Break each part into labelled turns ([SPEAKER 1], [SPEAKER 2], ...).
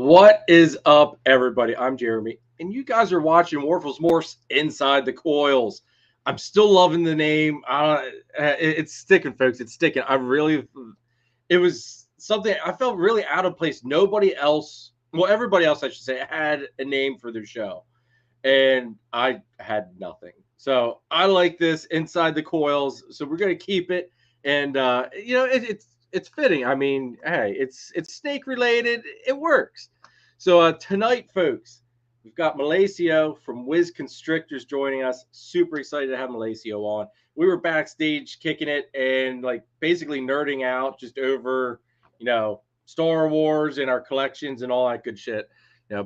[SPEAKER 1] What is up, everybody? I'm Jeremy, and you guys are watching Morphs Inside the Coils. I'm still loving the name. It's sticking, folks. It's sticking. It was something I felt really out of place. Nobody else, well, everybody else, I should say, had a name for their show, and I had nothing. So I like this Inside the Coils. So we're gonna keep it, and it's fitting. I mean, hey, it's snake related. It works. So tonight, folks, we've got Melecio from Wisconstrictors joining us. Super excited to have Melecio on. We were backstage kicking it and like basically nerding out just over, Star Wars and our collections and all that good shit.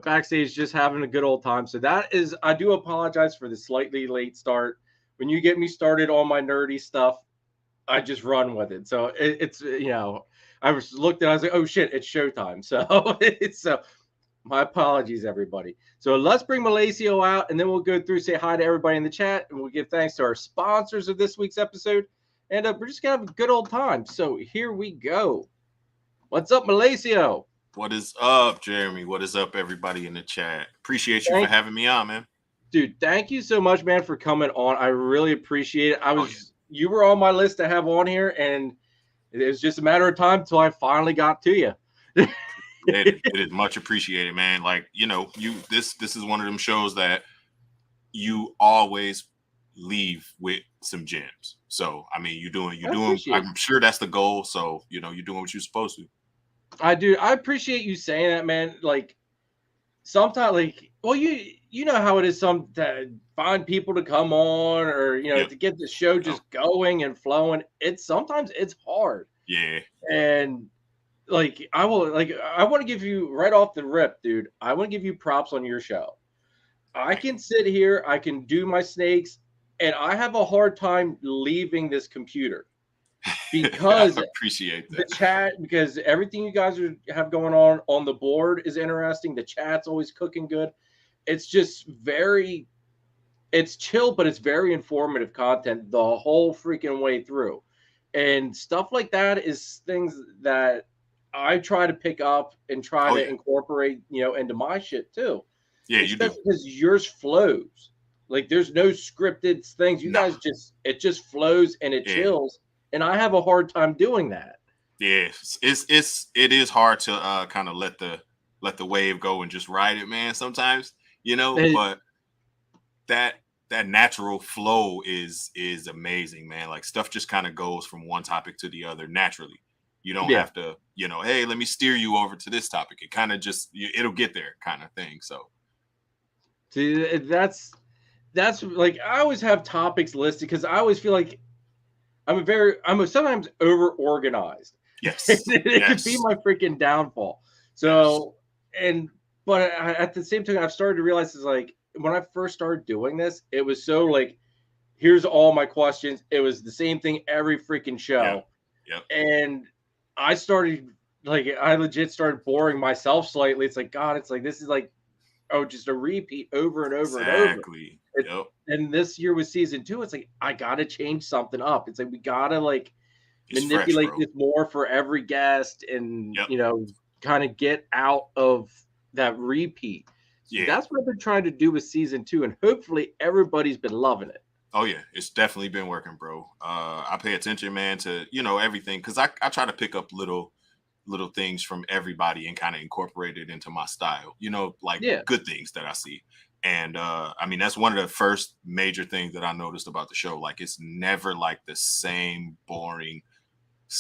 [SPEAKER 1] Backstage just having a good old time. So I do apologize for the slightly late start. When you get me started on my nerdy stuff, I just run with it. So I was like, oh shit, it's showtime. So my apologies, everybody. So let's bring Melecio out, and then we'll go through, say hi to everybody in the chat, and we'll give thanks to our sponsors of this week's episode. And we're just gonna have a good old time. So here we go. What's up, Melecio?
[SPEAKER 2] What is up, Jeremy? What is up, everybody in the chat? Appreciate you for having me on, man.
[SPEAKER 1] Dude, thank you so much, man, for coming on. I really appreciate it. You were on my list to have on here, and it was just a matter of time until I finally got to you.
[SPEAKER 2] It is much appreciated, man. Like, this is one of them shows that you always leave with some gems. So, I mean, you're doing. I'm sure that's the goal. So, you're doing what you're supposed to.
[SPEAKER 1] I do. I appreciate you saying that, man. Like, sometimes, you know how it is. To find people to come on, or to get the show just going and flowing. Sometimes it's hard.
[SPEAKER 2] Yeah.
[SPEAKER 1] And I want to give you right off the rip, dude. I want to give you props on your show. I can sit here, I can do my snakes, and I have a hard time leaving this computer because
[SPEAKER 2] I appreciate that.
[SPEAKER 1] The chat, because everything you guys have going on the board is interesting. The chat's always cooking good. It's just it's chill, but it's very informative content the whole freaking way through. And stuff like that is things that I try to pick up and try to incorporate, into my shit too.
[SPEAKER 2] Yeah, you do.
[SPEAKER 1] Because yours flows. Like there's no scripted things. You guys it just flows and it chills. And I have a hard time doing that.
[SPEAKER 2] Yeah, it is hard to kind of let the wave go and just ride it, man. Sometimes, but that natural flow is amazing, man. Like stuff just kind of goes from one topic to the other naturally. You don't have to, hey, let me steer you over to this topic. It kind of just, it'll get there kind of thing. So.
[SPEAKER 1] See, that's like, I always have topics listed because I always feel like I'm sometimes over organized.
[SPEAKER 2] Yes.
[SPEAKER 1] It could be my freaking downfall. So, but at the same time, I've started to realize is like, when I first started doing this, it was so like, here's all my questions. It was the same thing every freaking show.
[SPEAKER 2] Yeah.
[SPEAKER 1] And I legit started boring myself slightly. It's like, God, it's like, this is like, just a repeat over and over and over. And this year with season 2, it's like, I got to change something up. It's like, we got to manipulate this more for every guest and, kind of get out of that repeat. So that's what I've been trying to do with season 2. And hopefully everybody's been loving it.
[SPEAKER 2] Oh yeah, it's definitely been working, bro. I pay attention, man, to everything, because I try to pick up little things from everybody and kind of incorporate it into my style. Good things that I see. And I mean, that's one of the first major things that I noticed about the show. Like, it's never like the same boring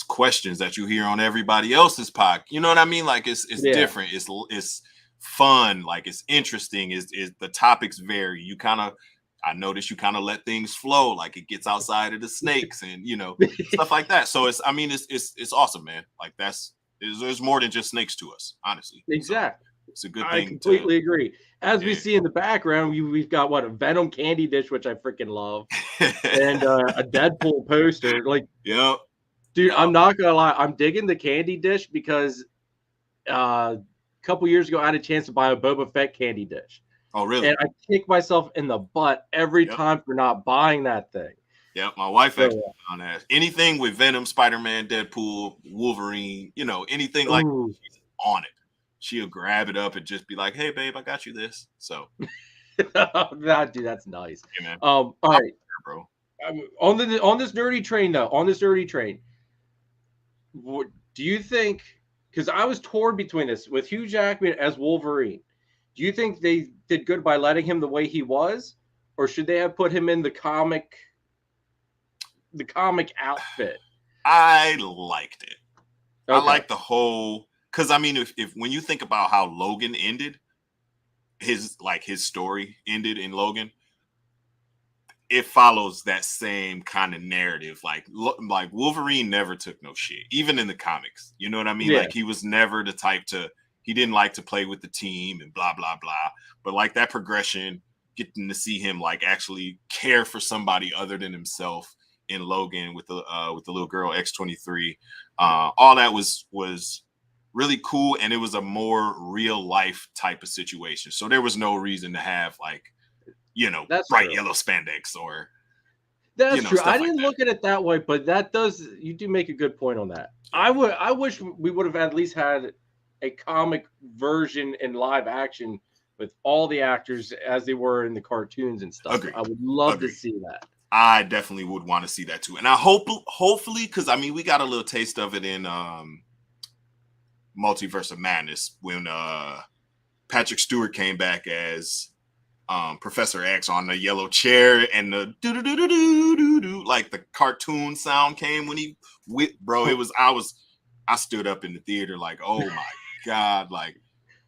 [SPEAKER 2] questions that you hear on everybody else's podcast. You know what I mean? Like, it's different. It's fun. Like, it's interesting. Is the topics vary? I notice you kind of let things flow, like it gets outside of the snakes and stuff like that. So it's awesome, man. Like there's more than just snakes to us, honestly.
[SPEAKER 1] Exactly.
[SPEAKER 2] So it's a good thing.
[SPEAKER 1] I completely agree. As we see in the background, we've got a Venom candy dish, which I freaking love, and a Deadpool poster. Like, dude, I'm not gonna lie, I'm digging the candy dish because a couple years ago I had a chance to buy a Boba Fett candy dish.
[SPEAKER 2] Oh, really?
[SPEAKER 1] And I kick myself in the butt every time for not buying that thing.
[SPEAKER 2] Yeah, my wife actually on that. Anything with Venom, Spider-Man, Deadpool, Wolverine, anything like that, she's on it. she'll grab it up and just be like, "Hey, babe, I got you this." So,
[SPEAKER 1] dude, that's nice.
[SPEAKER 2] yeah, man.
[SPEAKER 1] All right,
[SPEAKER 2] bro.
[SPEAKER 1] On this nerdy train though, what do you think? Because I was torn between this with Hugh Jackman as Wolverine. Do you think they did good by letting him the way he was, or should they have put him in the comic outfit?
[SPEAKER 2] I liked it.
[SPEAKER 1] Okay.
[SPEAKER 2] I like the whole, because I mean, if when you think about how Logan ended, his story ended in Logan, it follows that same kind of narrative. Like Wolverine never took no shit, even in the comics. You know what I mean?
[SPEAKER 1] Yeah.
[SPEAKER 2] Like he was never the type he didn't like to play with the team and blah, blah, blah. But like that progression, getting to see him like actually care for somebody other than himself in Logan with the little girl X-23, all that was really cool, and it was a more real life type of situation. So there was no reason to have like, that's bright yellow spandex or.
[SPEAKER 1] That's true. I didn't look at it that way, but you do make a good point on that. I wish we would have at least had a comic version in live action with all the actors as they were in the cartoons and stuff.
[SPEAKER 2] Agreed.
[SPEAKER 1] I would love to see that.
[SPEAKER 2] I definitely would want to see that too. And I hopefully, because I mean, we got a little taste of it in Multiverse of Madness when Patrick Stewart came back as Professor X on the yellow chair, and the do like the cartoon sound came when he bro. It was I stood up in the theater like, oh my god, like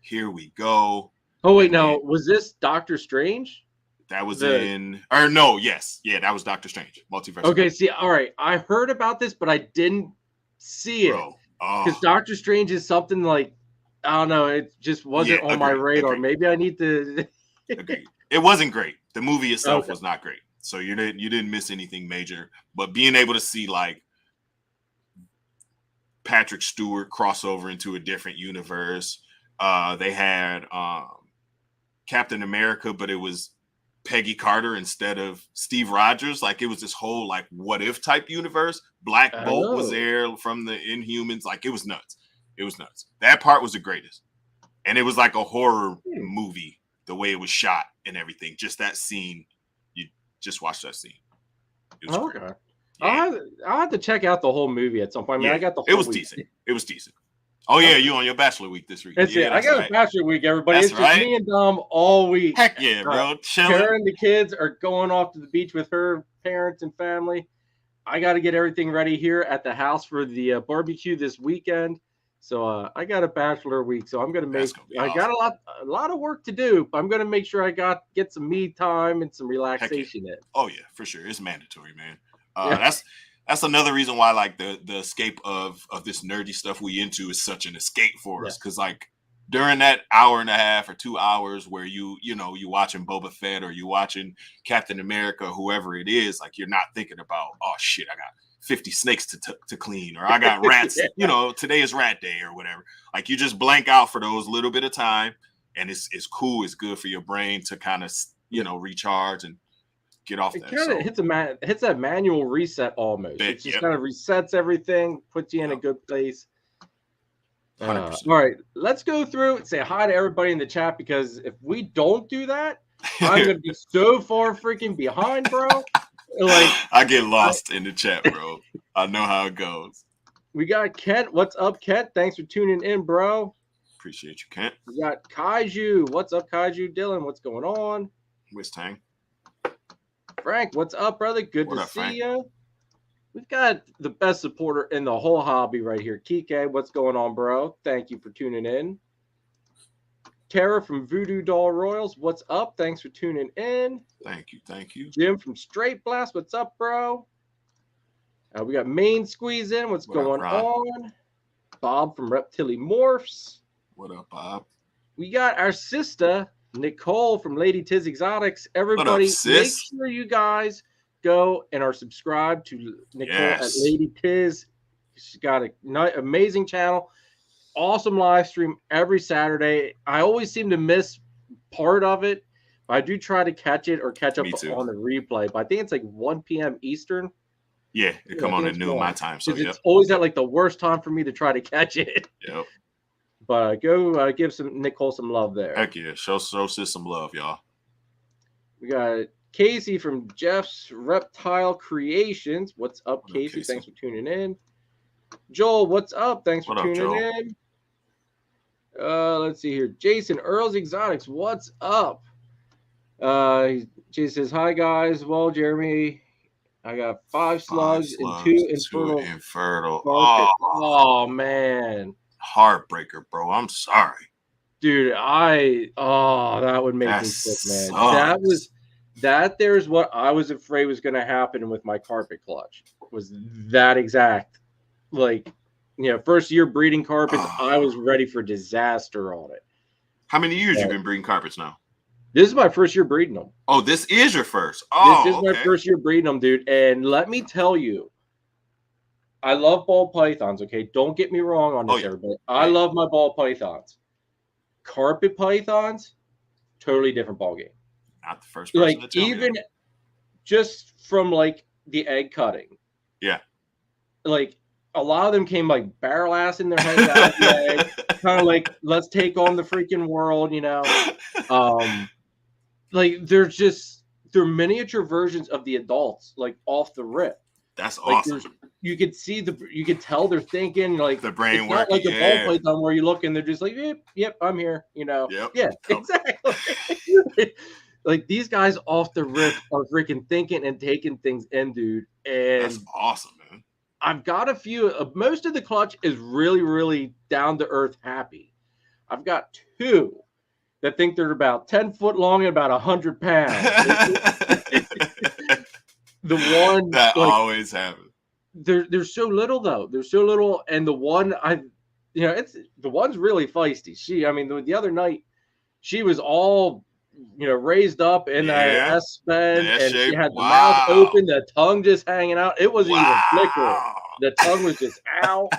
[SPEAKER 2] here we go.
[SPEAKER 1] Oh wait, no, was this Doctor Strange?
[SPEAKER 2] That was that was Doctor Strange. Multiverse.
[SPEAKER 1] Okay, see, all right, I heard about this, but I didn't see it because Doctor Strange is something like, I don't know, it just wasn't on my radar. Maybe I need to.
[SPEAKER 2] It wasn't great. The movie itself was not great, so you didn't miss anything major. But being able to see like Patrick Stewart cross over into a different universe, they had Captain America, but it was Peggy Carter instead of Steve Rogers. Like it was this whole like what if type universe. Black Bolt was there from the Inhumans. Like it was nuts. That part was the greatest, and it was like a horror movie. The way it was shot and everything, just that scene, you just watch that scene. It was great.
[SPEAKER 1] Yeah. I'll have to check out the whole movie at some point. I mean, I got the whole week.
[SPEAKER 2] Decent. It was decent. Oh yeah, you on your bachelor week this week.
[SPEAKER 1] That's it. I got a bachelor week, everybody. It's just me and Dom all week.
[SPEAKER 2] Heck yeah, bro.
[SPEAKER 1] Karen, the kids are going off to the beach with her parents and family. I got to get everything ready here at the house for the barbecue this weekend. So I got a bachelor week, so I'm gonna got a lot of work to do, but I'm gonna make sure I get some me time and some relaxation in.
[SPEAKER 2] Oh yeah, for sure, it's mandatory, man. That's another reason why like the escape of this nerdy stuff we into is such an escape for us, because like during that hour and a half or 2 hours where you watching Boba Fett or you watching Captain America, whoever it is, like you're not thinking about, oh shit, I got 50 snakes to clean, or I got rats, today is rat day or whatever. Like you just blank out for those little bit of time, and it's cool. It's good for your brain to kind of, recharge and get off that. It
[SPEAKER 1] kind of hits that manual reset almost. It just kind of resets everything, puts you in a good place. All right, let's go through and say hi to everybody in the chat, because if we don't do that, I'm going to be so far freaking behind, bro. Like
[SPEAKER 2] I get lost in the chat, bro. I know how it goes.
[SPEAKER 1] We got Kent. What's up, Kent? Thanks for tuning in, bro.
[SPEAKER 2] Appreciate you, Kent.
[SPEAKER 1] We got Kaiju. What's up, Kaiju? Dylan, what's going on?
[SPEAKER 2] Where's Tang?
[SPEAKER 1] Frank, what's up, brother? Good to see you. We've got the best supporter in the whole hobby right here. Kike, what's going on, bro? Thank you for tuning in. Tara from Voodoo Doll Royals, what's up? Thanks for tuning in.
[SPEAKER 2] Thank you.
[SPEAKER 1] Jim from Straight Blast, what's up, bro? We got Main Squeeze in, what's going on? Bob from Reptile Morphs.
[SPEAKER 2] What up, Bob?
[SPEAKER 1] We got our sister, Nicole from Lady Tiz Exotics. Everybody, make sure you guys go and are subscribed to Nicole at Lady Tiz. She's got an amazing channel. Awesome live stream every Saturday. I always seem to miss part of it, but I do try to catch up on the replay. But I think it's like 1 p.m. Eastern.
[SPEAKER 2] Yeah, it come on at noon my time. So
[SPEAKER 1] it's always at like the worst time for me to try to catch it.
[SPEAKER 2] Yep.
[SPEAKER 1] But go give Nick Cole some love there.
[SPEAKER 2] Heck yeah. Show sis some love, y'all.
[SPEAKER 1] We got Casey from Jeff's Reptile Creations. What's up, Casey? Thanks for tuning in. Joel, what's up? Thanks for tuning in. Let's see here. Jason, Earl's Exotics, what's up? Jason says, hi, guys. Well, Jeremy, I got 5 slugs and 2 infertile. Oh, man.
[SPEAKER 2] Heartbreaker, bro. I'm sorry.
[SPEAKER 1] Dude, that would make me sick, man. There's what I was afraid was going to happen with my carpet clutch. Was that exact, like, first year breeding carpets, I was ready for disaster on it.
[SPEAKER 2] How many years you been breeding carpets now?
[SPEAKER 1] This is my first year breeding them.
[SPEAKER 2] Oh, this is your first? Oh,
[SPEAKER 1] this is my first year breeding them, dude. And let me tell you, I love ball pythons, okay? Don't get me wrong on this, everybody. I love my ball pythons. Carpet pythons, totally different ball game.
[SPEAKER 2] Not the first person to tell
[SPEAKER 1] even
[SPEAKER 2] me
[SPEAKER 1] just from like the egg cutting.
[SPEAKER 2] Yeah.
[SPEAKER 1] Like a lot of them came like barrel ass in their head out of the egg, kind of like, let's take on the freaking world, Like they're miniature versions of the adults, like off the rip.
[SPEAKER 2] That's awesome.
[SPEAKER 1] You could tell they're thinking, like
[SPEAKER 2] the brain
[SPEAKER 1] it's
[SPEAKER 2] working.
[SPEAKER 1] Not like a ball python where you look and they're just like, yep, I'm here,
[SPEAKER 2] Yep.
[SPEAKER 1] Yeah, exactly. Like these guys off the rip are freaking thinking and taking things in, dude. And
[SPEAKER 2] that's awesome, man.
[SPEAKER 1] I've got a few. Most of the clutch is really, really down to earth happy. I've got 2 that think they're about 10 foot long and about 100 pounds. The one
[SPEAKER 2] that always happens.
[SPEAKER 1] They're so little though. They're so little, and the one the one's really feisty. The other night she was all raised up in that S bend, and she had the mouth open, the tongue just hanging out. It wasn't even flickering. The tongue was just out.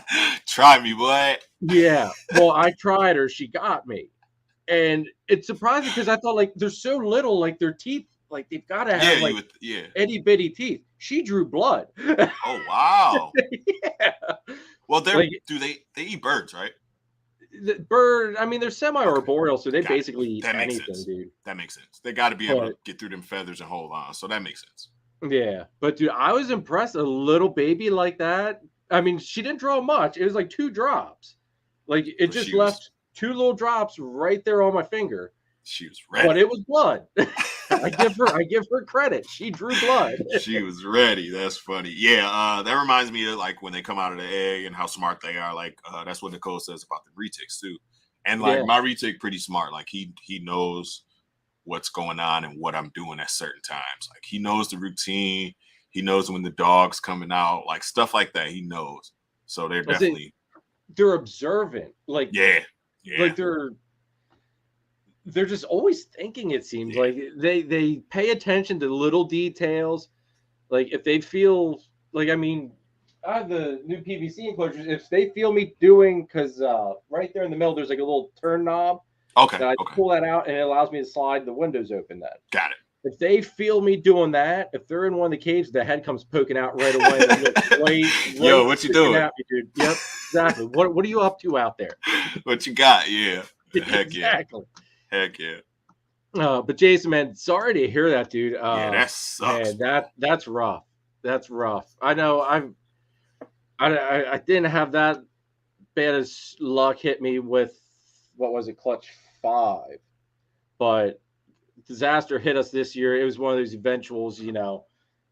[SPEAKER 2] Try me, boy.
[SPEAKER 1] Yeah. Well, I tried her. She got me. And it's surprising because I thought, like, they're so little, like their teeth, like they've got to have itty bitty teeth. She drew blood.
[SPEAKER 2] Oh wow.
[SPEAKER 1] Yeah.
[SPEAKER 2] Well, do they eat birds, right?
[SPEAKER 1] The bird, they're semi-arboreal, so they basically eat anything, dude.
[SPEAKER 2] That makes sense. They got to be able to get through them feathers and hold on, so that makes sense.
[SPEAKER 1] Yeah, but dude, I was impressed. A little baby like that. She didn't draw much. It was like 2 drops. Like it just left 2 little drops right there on my finger.
[SPEAKER 2] She was ready,
[SPEAKER 1] but it was blood. I give her credit. She drew blood.
[SPEAKER 2] She was ready. That's funny. Yeah, that reminds me of like when they come out of the egg and how smart they are. Like that's what Nicole says about the retics too. And like my retic pretty smart. Like he knows what's going on and what I'm doing at certain times. Like he knows the routine. He knows when the dog's coming out. Like stuff like that. He knows. So they're definitely
[SPEAKER 1] they're observant. Like like they're just always thinking, it seems like they pay attention to little details. Like if they feel like, I have the new PVC enclosures. If they feel me doing, because right there in the middle, there's like a little turn knob.
[SPEAKER 2] Okay.
[SPEAKER 1] I pull that out and it allows me to slide the windows open then.
[SPEAKER 2] Got it.
[SPEAKER 1] If they feel me doing that, if they're in one of the cages, the head comes poking out right away.
[SPEAKER 2] Yo, what you doing?
[SPEAKER 1] At me, dude. Yep, exactly. What are you up to out there?
[SPEAKER 2] What you got? Yeah. Heck
[SPEAKER 1] exactly.
[SPEAKER 2] Heck yeah.
[SPEAKER 1] But Jason, man, sorry to hear that, dude.
[SPEAKER 2] That sucks.
[SPEAKER 1] Man, that's rough. That's rough. I know. I didn't have that bad as luck hit me with, what was it, clutch 5, but disaster hit us this year. It was one of those eventuals,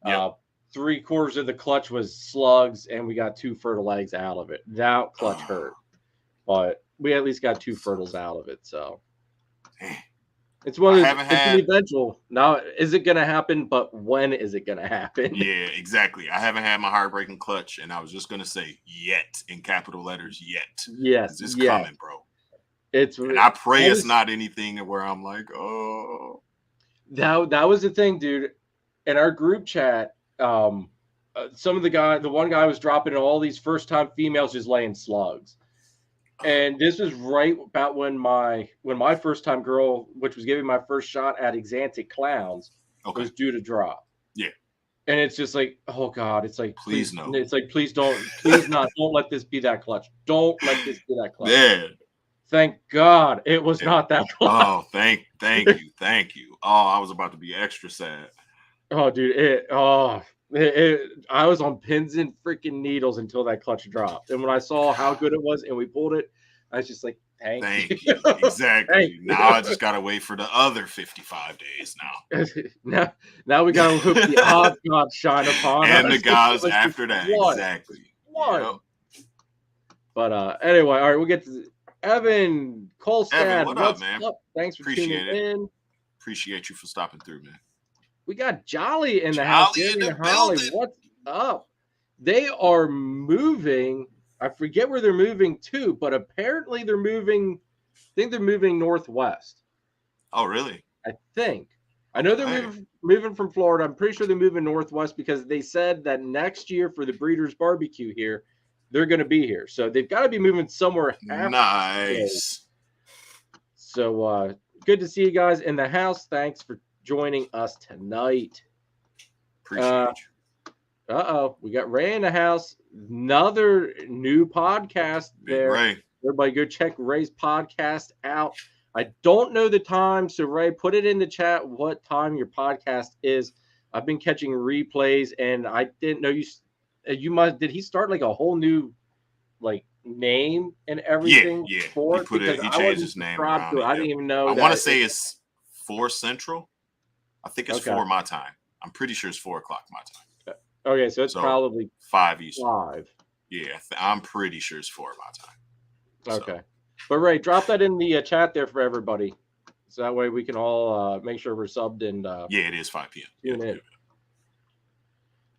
[SPEAKER 1] 3/4 of the clutch was slugs, and we got 2 fertile eggs out of it. That clutch hurt, but we at least got 2 fertiles out of it. So it's one of those. It's an eventual. Now, is it going to happen? But when is it going to happen?
[SPEAKER 2] Yeah, exactly. I haven't had my heartbreaking clutch, and I was just going to say "yet" in capital letters. Yet,
[SPEAKER 1] yes,
[SPEAKER 2] it's coming, bro. And I pray it's not anything where I'm like, oh.
[SPEAKER 1] That was the thing, dude. In our group chat, the one guy was dropping all these first-time females just laying slugs. And this was right about when my first-time girl, which was giving my first shot at Exantic clowns, was due to drop.
[SPEAKER 2] Yeah.
[SPEAKER 1] And it's just like, oh God, it's like,
[SPEAKER 2] please no.
[SPEAKER 1] It's like, please don't let this be that clutch. Don't let this be that clutch.
[SPEAKER 2] Yeah.
[SPEAKER 1] Thank God it was not that one.
[SPEAKER 2] Oh, thank you. Oh, I was about to be extra sad.
[SPEAKER 1] Oh, dude, I was on pins and freaking needles until that clutch dropped. And when I saw how good it was and we pulled it, I was just like, thank you.
[SPEAKER 2] Exactly. Now I just gotta wait for the other 55 days
[SPEAKER 1] now we gotta hope the odds not shine upon us.
[SPEAKER 2] And the guys after that.
[SPEAKER 1] One.
[SPEAKER 2] Exactly.
[SPEAKER 1] One.
[SPEAKER 2] Yep.
[SPEAKER 1] But anyway, all right, we'll get to Evan Kolstad.
[SPEAKER 2] Evan, what up, man?
[SPEAKER 1] Thanks for tuning in.
[SPEAKER 2] Appreciate you for stopping through, man.
[SPEAKER 1] We got Jolly in the house. Holly, what's up? They are moving. I forget where they're moving to, but apparently they're moving. I think they're moving northwest.
[SPEAKER 2] Oh, really?
[SPEAKER 1] I think. I know they're moving from Florida. I'm pretty sure they're moving northwest because they said that next year for the Breeders' Barbecue here, they're going to be here. So they've got to be moving somewhere.
[SPEAKER 2] Nice.
[SPEAKER 1] So good to see you guys in the house. Thanks for joining us tonight.
[SPEAKER 2] Appreciate you.
[SPEAKER 1] We got Ray in the house. Another new podcast there.
[SPEAKER 2] Ray.
[SPEAKER 1] Everybody go check Ray's podcast out. I don't know the time, so Ray, put it in the chat what time your podcast is. I've been catching replays, and I didn't know you must. Did he start like a whole new like name and everything?
[SPEAKER 2] Yeah.
[SPEAKER 1] He
[SPEAKER 2] changed his name around.
[SPEAKER 1] I didn't even know.
[SPEAKER 2] I want to say it's 4 Central. I think it's 4 my time. I'm pretty sure it's 4 o'clock my time.
[SPEAKER 1] Okay, so it's probably
[SPEAKER 2] 5 Eastern.
[SPEAKER 1] 5.
[SPEAKER 2] Yeah, I'm pretty sure it's 4 my time.
[SPEAKER 1] Okay. But Ray, drop that in the chat there for everybody. So that way we can all make sure we're subbed and
[SPEAKER 2] yeah, it is 5 p.m.
[SPEAKER 1] Tune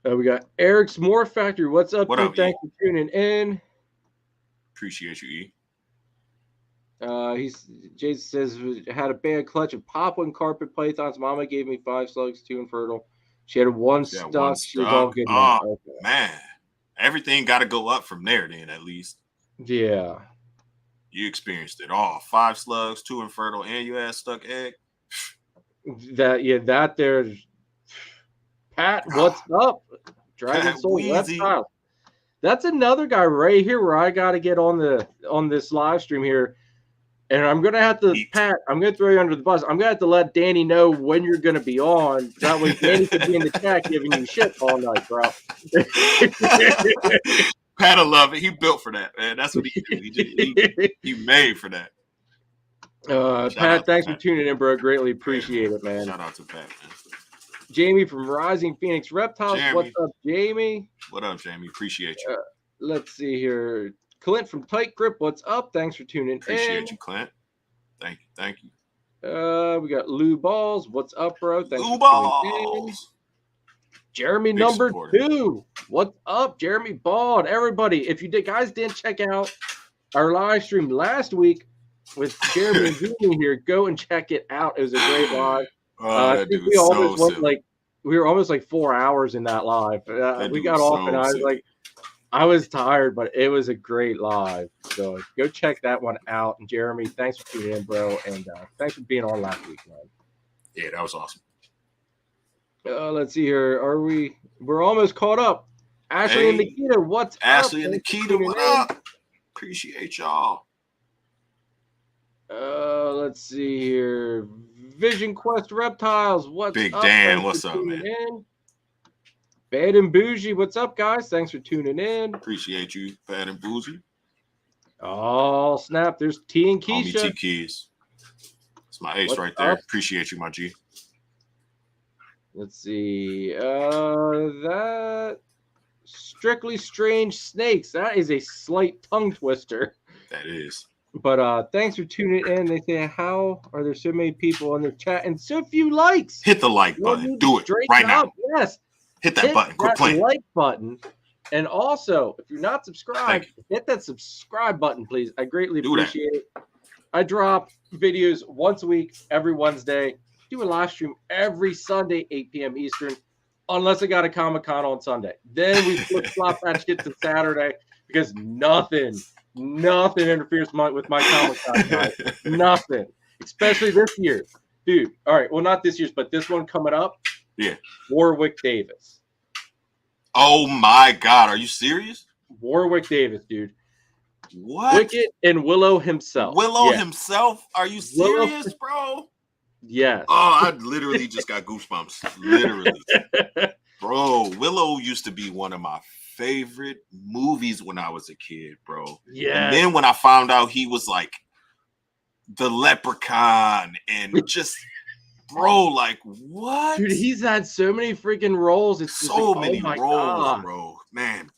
[SPEAKER 1] in. We got Eric's Morph Factory. What's up,
[SPEAKER 2] dude?
[SPEAKER 1] Thanks for tuning in.
[SPEAKER 2] Appreciate you, E.
[SPEAKER 1] Jason says had a bad clutch of Poplin carpet pythons. Mama gave me 5 slugs, 2 infertile. She had one stuck. She was all good.
[SPEAKER 2] Man, everything got to go up from there. Then at least.
[SPEAKER 1] Yeah.
[SPEAKER 2] You experienced it all. 5 slugs, 2 infertile, and you had stuck egg.
[SPEAKER 1] That there's Pat. What's up? Dragon Soul Reptile. That's another guy right here where I got to get on this live stream here. And I'm going to have to, Pat, I'm going to throw you under the bus. I'm going to have to let Danny know when you're going to be on. That way Danny could be in the chat giving you shit all night, bro.
[SPEAKER 2] Pat'll love it. He built for that, man. That's what he do. He made for that.
[SPEAKER 1] Pat, thanks for tuning in, bro. Greatly appreciate it, man.
[SPEAKER 2] Shout out to Pat, man.
[SPEAKER 1] Jamie from Rising Phoenix Reptiles.
[SPEAKER 2] Jamie.
[SPEAKER 1] What's up, Jamie?
[SPEAKER 2] What up, Jamie? Appreciate you.
[SPEAKER 1] Let's see here. Clint from Tight Grip. What's up? Thanks for tuning in.
[SPEAKER 2] Appreciate you, Clint. Thank you.
[SPEAKER 1] We got Lou Balls. What's up, bro? Thanks
[SPEAKER 2] Lou Balls.
[SPEAKER 1] Jeremy
[SPEAKER 2] Big
[SPEAKER 1] number
[SPEAKER 2] supporter.
[SPEAKER 1] 2. What's up, Jeremy Bald? Everybody, if you guys didn't check out our live stream last week with Jeremy and Julie here, go and check it out. It was a great live. I think we almost went we were almost like 4 hours in that live. We got off and I was like, I was tired, but it was a great live. So go check that one out. And Jeremy, thanks for tuning in, bro. And thanks for being on last week, man.
[SPEAKER 2] Yeah, that was awesome.
[SPEAKER 1] Let's see here. We're almost caught up. Ashley and Nikita, what's
[SPEAKER 2] Ashley
[SPEAKER 1] up?
[SPEAKER 2] and Nikita, what up? Appreciate y'all.
[SPEAKER 1] Let's see here. Vision Quest Reptiles, what's
[SPEAKER 2] Big
[SPEAKER 1] up?
[SPEAKER 2] Dan, what's up, man?
[SPEAKER 1] Bad and Bougie, what's up, guys? Thanks for tuning in.
[SPEAKER 2] Appreciate you, Bad and Bougie.
[SPEAKER 1] Oh, snap. There's T and Keisha.
[SPEAKER 2] Homie T Keys. It's my ace right there. Appreciate you, my G.
[SPEAKER 1] Let's see. That Strictly Strange Snakes. That is a slight tongue twister.
[SPEAKER 2] That is.
[SPEAKER 1] But thanks for tuning in. They say, how are there so many people in the chat and so few likes?
[SPEAKER 2] Hit the like button. Do it right now.
[SPEAKER 1] Yes.
[SPEAKER 2] Hit that button. Quit playing.
[SPEAKER 1] Like button. And also, if you're not subscribed, hit that subscribe button, please. I greatly appreciate it. I drop videos once a week, every Wednesday. Do a live stream every Sunday, 8 p.m. Eastern, unless I got a Comic-Con on Sunday. Then we flip-flop that shit to Saturday because nothing interferes with my Comic-Con time. Nothing. Especially this year. Dude, all right, well, not this year's, but this one coming up.
[SPEAKER 2] Yeah.
[SPEAKER 1] Warwick Davis.
[SPEAKER 2] Oh, my God. Are you serious?
[SPEAKER 1] Warwick Davis, dude.
[SPEAKER 2] What?
[SPEAKER 1] Wicket and Willow himself.
[SPEAKER 2] Willow himself? Are you serious, bro?
[SPEAKER 1] Yes.
[SPEAKER 2] Oh, I literally just got goosebumps. Literally. Bro, Willow used to be one of my favorite movies when I was a kid, bro.
[SPEAKER 1] Yeah.
[SPEAKER 2] And then when I found out he was like the leprechaun and just, bro, like what?
[SPEAKER 1] Dude, he's had so many freaking roles. It's
[SPEAKER 2] so
[SPEAKER 1] like,
[SPEAKER 2] many roles, God. Bro. Man.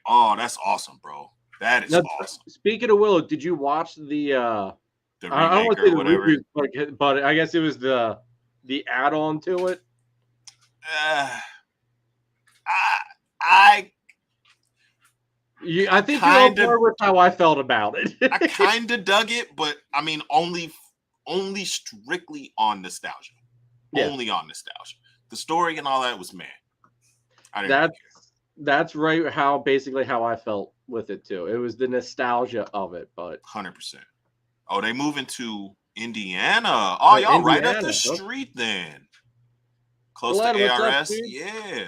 [SPEAKER 2] Oh, that's awesome, bro. That is awesome.
[SPEAKER 1] Speaking of Willow, did you watch the
[SPEAKER 2] I don't want to say the
[SPEAKER 1] review, but I guess it was the add-on to it. I think you're on board with how I felt about it.
[SPEAKER 2] I kind of dug it, but I mean, only strictly on nostalgia. Yeah. Only on nostalgia. The story and all that was man.
[SPEAKER 1] That's right. Basically how I felt with it too. It was the nostalgia of it, but
[SPEAKER 2] 100%. Oh, they moving to Indiana. Oh, y'all Indiana, right up the street then. Close to ARS. Yeah.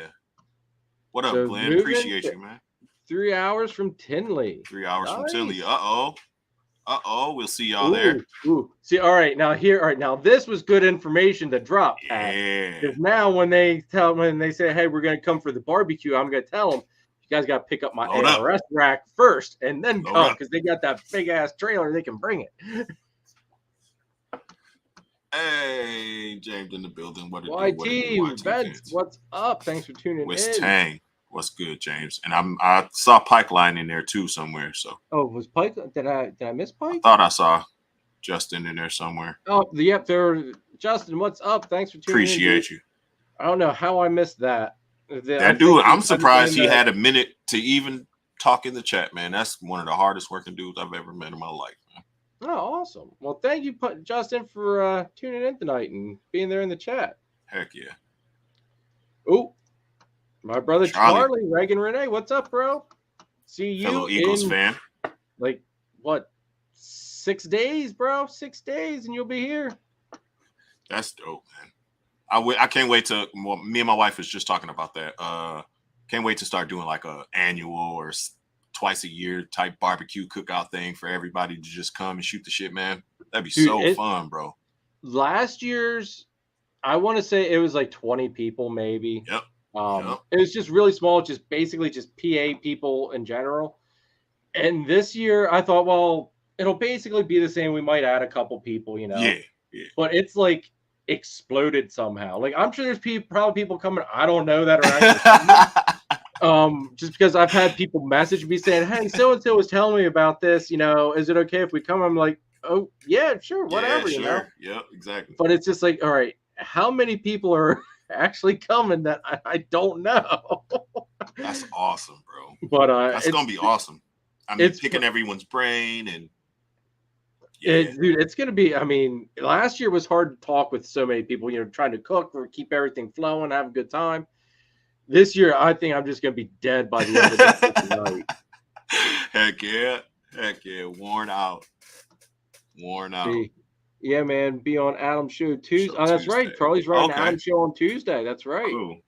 [SPEAKER 2] What up, Glenn? Appreciate you, man.
[SPEAKER 1] 3 hours from Tinley.
[SPEAKER 2] 3 hours from Tinley. Uh-oh. We'll see y'all there.
[SPEAKER 1] Ooh. See, all right. Now this was good information to drop.
[SPEAKER 2] Yeah.
[SPEAKER 1] Because now when they say, hey, we're going to come for the barbecue, I'm going to tell them, you guys got to pick up my ARS rack first and then come because they got that big ass trailer. They can bring it.
[SPEAKER 2] Hey, James in the building. What
[SPEAKER 1] YT Vets, what's up? Thanks for tuning in.
[SPEAKER 2] Tang. What's good, James? And I saw Pipeline in there too somewhere. So
[SPEAKER 1] was Pike? Did I miss Pike?
[SPEAKER 2] I thought I saw Justin in there somewhere.
[SPEAKER 1] Oh, yep. Justin, what's up? Thanks for tuning in.
[SPEAKER 2] Appreciate you.
[SPEAKER 1] I don't know how I missed that.
[SPEAKER 2] That dude, I'm surprised he had a minute to even talk in the chat, man. That's one of the hardest working dudes I've ever met in my life, man.
[SPEAKER 1] Oh, awesome. Well, thank you, Justin, for tuning in tonight and being there in the chat.
[SPEAKER 2] Heck yeah.
[SPEAKER 1] Oh, my brother Charlie, Reagan Renee, what's up, bro? See you.
[SPEAKER 2] Fellow Eagles fan.
[SPEAKER 1] Like, what, 6 days, bro? 6 days, and you'll be here.
[SPEAKER 2] That's dope, man. I can't wait to. Well, me and my wife was just talking about that. Can't wait to start doing like a annual or twice a year type barbecue cookout thing for everybody to just come and shoot the shit, man. That'd be so fun, bro.
[SPEAKER 1] Last year's, I want to say it was like 20 people, maybe.
[SPEAKER 2] Yep.
[SPEAKER 1] It was just really small, just basically just PA people in general. And this year, I thought, well, it'll basically be the same. We might add a couple people, you know.
[SPEAKER 2] Yeah.
[SPEAKER 1] But it's like exploded somehow. Like I'm sure there's probably people coming. I don't know that are actually just because I've had people message me saying, "Hey, so and so was telling me about this. You know, is it okay if we come?" I'm like, "Oh yeah, sure, whatever."
[SPEAKER 2] Yeah,
[SPEAKER 1] you know.
[SPEAKER 2] Yeah, exactly.
[SPEAKER 1] But it's just like, all right, how many people are actually coming that I don't know?
[SPEAKER 2] That's awesome, bro.
[SPEAKER 1] But
[SPEAKER 2] that's gonna be awesome. I mean, it's picking everyone's brain and. Yeah.
[SPEAKER 1] Dude, it's going to be, I mean, last year was hard to talk with so many people, you know, trying to cook or keep everything flowing, have a good time. This year, I think I'm just going to be dead by the end of this night.
[SPEAKER 2] Heck yeah. Worn out.
[SPEAKER 1] Yeah, man. Be on Adam's show Tuesday. Oh, that's right. Charlie's running Adam's show on Tuesday. That's right.
[SPEAKER 2] Cool.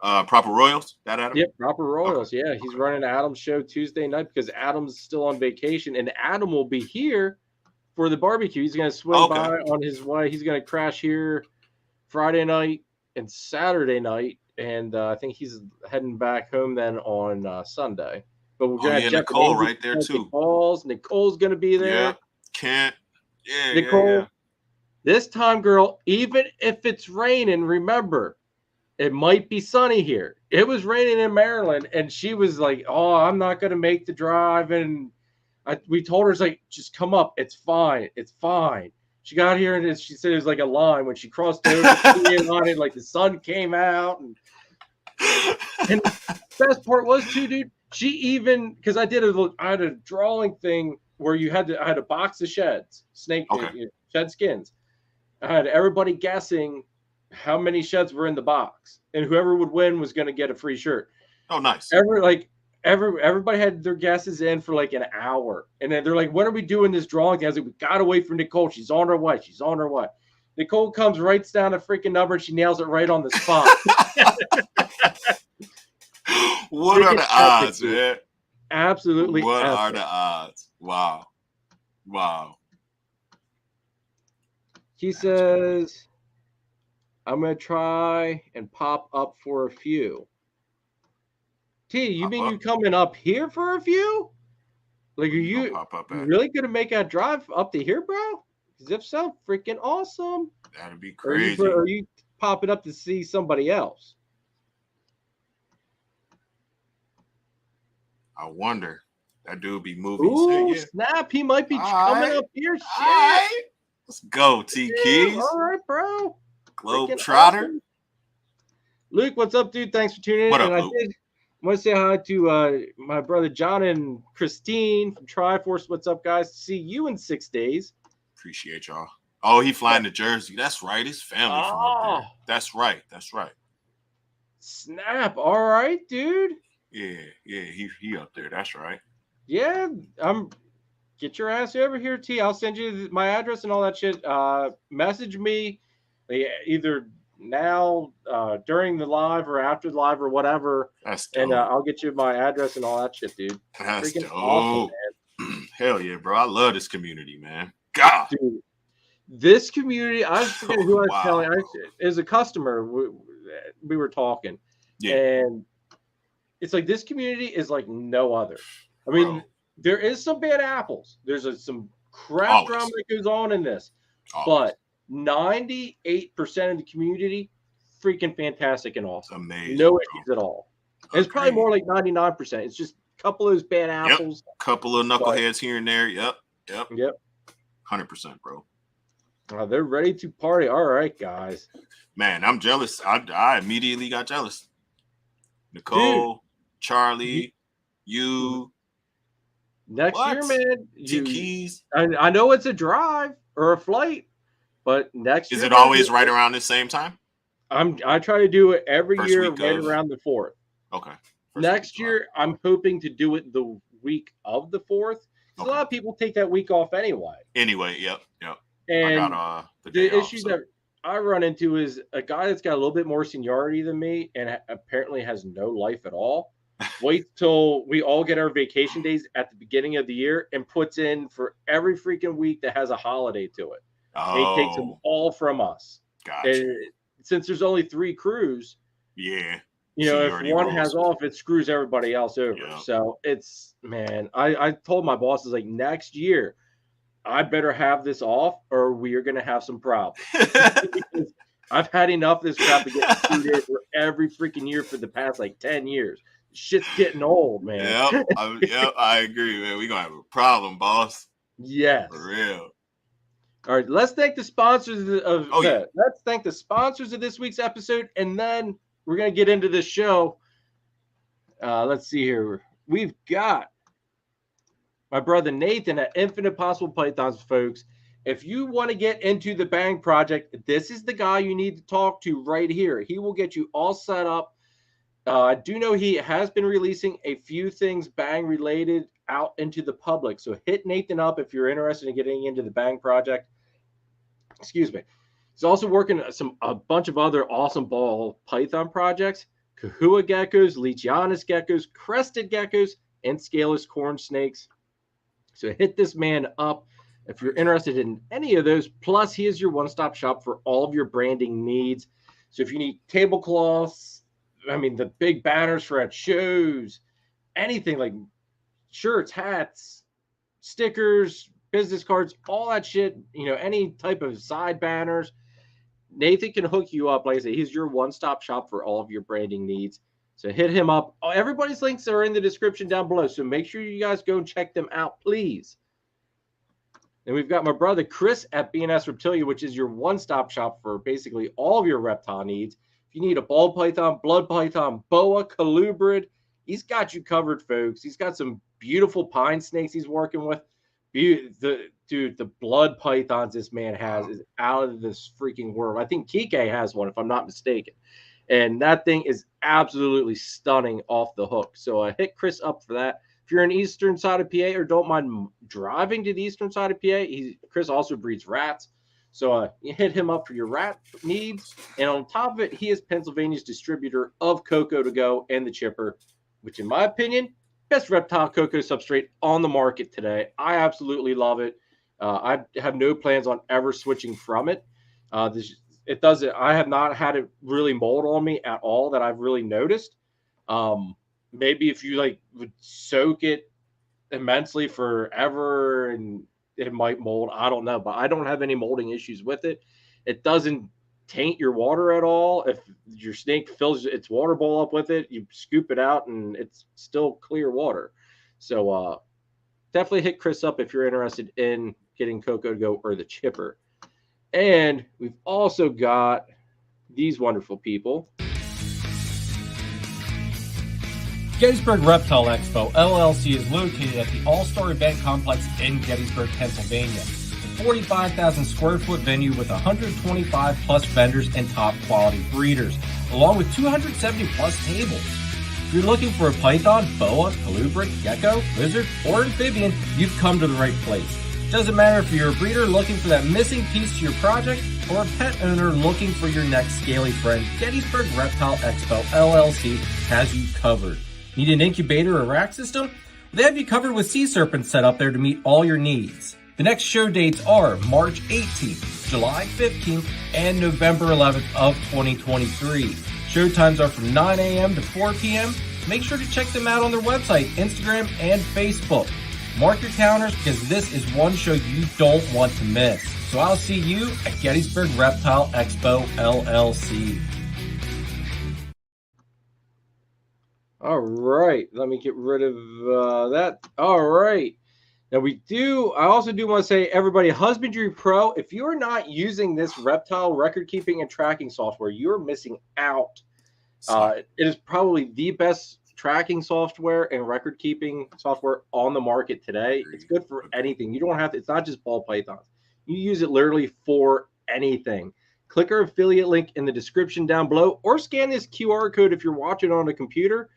[SPEAKER 2] Proper Royals? That Adam?
[SPEAKER 1] Yep, Proper Royals. Okay. Yeah, he's running Adam's show Tuesday night because Adam's still on vacation, and Adam will be here for the barbecue. He's going to swing by on his way. He's going to crash here Friday night and Saturday night, and I think he's heading back home then on Sunday. But we're going to have
[SPEAKER 2] Nicole right there too.
[SPEAKER 1] Nicole's going to be there.
[SPEAKER 2] Yeah,
[SPEAKER 1] Nicole.
[SPEAKER 2] Yeah.
[SPEAKER 1] This time, girl, even if it's raining, remember, it might be sunny here. It was raining in Maryland, and she was like, "Oh, I'm not going to make the drive," and we told her, it's like, just come up. It's fine. It's fine. She got here and she said it was like a line. When she crossed over, on it, like the sun came out. And the best part was too, dude. She even, because I had a drawing thing where I had a box of sheds, shed skins. I had everybody guessing how many sheds were in the box, and whoever would win was going to get a free shirt.
[SPEAKER 2] Oh, nice.
[SPEAKER 1] Everybody had their guesses in for like an hour. And then they're like, when are we doing this drawing? I was like, we got to wait for Nicole. She's on her way. Nicole comes, writes down a freaking number, and she nails it right on the spot.
[SPEAKER 2] What are the odds, man?
[SPEAKER 1] Absolutely.
[SPEAKER 2] What are the odds? Wow.
[SPEAKER 1] He says, I'm going to try and pop up for a few. T, you mean you coming up here for a few? Like, are you really going to make a drive up to here, bro? Because if so, freaking awesome.
[SPEAKER 2] That'd be crazy.
[SPEAKER 1] Or are you popping up to see somebody else?
[SPEAKER 2] I wonder. That dude be moving.
[SPEAKER 1] Ooh, snap. He might be coming up here. Shit.
[SPEAKER 2] Right. Let's go, T Keys.
[SPEAKER 1] All right, bro.
[SPEAKER 2] Globetrotter.
[SPEAKER 1] Awesome. Luke, what's up, dude? Thanks for tuning in.
[SPEAKER 2] What up,
[SPEAKER 1] and
[SPEAKER 2] Luke?
[SPEAKER 1] I want to say hi to my brother John and Christine from Triforce. What's up, guys? See you in 6 days.
[SPEAKER 2] Appreciate y'all. Oh, he flying to Jersey. That's right. His family from up there. That's right.
[SPEAKER 1] Snap. All right, dude.
[SPEAKER 2] Yeah. He up there. That's right.
[SPEAKER 1] Yeah, get your ass over here, T. I'll send you my address and all that shit. Message me either now, during the live or after the live or whatever.
[SPEAKER 2] That's dope.
[SPEAKER 1] And I'll get you my address and all that shit, dude.
[SPEAKER 2] That's
[SPEAKER 1] freaking
[SPEAKER 2] dope.
[SPEAKER 1] Awesome, man.
[SPEAKER 2] Hell yeah, bro. I love this community, man. God.
[SPEAKER 1] Dude, this community, I forget who I was telling. As a customer, we were talking. Yeah. And it's like this community is like no other. I mean, there is some bad apples. There's some crap drama that goes on in this. But 98% of the community, freaking fantastic and awesome.
[SPEAKER 2] Amazing.
[SPEAKER 1] No issues at all. It's probably more like 99%. It's just a couple of those bad apples.
[SPEAKER 2] Couple of knuckleheads here and there. Yep. 100%, bro.
[SPEAKER 1] They're ready to party. All right, guys.
[SPEAKER 2] Man, I'm jealous. I immediately got jealous. Nicole, dude, Charlie, you.
[SPEAKER 1] Next year, man.
[SPEAKER 2] Keys.
[SPEAKER 1] I know it's a drive or a flight, but next year.
[SPEAKER 2] Is it always right around the same time?
[SPEAKER 1] I try to do it every year right around the 4th.
[SPEAKER 2] Okay.
[SPEAKER 1] Next year, I'm hoping to do it the week of the 4th. A lot of people take that week off anyway.
[SPEAKER 2] Yep.
[SPEAKER 1] And I got, the issue that I run into is a guy that's got a little bit more seniority than me and apparently has no life at all. Wait till we all get our vacation days at the beginning of the year and puts in for every freaking week that has a holiday to it. And he takes them all from us.
[SPEAKER 2] Gotcha.
[SPEAKER 1] And since there's only 3 crews,
[SPEAKER 2] if
[SPEAKER 1] one has off, it screws everybody else over. Yeah. So it's, man, I told my bosses, like, next year, I better have this off or we are going to have some problems. I've had enough of this crap to get screwed for every freaking year for the past, like, 10 years. Shit's getting old, man.
[SPEAKER 2] I agree, man. We're going to have a problem, boss.
[SPEAKER 1] Yes.
[SPEAKER 2] For real.
[SPEAKER 1] All right, let's thank the sponsors let's thank the sponsors of this week's episode, and then we're going to get into this show. Let's see here. We've got my brother Nathan at Infinite Possible Pythons, folks. If you want to get into the Bang Project, this is the guy you need to talk to right here. He will get you all set up. I do know he has been releasing a few things Bang related out into the public. So hit Nathan up if you're interested in getting into the Bang Project. Excuse me. He's also working a bunch of other awesome ball python projects. Kahua geckos, Leachianus geckos, crested geckos, and scaleless corn snakes. So hit this man up if you're interested in any of those. Plus, he is your one-stop shop for all of your branding needs. So if you need tablecloths, the big banners for at shows, anything like shirts, hats, stickers, business cards, all that shit, any type of side banners, Nathan can hook you up. Like I said, he's your one-stop shop for all of your branding needs. So hit him up. Everybody's links are in the description down below. So make sure you guys go and check them out, please. And we've got my brother Chris at S Reptilia, which is your one-stop shop for basically all of your reptile needs. If you need a ball python, blood python, boa, colubrid, he's got you covered, folks. He's got some beautiful pine snakes he's working with. The blood pythons this man has is out of this freaking world. I think Kike has one, if I'm not mistaken. And that thing is absolutely stunning off the hook. So hit Chris up for that. If you're on the eastern side of PA or don't mind driving to the eastern side of PA, Chris also breeds rats. So you hit him up for your rat needs. And on top of it, he is Pennsylvania's distributor of Cocoa to Go and the Chipper, which in my opinion best reptile cocoa substrate on the market today. I absolutely love it. I have no plans on ever switching from it. It doesn't. I have not had it really mold on me at all that I've really noticed. Maybe if you like would soak it immensely forever and it might mold. I don't know, but I don't have any molding issues with it. It doesn't taint your water at all. If your snake fills its water bowl up with it, you scoop it out and it's still clear water. So definitely hit Chris up if you're interested in getting Cocoa to Go or the chipper. And we've also got these wonderful people.
[SPEAKER 3] Gettysburg Reptile Expo, LLC is located at the All-Star Event Complex in Gettysburg, Pennsylvania. A 45,000 square foot venue with 125 plus vendors and top quality breeders, along with 270 plus tables. If you're looking for a python, boa, colubrid, gecko, lizard, or amphibian, you've come to the right place. Doesn't matter if you're a breeder looking for that missing piece to your project or a pet owner looking for your next scaly friend, Gettysburg Reptile Expo, LLC has you covered. Need an incubator or rack system? They have you covered with sea serpents set up there to meet all your needs. The next show dates are March 18th, July 15th, and November 11th of 2023. Show times are from 9 a.m. to 4 p.m. Make sure to check them out on their website, Instagram, and Facebook. Mark your calendars because this is one show you don't want to miss. So I'll see you at Gettysburg Reptile Expo, LLC.
[SPEAKER 1] All right, let me get rid of that. All right. Now I also do want to say, everybody, Husbandry Pro, if you're not using this reptile record keeping and tracking software, you're missing out. It is probably the best tracking software and record keeping software on the market today. It's good for anything. You don't have to, it's not just ball pythons. You use it literally for anything. Click our affiliate link in the description down below or scan this QR code if you're watching on a computer.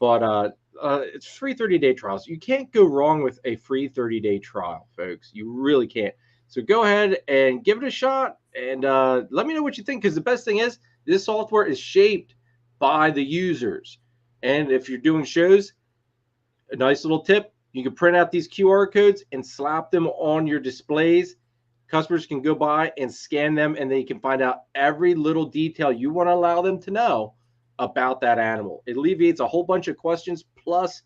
[SPEAKER 1] But it's free 30-day trials. You can't go wrong with a free 30-day trial, folks. You really can't. So go ahead and give it a shot and let me know what you think, because the best thing is this software is shaped by the users. And if you're doing shows, a nice little tip, you can print out these QR codes and slap them on your displays. Customers can go by and scan them, and they can find out every little detail you want to allow them to know about that animal. It alleviates a whole bunch of questions. Plus,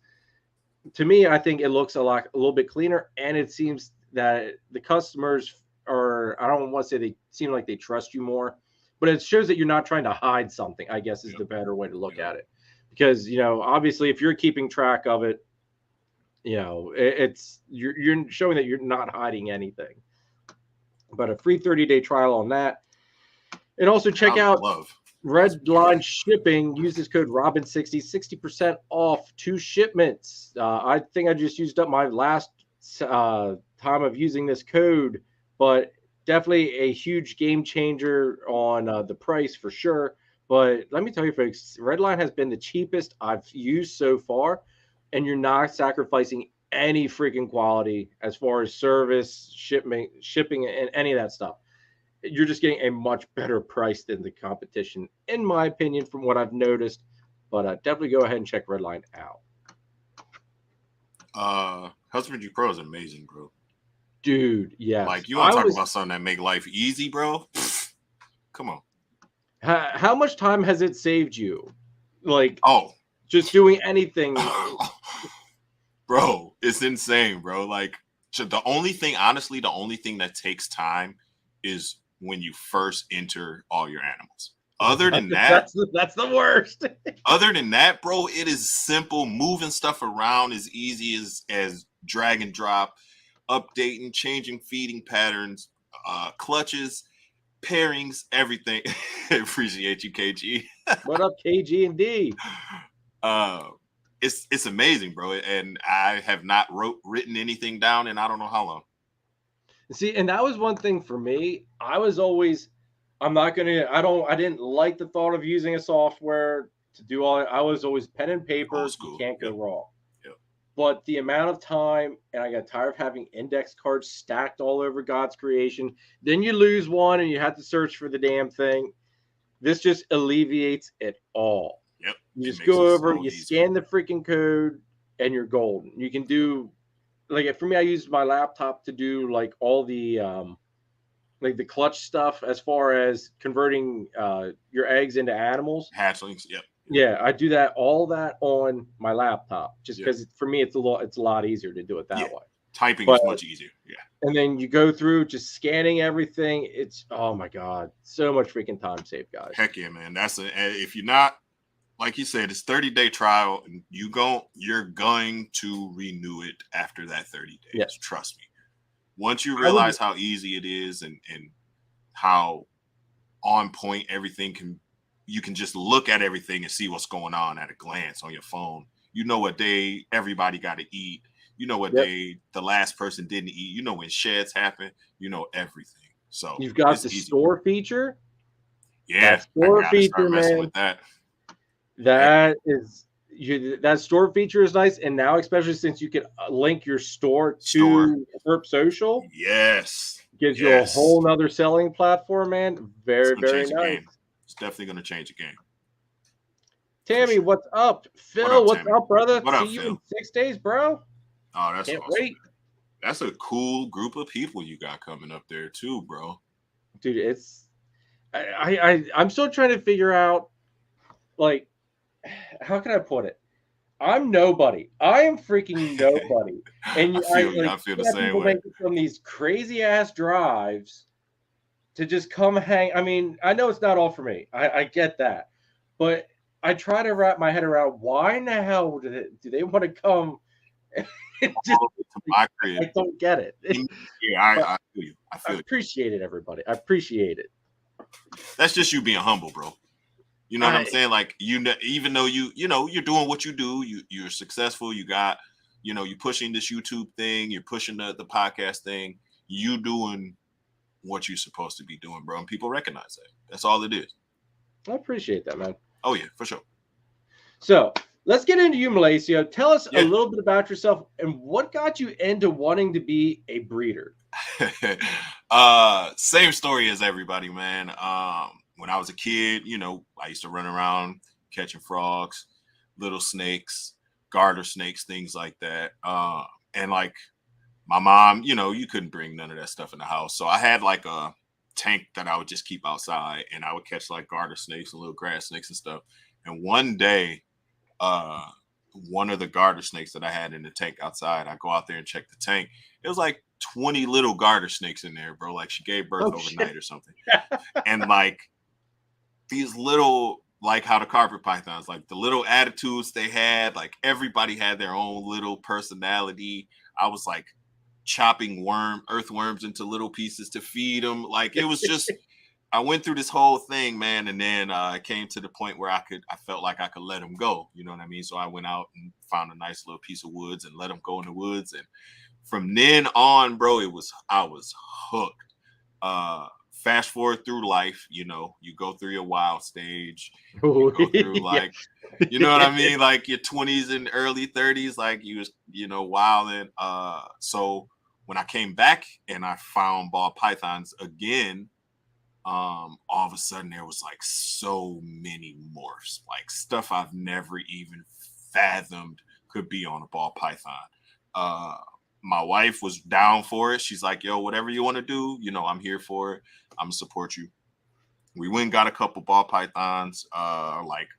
[SPEAKER 1] to me, I think it looks a little bit cleaner, and it seems that the customers are, I don't want to say they seem like they trust you more, but it shows that you're not trying to hide something, I guess is the better way to look at it. Because, you know, obviously if you're keeping track of it, you know, you're showing that you're not hiding anything. But a free 30-day trial on that. And also check out Redline Shipping. Use this code Robin60, 60% off 2 shipments. I think I just used up my last time of using this code, but definitely a huge game changer on the price for sure. But let me tell you, folks, Redline has been the cheapest I've used so far, and you're not sacrificing any freaking quality as far as service, shipping, and any of that stuff. You're just getting a much better price than the competition, in my opinion, from what I've noticed. But definitely go ahead and check Redline out.
[SPEAKER 2] Husbandry Pro is amazing, bro.
[SPEAKER 1] Dude, yes.
[SPEAKER 2] Like, you want to talk about something that make life easy, bro? Come on.
[SPEAKER 1] How much time has it saved you? Like, just doing anything.
[SPEAKER 2] Bro, it's insane, bro. Like, the only thing that takes time is when you first enter all your animals. Other than that,
[SPEAKER 1] that's the worst.
[SPEAKER 2] Other than that, bro, it is simple. Moving stuff around as easy as drag and drop, updating, changing feeding patterns, clutches, pairings, everything. Appreciate you, KG.
[SPEAKER 1] What up, KG and D?
[SPEAKER 2] It's amazing, bro. And I have not written anything down in I don't know how long.
[SPEAKER 1] See, and that was one thing for me. I didn't like the thought of using a software to do all. I was always pen and paper. You can't go wrong.
[SPEAKER 2] Yep.
[SPEAKER 1] But the amount of time, and I got tired of having index cards stacked all over God's creation. Then you lose one and you have to search for the damn thing. This just alleviates it all.
[SPEAKER 2] Yep.
[SPEAKER 1] You just go over, you scan the freaking code, and you're golden. You can do, like, for me, I use my laptop to do like all the like the clutch stuff as far as converting your eggs into animals.
[SPEAKER 2] Hatchlings, yep.
[SPEAKER 1] Yeah, I do all that on my laptop just because for me it's a lot easier to do it that way.
[SPEAKER 2] Typing is much easier. Yeah.
[SPEAKER 1] And then you go through just scanning everything. It's, oh my God, so much freaking time saved, guys.
[SPEAKER 2] Heck yeah, man. If you're not, like you said, it's 30-day trial, and you're going to renew it after that 30 days.
[SPEAKER 1] Yes.
[SPEAKER 2] Trust me. Once you realize how easy it is and how on point everything you can just look at everything and see what's going on at a glance on your phone. You know what day everybody got to eat. You know what day the last person didn't eat. You know when sheds happen. You know everything. So
[SPEAKER 1] you've got the store feature.
[SPEAKER 2] Yeah,
[SPEAKER 1] store feature, man.
[SPEAKER 2] With that.
[SPEAKER 1] That store feature is nice, and now especially since you can link your store to Herp Social.
[SPEAKER 2] Yes,
[SPEAKER 1] gives you a whole nother selling platform, man. Very nice.
[SPEAKER 2] It's definitely going to change the game.
[SPEAKER 1] Tammy, what's up? Phil, what's up, brother?
[SPEAKER 2] See
[SPEAKER 1] you
[SPEAKER 2] Phil?
[SPEAKER 1] in 6 days, bro.
[SPEAKER 2] Oh, that's
[SPEAKER 1] Can't
[SPEAKER 2] awesome.
[SPEAKER 1] wait.
[SPEAKER 2] That's a cool group of people you got coming up there too, bro.
[SPEAKER 1] Dude, it's I'm still trying to figure out, like, how can I put it? I'm nobody. I am freaking nobody. And
[SPEAKER 2] I feel the same way.
[SPEAKER 1] From these crazy ass drives to just come hang. I mean, I know it's not all for me. I get that, but I try to wrap my head around why in the hell do they want to come? I don't get it.
[SPEAKER 2] Yeah, I feel you.
[SPEAKER 1] I appreciate it, everybody. I appreciate it.
[SPEAKER 2] That's just you being humble, bro. You know what I'm saying? Like, even though you're doing what you do, you're successful. You got, you're pushing this YouTube thing, you're pushing the podcast thing. You doing what you're supposed to be doing, bro, and people recognize that. That's all it is.
[SPEAKER 1] I appreciate that, man.
[SPEAKER 2] Oh yeah, for sure.
[SPEAKER 1] So let's get into you, Melecio. Tell us a little bit about yourself and what got you into wanting to be a breeder.
[SPEAKER 2] Same story as everybody, man. When I was a kid, I used to run around catching frogs, little snakes, garter snakes, things like that. And like my mom, you couldn't bring none of that stuff in the house. So I had like a tank that I would just keep outside, and I would catch like garter snakes and little grass snakes and stuff. And one day, one of the garter snakes that I had in the tank outside, I go out there and check the tank. It was like 20 little garter snakes in there, bro. Like she gave birth overnight or something. And like these little, like how the carpet pythons, like the little attitudes they had, like everybody had their own little personality. I was like chopping earthworms into little pieces to feed them. Like it was just, I went through this whole thing, man. And then I came to the point where I felt like I could let them go. You know what I mean? So I went out and found a nice little piece of woods and let them go in the woods. And from then on, bro, I was hooked. Fast forward through life, you go through your wild stage, you go through like, you know what I mean? Like your 20s and early 30s, like you was, wilding. So when I came back and I found ball pythons again, all of a sudden there was like so many morphs, like stuff I've never even fathomed could be on a ball python. My wife was down for it. She's like, yo, whatever you want to do, I'm here for it. I'm gonna support you. We went and got a couple ball pythons, like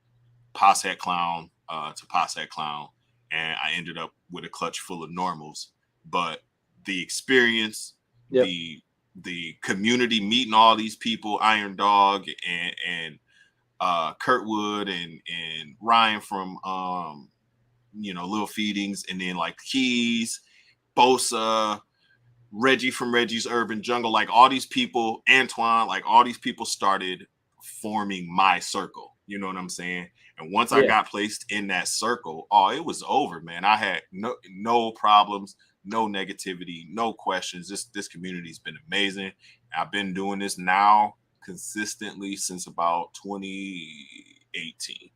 [SPEAKER 2] Poshead Clown to Poshead Clown, and I ended up with a clutch full of normals. But the experience, the community, meeting all these people, Iron Dog and Kurtwood and Ryan from Little Feedings, and then like Keys, Bosa, Reggie from Reggie's Urban Jungle, like all these people, Antoine, like all these people started forming my circle. You know what I'm saying? And once I got placed in that circle, it was over, man. I had no problems, no negativity, no questions. This community's been amazing. I've been doing this now consistently since about 2018.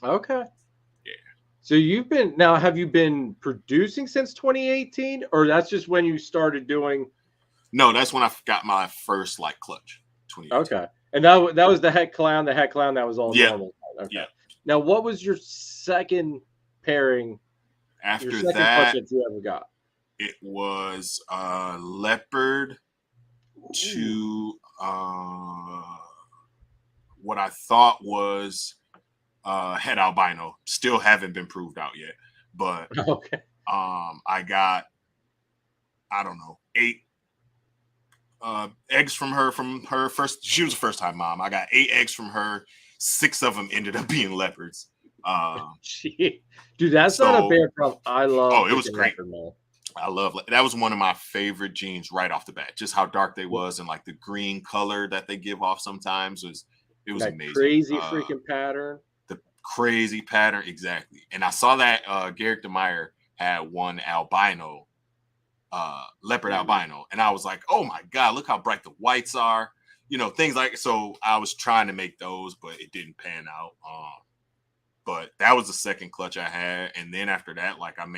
[SPEAKER 1] Okay. So have you been producing since 2018, or that's just when you started doing?
[SPEAKER 2] No, that's when I got my first like clutch. 2018. Okay.
[SPEAKER 1] And that was the heck clown. The heck clown that was all normal. Okay. Yeah. Now, what was your second pairing
[SPEAKER 2] After
[SPEAKER 1] Your second
[SPEAKER 2] that,
[SPEAKER 1] clutch that you ever got.
[SPEAKER 2] it was Leopard to what I thought was head albino. Still haven't been proved out yet, but
[SPEAKER 1] Okay.
[SPEAKER 2] I got, I don't know, 8 eggs from her first. She was a first time mom. I got 8 eggs from her. 6 of them ended up being leopards.
[SPEAKER 1] Dude, that's not a bad problem. I love.
[SPEAKER 2] Oh, it was great.
[SPEAKER 1] Leopard, man.
[SPEAKER 2] I love that. Was one of my favorite genes right off the bat. Just how dark they was and like the green color that they give off sometimes it was
[SPEAKER 1] that
[SPEAKER 2] amazing.
[SPEAKER 1] Crazy freaking pattern.
[SPEAKER 2] The crazy pattern, exactly. And I saw that Garrick DeMeyer had one albino, leopard albino, and I was like, oh my god, look how bright the whites are. You know, things like so. I was trying to make those, but it didn't pan out. But that was the second clutch I had, and then after that, like I've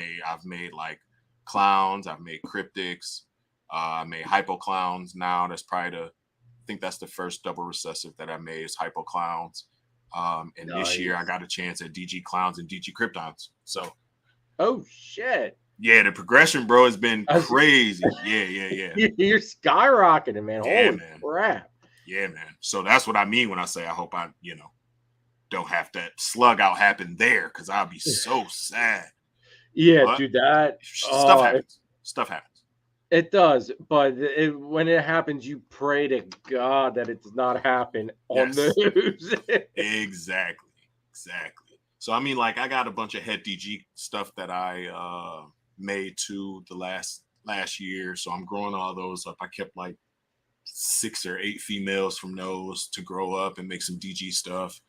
[SPEAKER 2] made like clowns, I've made cryptics, I made hypo clowns. Now that's probably I think that's the first double recessive that I made is hypo clowns. And nice. This year I got a chance at DG clowns and DG kryptons. So,
[SPEAKER 1] oh shit,
[SPEAKER 2] yeah, the progression, bro, has been crazy. Yeah.
[SPEAKER 1] You're skyrocketing, man.
[SPEAKER 2] Yeah,
[SPEAKER 1] Holy
[SPEAKER 2] man.
[SPEAKER 1] crap.
[SPEAKER 2] Yeah, man. So that's what I mean when I say I hope I, don't have that slug out happen there because I'll be so sad.
[SPEAKER 1] Yeah,
[SPEAKER 2] but
[SPEAKER 1] dude, that
[SPEAKER 2] stuff happens. Stuff happens.
[SPEAKER 1] It does, but when it happens, you pray to God that it does not happen on those.
[SPEAKER 2] Exactly. So I mean, like I got a bunch of head DG stuff that I made to the last year. So I'm growing all those up. I kept like 6 or 8 females from those to grow up and make some DG stuff.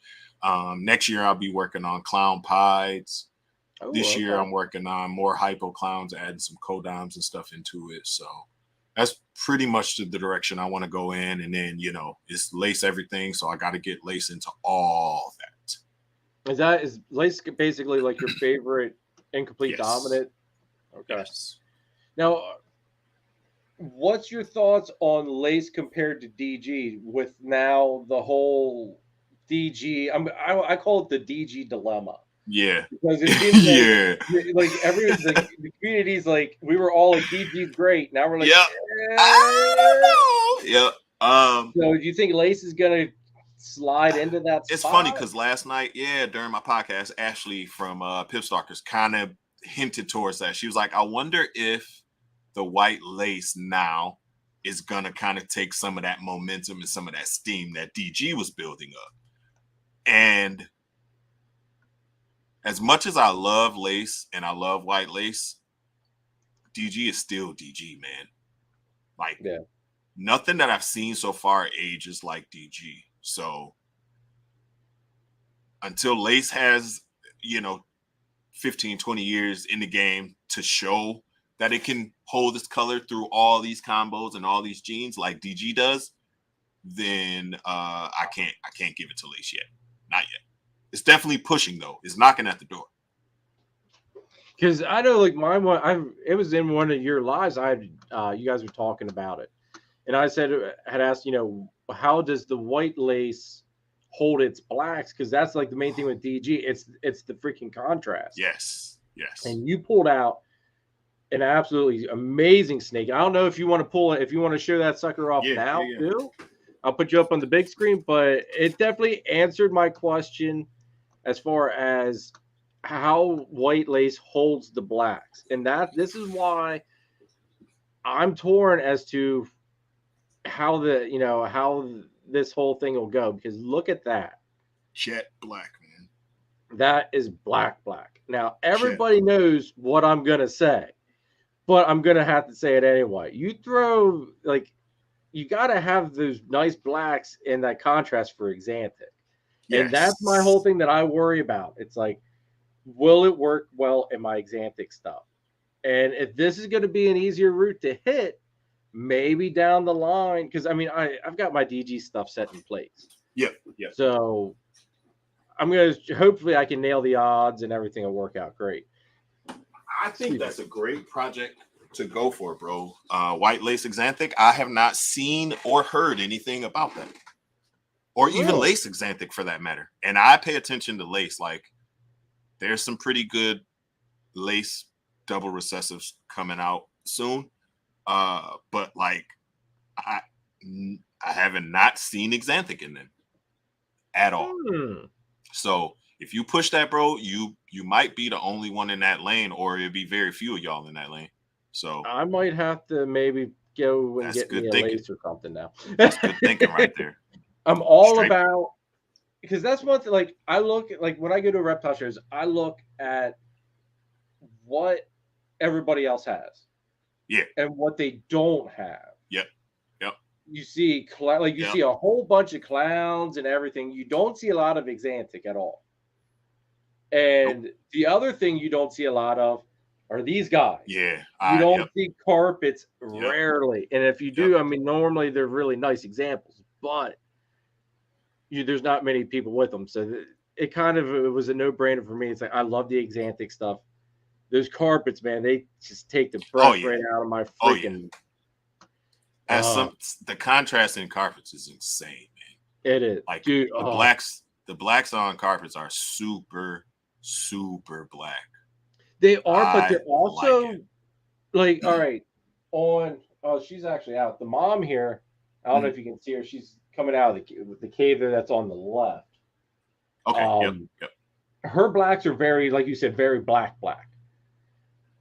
[SPEAKER 2] Next year I'll be working on clown pies. This year I'm working on more hypo clowns, adding some codoms and stuff into it. So that's pretty much the direction I want to go in. And then, it's lace everything. So I got to get lace into all that.
[SPEAKER 1] Is lace basically like your favorite incomplete dominant? Okay.
[SPEAKER 2] Yes.
[SPEAKER 1] Now, what's your thoughts on lace compared to DG with now the whole DG? I call it the DG dilemma.
[SPEAKER 2] Yeah.
[SPEAKER 1] Because it seems like the community's like we were all like DG's great. Now we're like,
[SPEAKER 2] yeah.
[SPEAKER 1] So do you think lace is gonna slide into that spot?
[SPEAKER 2] It's funny because last night, during my podcast, Ashley from Pipstalkers kind of hinted towards that. She was like, I wonder if the white lace now is gonna kind of take some of that momentum and some of that steam that DG was building up. And as much as I love lace and I love white lace, DG is still DG, man. Like, nothing that I've seen so far ages like DG. So until lace has, 15, 20 years in the game to show that it can hold its color through all these combos and all these genes like DG does, then I can't give it to lace yet. Not yet. It's definitely pushing though. It's knocking at the door.
[SPEAKER 1] Because I know, like it was in one of your lives. You guys were talking about it, and I had asked, how does the white lace hold its blacks? Because that's like the main thing with DG. It's the freaking contrast.
[SPEAKER 2] Yes.
[SPEAKER 1] And you pulled out an absolutely amazing snake. I don't know if you want to pull it, if you want to show that sucker off now too. I'll put you up on the big screen, but it definitely answered my question as far as how white lace holds the blacks. And this is why I'm torn as to how this whole thing will go, because look at that.
[SPEAKER 2] Jet black, man.
[SPEAKER 1] That is black. Now everybody knows what I'm going to say, but I'm going to have to say it anyway. You throw you got to have those nice blacks in that contrast for Xanthic. Yes. And that's my whole thing that I worry about. It's like, will it work well in my Xanthic stuff? And if this is going to be an easier route to hit, maybe down the line, because I mean, I've got my DG stuff set in place.
[SPEAKER 2] Yep.
[SPEAKER 1] So I'm going to, hopefully I can nail the odds and everything will work out great.
[SPEAKER 2] I think that's a great project to go for, bro. White lace Xanthic. I have not seen or heard anything about that, or even lace Xanthic for that matter. And I pay attention to lace. Like, there's some pretty good lace double recessives coming out soon. But like I haven't not seen xanthic in them at all. So if you push that, bro, you might be the only one in that lane, or it'd be very few of y'all in that lane. So
[SPEAKER 1] I might have to maybe go and get me a lace or something now.
[SPEAKER 2] That's good thinking right there.
[SPEAKER 1] I'm all about, because that's one thing. Like I look at, like when I go to reptile shows, I look at what everybody else has, and what they don't have.
[SPEAKER 2] Yep.
[SPEAKER 1] You see, see a whole bunch of clowns and everything. You don't see a lot of xanthic at all. And the other thing you don't see a lot of are these guys.
[SPEAKER 2] Yeah.
[SPEAKER 1] You don't see carpets rarely. And if you do, I mean, normally they're really nice examples, but there's not many people with them. So it was a no-brainer for me. It's like, I love the xanthic stuff. Those carpets, man, they just take the breath right out of my freaking...
[SPEAKER 2] the contrast in carpets is insane, man.
[SPEAKER 1] It is.
[SPEAKER 2] Like,
[SPEAKER 1] dude,
[SPEAKER 2] the blacks on carpets are super, super black.
[SPEAKER 1] They are, but they're also like all right. She's actually out. The mom here, I don't know if you can see her. She's coming out of the cave there. That's on the left.
[SPEAKER 2] Okay.
[SPEAKER 1] Her blacks are very, like you said, very black.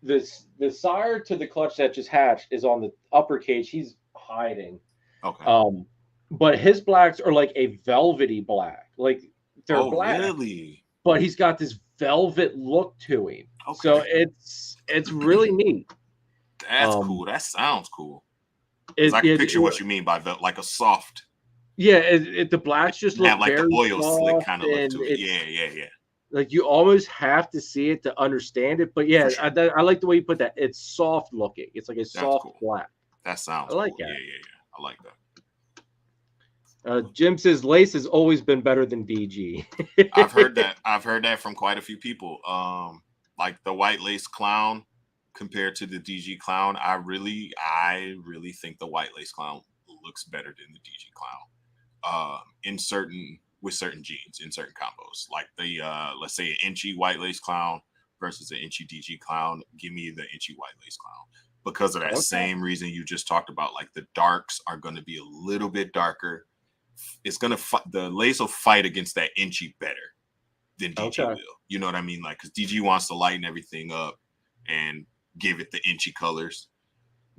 [SPEAKER 1] The sire to the clutch that just hatched is on the upper cage. He's hiding.
[SPEAKER 2] Okay.
[SPEAKER 1] But his blacks are like a velvety black. Like they're black.
[SPEAKER 2] Really?
[SPEAKER 1] But he's got this velvet look to him. Okay. So it's really neat.
[SPEAKER 2] That's cool. That sounds cool. I can picture what you mean by like a soft.
[SPEAKER 1] Yeah, the blacks just look
[SPEAKER 2] like
[SPEAKER 1] very
[SPEAKER 2] the oil slick kind of
[SPEAKER 1] look
[SPEAKER 2] to it. Yeah.
[SPEAKER 1] Like you almost have to see it to understand it. But yeah, sure. I like the way you put that. It's soft looking. It's like a soft black.
[SPEAKER 2] That sounds.
[SPEAKER 1] I like
[SPEAKER 2] cool.
[SPEAKER 1] that.
[SPEAKER 2] Yeah. I like that.
[SPEAKER 1] Jim says lace has always been better than DG.
[SPEAKER 2] I've heard that from quite a few people. Like the white lace clown compared to the DG clown, I really think the white lace clown looks better than the DG clown. With certain genes in certain combos, like the let's say an inchy white lace clown versus an inchy DG clown. Give me the inchy white lace clown because of that same reason you just talked about. Like the darks are going to be a little bit darker. It's gonna the lace will fight against that inchy better than DG will. You know what I mean? Like, because DG wants to lighten everything up and give it the inchy colors.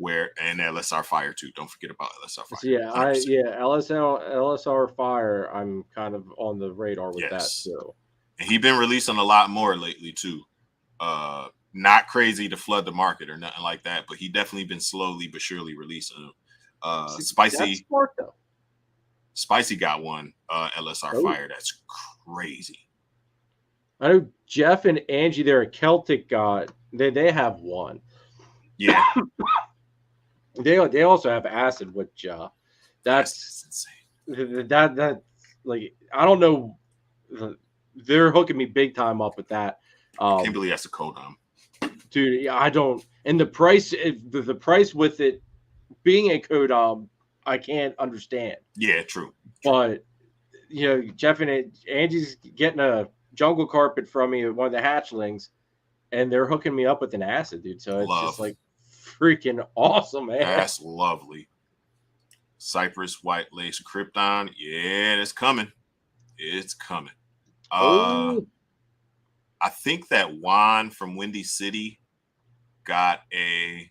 [SPEAKER 2] And LSR Fire too. Don't forget about LSR Fire.
[SPEAKER 1] Yeah, 100%. LSR Fire. I'm kind of on the radar with that too.
[SPEAKER 2] And he's been releasing a lot more lately too. Not crazy to flood the market or nothing like that, but he definitely been slowly but surely releasing them. Spicy.
[SPEAKER 1] That's smart though.
[SPEAKER 2] Spicy got one LSR Fire that's crazy.
[SPEAKER 1] I know Jeff and Angie, they're a Celtic god. They have one.
[SPEAKER 2] Yeah.
[SPEAKER 1] They also have acid, which that's insane. That like I don't know. They're hooking me big time up with that.
[SPEAKER 2] I can't believe that's a codom.
[SPEAKER 1] Dude, I don't. And the price, the price with it being a codom, I can't understand.
[SPEAKER 2] Yeah, true.
[SPEAKER 1] But Jeff and Angie's getting a jungle carpet from me, one of the hatchlings, and they're hooking me up with an acid, dude. So it's just like freaking awesome, man.
[SPEAKER 2] That's lovely. Cypress white lace Krypton. Yeah, it's coming. It's coming. I think that Juan from Windy City got a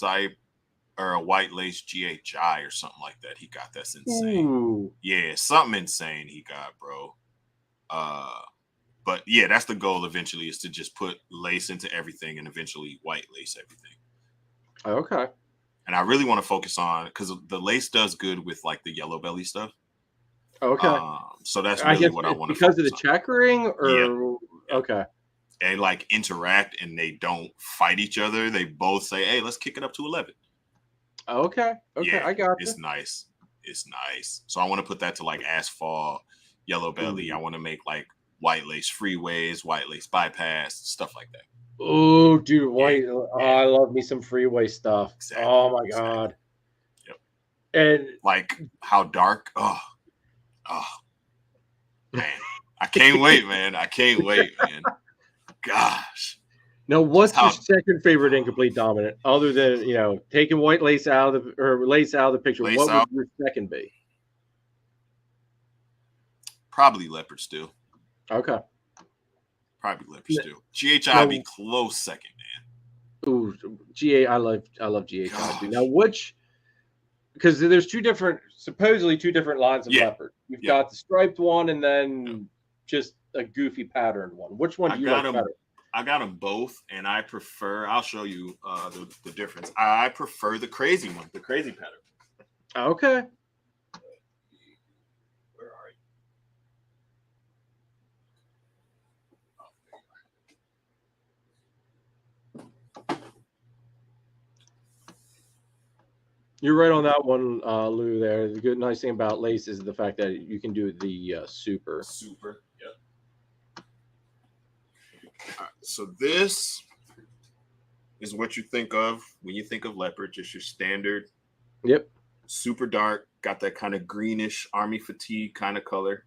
[SPEAKER 2] a white lace GHI or something like that. He got that's insane.
[SPEAKER 1] Ooh.
[SPEAKER 2] Yeah, something insane he got, bro. But yeah, that's the goal eventually, is to just put lace into everything and eventually white lace everything.
[SPEAKER 1] Okay.
[SPEAKER 2] And I really want to focus on, because the lace does good with like the yellow belly stuff.
[SPEAKER 1] Okay.
[SPEAKER 2] So that's really what I want to
[SPEAKER 1] because of the checkering, or okay.
[SPEAKER 2] They like interact and they don't fight each other. They both say, "Hey, let's kick it up to 11."
[SPEAKER 1] Okay. Yeah, I got it.
[SPEAKER 2] It's nice. It's nice. So I want to put that to like asphalt, yellow belly. I want to make like white lace freeways, white lace bypass, stuff like that.
[SPEAKER 1] Oh, dude, white. Yeah. I love me some freeway stuff.
[SPEAKER 2] Exactly.
[SPEAKER 1] Oh my god.
[SPEAKER 2] Yep.
[SPEAKER 1] And
[SPEAKER 2] like how dark. Oh, man. I can't wait, man. I can't wait, man. Gosh.
[SPEAKER 1] Now, what's your second favorite incomplete dominant, other than taking white lace out of the picture? What would your second be?
[SPEAKER 2] Probably leopard still.
[SPEAKER 1] Okay.
[SPEAKER 2] Probably leopard still. GHI be close second, man.
[SPEAKER 1] Ooh, I love GHI. Now, because there's supposedly two different lines of leopard. You've got the striped one and then just a goofy patterned one. Which one do you like better?
[SPEAKER 2] I got them both, and I prefer. I'll show you the difference. I prefer the crazy one, the crazy pattern.
[SPEAKER 1] Okay.
[SPEAKER 2] Where are you?
[SPEAKER 1] You're right on that one, Lou. There, the nice thing about lace is the fact that you can do the super.
[SPEAKER 2] Super. Yep. So this is what you think of when you think of leopard, just your standard.
[SPEAKER 1] Yep.
[SPEAKER 2] Super dark, got that kind of greenish army fatigue kind of color.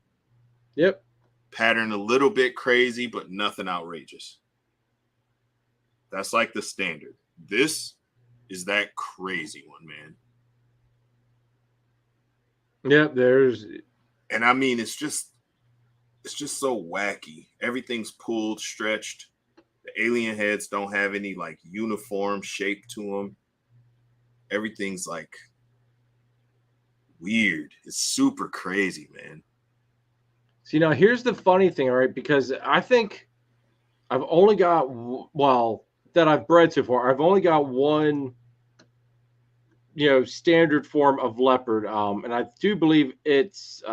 [SPEAKER 1] Yep.
[SPEAKER 2] Pattern a little bit crazy, but nothing outrageous. That's like the standard. This is that crazy one, man.
[SPEAKER 1] Yep,
[SPEAKER 2] and I mean it's just so wacky. Everything's pulled, stretched. The alien heads don't have any like uniform shape to them. Everything's like weird. It's super crazy, man.
[SPEAKER 1] See, now here's the funny thing, all right? Because I think I've only got that I've bred so far. I've only got one, standard form of leopard, and I do believe it's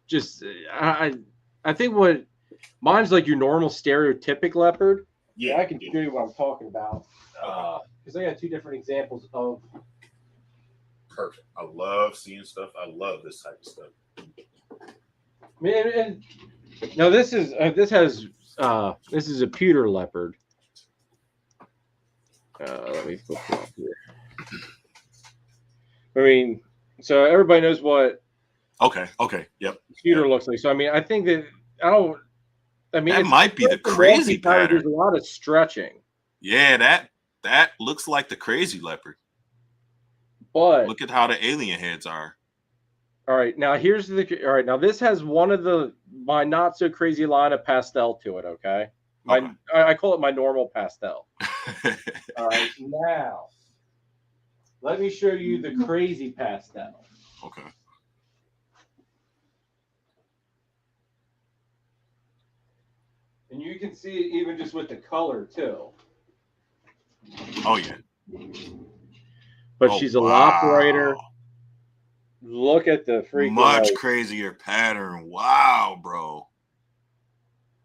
[SPEAKER 1] just I think what mine's like your normal stereotypic leopard. Yeah, I can show you what I'm talking about because I got two different examples of.
[SPEAKER 2] Perfect. I love seeing stuff. I love this type of stuff.
[SPEAKER 1] Man, and now this is a pewter leopard. Let me flip it up here. I mean, so everybody knows what.
[SPEAKER 2] Okay. Yep.
[SPEAKER 1] Pewter looks like. So I mean, I think that
[SPEAKER 2] that might be the crazy pattern.
[SPEAKER 1] There's a lot of stretching.
[SPEAKER 2] Yeah, that looks like the crazy leopard.
[SPEAKER 1] But
[SPEAKER 2] look at how the alien heads are.
[SPEAKER 1] All right, now now this has one of my not so crazy line of pastel to it. Okay, I call it my normal pastel. All right, now let me show you the crazy pastel.
[SPEAKER 2] Okay.
[SPEAKER 1] And you can see it even just with the color too.
[SPEAKER 2] Oh yeah.
[SPEAKER 1] But she's a lot brighter. Look at the freaking
[SPEAKER 2] much crazier pattern. Wow, bro.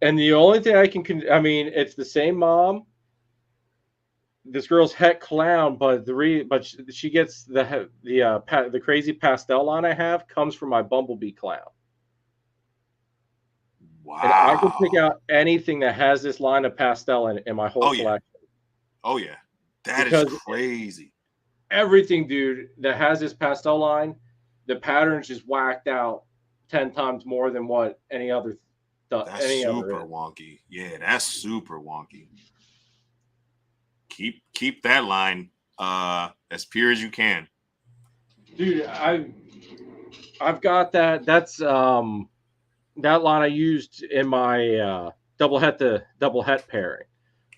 [SPEAKER 1] And the only thing it's the same mom. This girl's het clown, but she gets the crazy pastel line I have comes from my bumblebee clown.
[SPEAKER 2] Wow.
[SPEAKER 1] And I can pick out anything that has this line of pastel in my whole collection.
[SPEAKER 2] Oh yeah. That is crazy.
[SPEAKER 1] Everything, dude, that has this pastel line, the pattern's just whacked out 10 times more than what any other does.
[SPEAKER 2] That's super wonky. Yeah, that's super wonky. Keep that line as pure as you can.
[SPEAKER 1] Dude, I've got that. That's that line I used in my double het pairing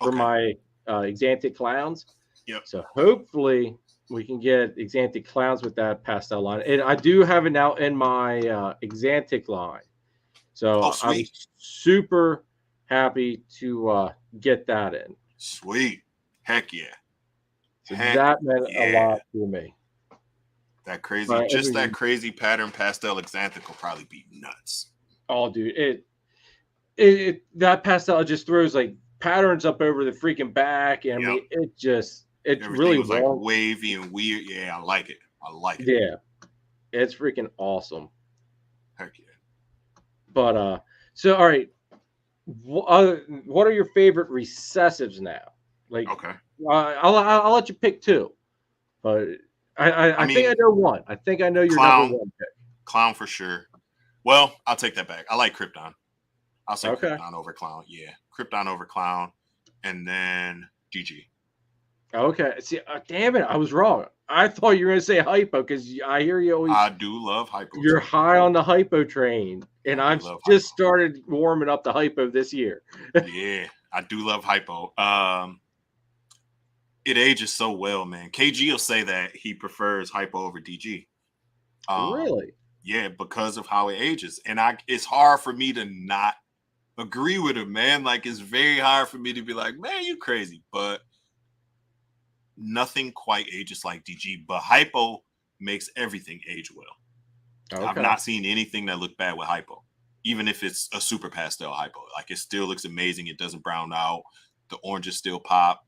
[SPEAKER 1] for my Exantic clowns.
[SPEAKER 2] Yep.
[SPEAKER 1] So hopefully we can get Exantic clowns with that pastel line. And I do have it now in my Exantic line. So I'm super happy to get that in.
[SPEAKER 2] Sweet. Heck yeah.
[SPEAKER 1] So that meant a lot to me.
[SPEAKER 2] That crazy, that crazy pattern pastel Exantic will probably be nuts.
[SPEAKER 1] Oh, dude. That pastel just throws like patterns up over the freaking back. And I mean, it's everything really
[SPEAKER 2] was like wavy and weird. Yeah, I like it.
[SPEAKER 1] Yeah, it's freaking awesome.
[SPEAKER 2] Heck yeah.
[SPEAKER 1] But so all right, what are your favorite recessives now? Like,
[SPEAKER 2] okay,
[SPEAKER 1] I'll let you pick two, but I think I know one. I think I know your number one pick.
[SPEAKER 2] Clown for sure. Well, I'll take that back. I like Krypton. I'll say
[SPEAKER 1] Okay.
[SPEAKER 2] Krypton over Clown. Yeah, Krypton over Clown, and then GG.
[SPEAKER 1] Okay. See, damn it, I was wrong. I thought you were going to say Hypo because I hear you always.
[SPEAKER 2] I do love Hypo.
[SPEAKER 1] You're high on the Hypo train, and I've just started warming up the Hypo this year.
[SPEAKER 2] Yeah, I do love Hypo. It ages so well, man. KG will say that he prefers Hypo over DG.
[SPEAKER 1] Really?
[SPEAKER 2] Yeah, because of how it ages. And it's hard for me to not agree with him, man. Like, it's very hard for me to be like, man, you crazy. But nothing quite ages like DG. But Hypo makes everything age well. Okay. I've not seen anything that looked bad with Hypo, even if it's a super pastel Hypo. Like, it still looks amazing. It doesn't brown out. The oranges still pop.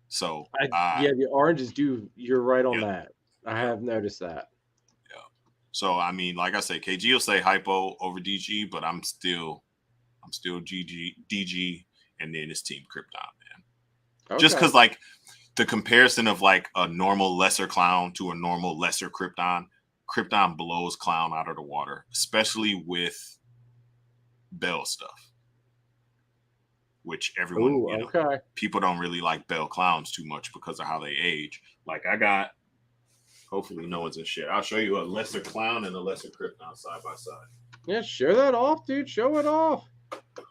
[SPEAKER 2] So,
[SPEAKER 1] yeah, the oranges do. You're right on that. I have noticed that.
[SPEAKER 2] So, I mean, like I said, KG will say Hypo over DG, but I'm still DG, and then his team Krypton, man. Okay. Just because, like, the comparison of, like, a normal lesser Clown to a normal lesser Krypton blows Clown out of the water, especially with Bell stuff, which everyone, people don't really like Bell Clowns too much because of how they age. Like, I got... Hopefully no one's in shit. I'll show you a lesser Clown and a lesser Krypton side by side.
[SPEAKER 1] Yeah, show that off, dude. Show it off.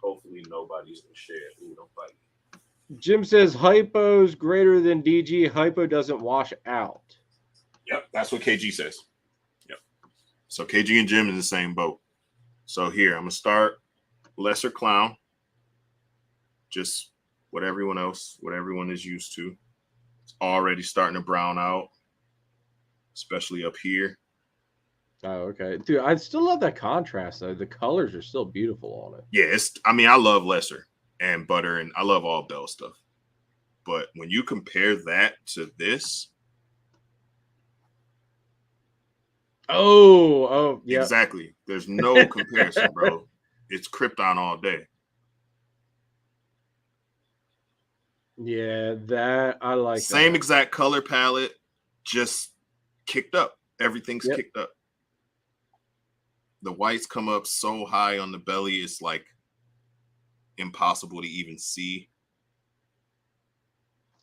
[SPEAKER 2] Hopefully nobody's in shit. Ooh, don't bite me.
[SPEAKER 1] Jim says Hypo's greater than DG. Hypo doesn't wash out.
[SPEAKER 2] Yep, that's what KG says. Yep. So KG and Jim in the same boat. So here, I'm going to start lesser Clown. Just what everyone is used to. It's already starting to brown out. Especially up here.
[SPEAKER 1] Oh, okay. Dude, I still love that contrast, though. The colors are still beautiful on it.
[SPEAKER 2] Yeah, I love lesser and butter, and I love all Bell stuff. But when you compare that to this...
[SPEAKER 1] Oh, yeah.
[SPEAKER 2] Exactly. There's no comparison, bro. It's Krypton all day.
[SPEAKER 1] Yeah, that, I like
[SPEAKER 2] Same exact color palette, just... kicked up. Everything's kicked up. The whites come up so high on the belly, it's like impossible to even see.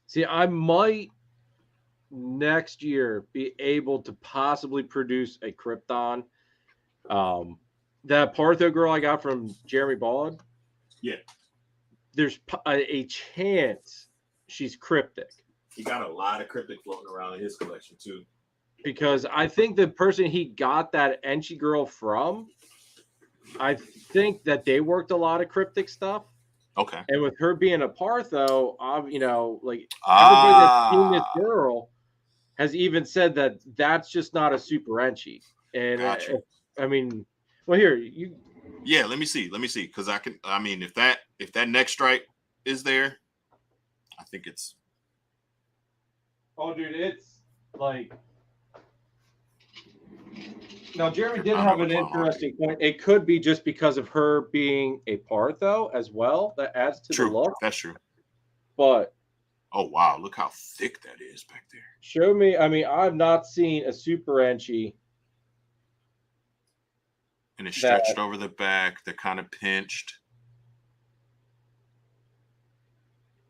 [SPEAKER 1] See, I might next year be able to possibly produce a Krypton. That Partho girl I got from Jeremy Bald.
[SPEAKER 2] Yeah.
[SPEAKER 1] There's a chance she's cryptic.
[SPEAKER 2] He got a lot of cryptic floating around in his collection too.
[SPEAKER 1] Because I think the person he got that Enchi girl from, I think that they worked a lot of cryptic stuff.
[SPEAKER 2] Okay.
[SPEAKER 1] And with her being a Partho, you know, like everybody that's seen this girl has even said that that's just not a super Enchi. And
[SPEAKER 2] gotcha.
[SPEAKER 1] I mean, well, here you.
[SPEAKER 2] Yeah, let me see, because I mean, if that neck stripe is there, I think it's.
[SPEAKER 1] Oh, dude, it's like. Now, Jeremy did have an interesting point. It could be just because of her being a Partho as well. That adds to the look.
[SPEAKER 2] That's true.
[SPEAKER 1] But
[SPEAKER 2] oh wow, look how thick that is back there.
[SPEAKER 1] Show me. I mean, I've not seen a super Enchi.
[SPEAKER 2] And it's stretched over the back. They're kind of pinched.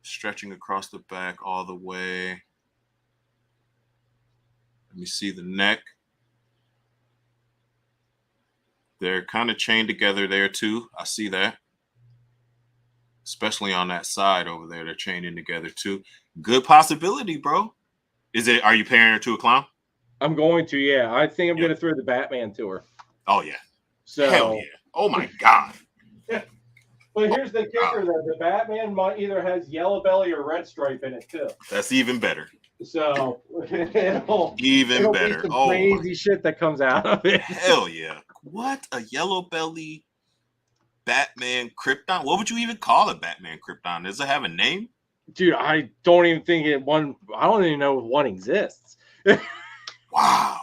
[SPEAKER 2] Stretching across the back all the way. Let me see the neck. They're kind of chained together there too. I see that. Especially on that side over there. They're chained in together too. Good possibility, bro. Are you pairing her to a Clown?
[SPEAKER 1] I'm going to, yeah. I think I'm going to throw the Batman to her.
[SPEAKER 2] Oh, yeah.
[SPEAKER 1] So,
[SPEAKER 2] hell yeah. Oh, my God.
[SPEAKER 1] But here's the kicker, though. The Batman might either has yellow belly or red stripe in it, too.
[SPEAKER 2] That's even better.
[SPEAKER 1] So, it'll
[SPEAKER 2] be some
[SPEAKER 1] crazy shit that comes out of it.
[SPEAKER 2] Hell yeah. What? A yellow belly Batman Krypton? What would you even call a Batman Krypton? Does it have a name?
[SPEAKER 1] Dude, I don't even think I don't even know if one exists.
[SPEAKER 2] Wow.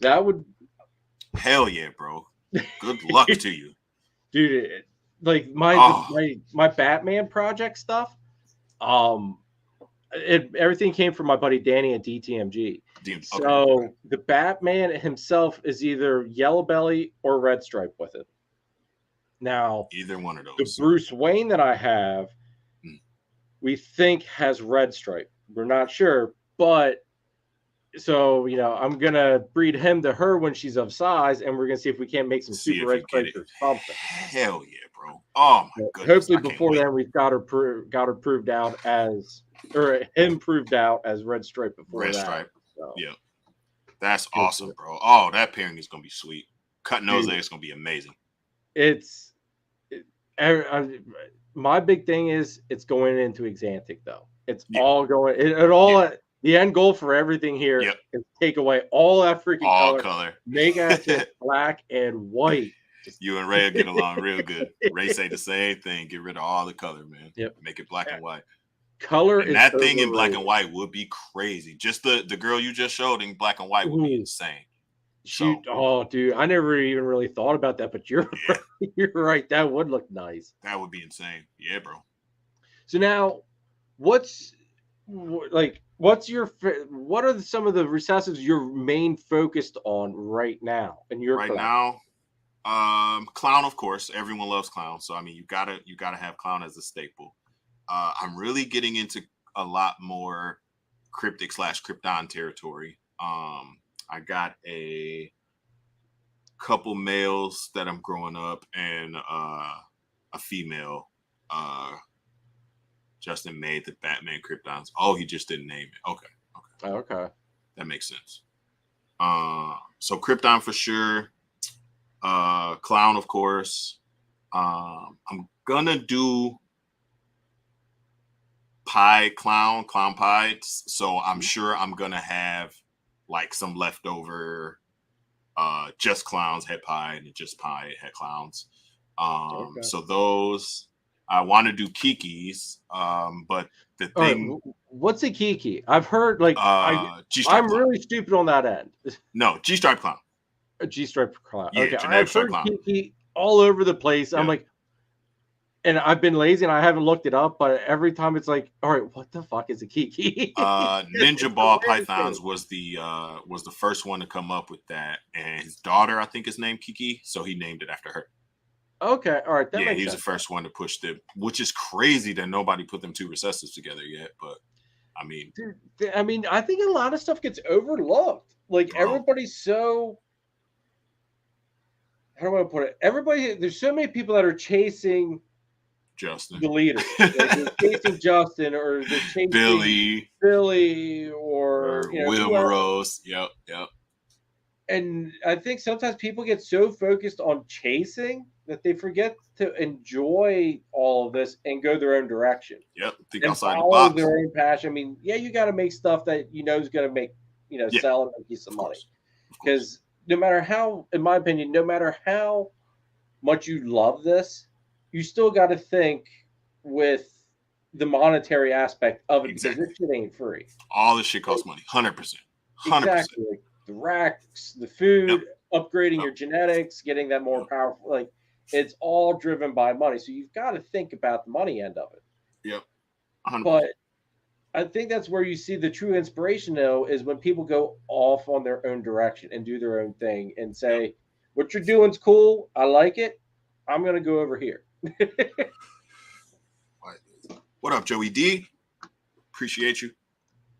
[SPEAKER 1] That would.
[SPEAKER 2] Hell yeah, bro. Good luck to you.
[SPEAKER 1] Dude, like my Batman project stuff, everything came from my buddy Danny at DTMG. So the Batman himself is either yellow belly or red stripe with it. Now,
[SPEAKER 2] either one of those.
[SPEAKER 1] The Bruce Wayne that I have, we think has red stripe. We're not sure, but so I'm gonna breed him to her when she's of size, and we're gonna see if we can't make some super red stripes or something.
[SPEAKER 2] Hell yeah, bro! Oh my goodness!
[SPEAKER 1] Hopefully, before then, we've got her proved out as, or him proved out as red stripe before
[SPEAKER 2] red
[SPEAKER 1] that.
[SPEAKER 2] Stripe.
[SPEAKER 1] So.
[SPEAKER 2] Yeah, that's awesome, bro. Oh, that pairing is gonna be sweet. Cutting those eggs is gonna be amazing.
[SPEAKER 1] My big thing is it's going into Exantic though. It's all going. It all. The end goal for everything here is take away all that freaking color. Make it black and white.
[SPEAKER 2] You and Ray will get along real good. Ray say the same thing. Get rid of all the color, man.
[SPEAKER 1] Yep.
[SPEAKER 2] Make it black and white.
[SPEAKER 1] Color
[SPEAKER 2] and that thing in black and white would be crazy. Just the girl you just showed in black and white would be insane.
[SPEAKER 1] Oh, dude, I never even really thought about that, but you're right. That would look nice.
[SPEAKER 2] That would be insane. Yeah, bro.
[SPEAKER 1] So now, what are some of the recessives you're main focused on right now in your
[SPEAKER 2] collection? Now? Clown, of course. Everyone loves clown, so I mean, you gotta have clown as a staple. I'm really getting into a lot more cryptic / krypton territory. I got a couple males that I'm growing up and a female. Justin made the Batman Kryptons. Oh, he just didn't name it. Okay. That makes sense. So Krypton for sure. Clown, of course. I'm gonna do clown pie. So I'm sure I'm gonna have like some leftover just clowns had pie and just pie had clowns. So those I want to do Kiki's, but the thing.
[SPEAKER 1] What's a Kiki? I've heard I'm really stupid on that end.
[SPEAKER 2] No, G-stripe clown.
[SPEAKER 1] A G-stripe clown.
[SPEAKER 2] Yeah,
[SPEAKER 1] okay, I've heard clown. Kiki all over the place. Yeah. I'm like, and I've been lazy and I haven't looked it up, but every time it's like, all right, what the fuck is a Kiki?
[SPEAKER 2] Ninja Ball Pythons was the first one to come up with that, and his daughter, I think, is named Kiki, so he named it after her.
[SPEAKER 1] Okay, all right.
[SPEAKER 2] That makes sense. The first one to push them, which is crazy that nobody put them two recessives together yet. But I mean,
[SPEAKER 1] I think a lot of stuff gets overlooked. Like everybody's so. How do I put it? There's so many people that are chasing
[SPEAKER 2] Justin,
[SPEAKER 1] the leader. Like they're chasing Justin, or they're chasing Billy, or
[SPEAKER 2] Will Morose. Yep.
[SPEAKER 1] And I think sometimes people get so focused on chasing that they forget to enjoy all of this and go their own direction.
[SPEAKER 2] Yep. Think
[SPEAKER 1] and
[SPEAKER 2] outside
[SPEAKER 1] follow
[SPEAKER 2] the box.
[SPEAKER 1] Their own passion. I mean, you got to make stuff that is going to make sell and make you some money. Because no matter how, in my opinion, no matter how much you love this, you still got to think with the monetary aspect of it. Exactly. Because this shit ain't free.
[SPEAKER 2] All this shit costs money. 100%.
[SPEAKER 1] Exactly. The racks, the food, upgrading your genetics, getting that more powerful. Like, it's all driven by money. So you've got to think about the money end of it.
[SPEAKER 2] Yep.
[SPEAKER 1] 100%. But I think that's where you see the true inspiration, though, is when people go off on their own direction and do their own thing and say, what you're doing's cool. I like it. I'm going to go over here.
[SPEAKER 2] What up, Joey D? Appreciate you.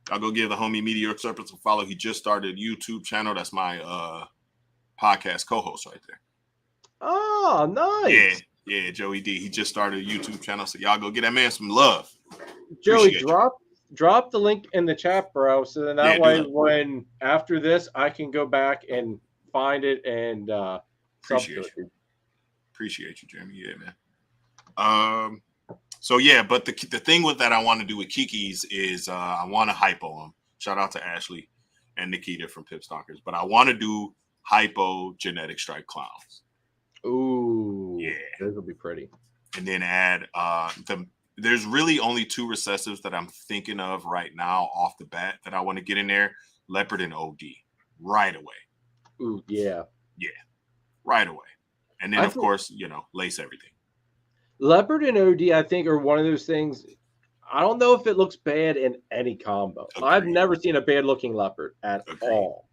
[SPEAKER 2] I'll go give the homie Meteor Serpents a follow. He just started a YouTube channel. That's my podcast co-host right there.
[SPEAKER 1] Oh, nice.
[SPEAKER 2] Yeah, Joey D. He just started a YouTube channel. So y'all go get that man some love.
[SPEAKER 1] Joey, drop the link in the chat, bro. So then that way, when after this, I can go back and find it and
[SPEAKER 2] appreciate you. Appreciate you, Jeremy. Yeah, man. So yeah, but the thing with that I want to do with Kiki's is I want to hypo them. Shout out to Ashley and Nikita from Pip Stalkers. But I want to do hypo genetic stripe clowns.
[SPEAKER 1] Ooh,
[SPEAKER 2] yeah,
[SPEAKER 1] those will be pretty.
[SPEAKER 2] And then add there's really only two recessives that I'm thinking of right now off the bat that I want to get in there: Leopard and OD right away.
[SPEAKER 1] Ooh, yeah,
[SPEAKER 2] right away. And then of course, lace everything.
[SPEAKER 1] Leopard and OD, I think, are one of those things. I don't know if it looks bad in any combo. Agreed. I've never seen a bad looking leopard at all.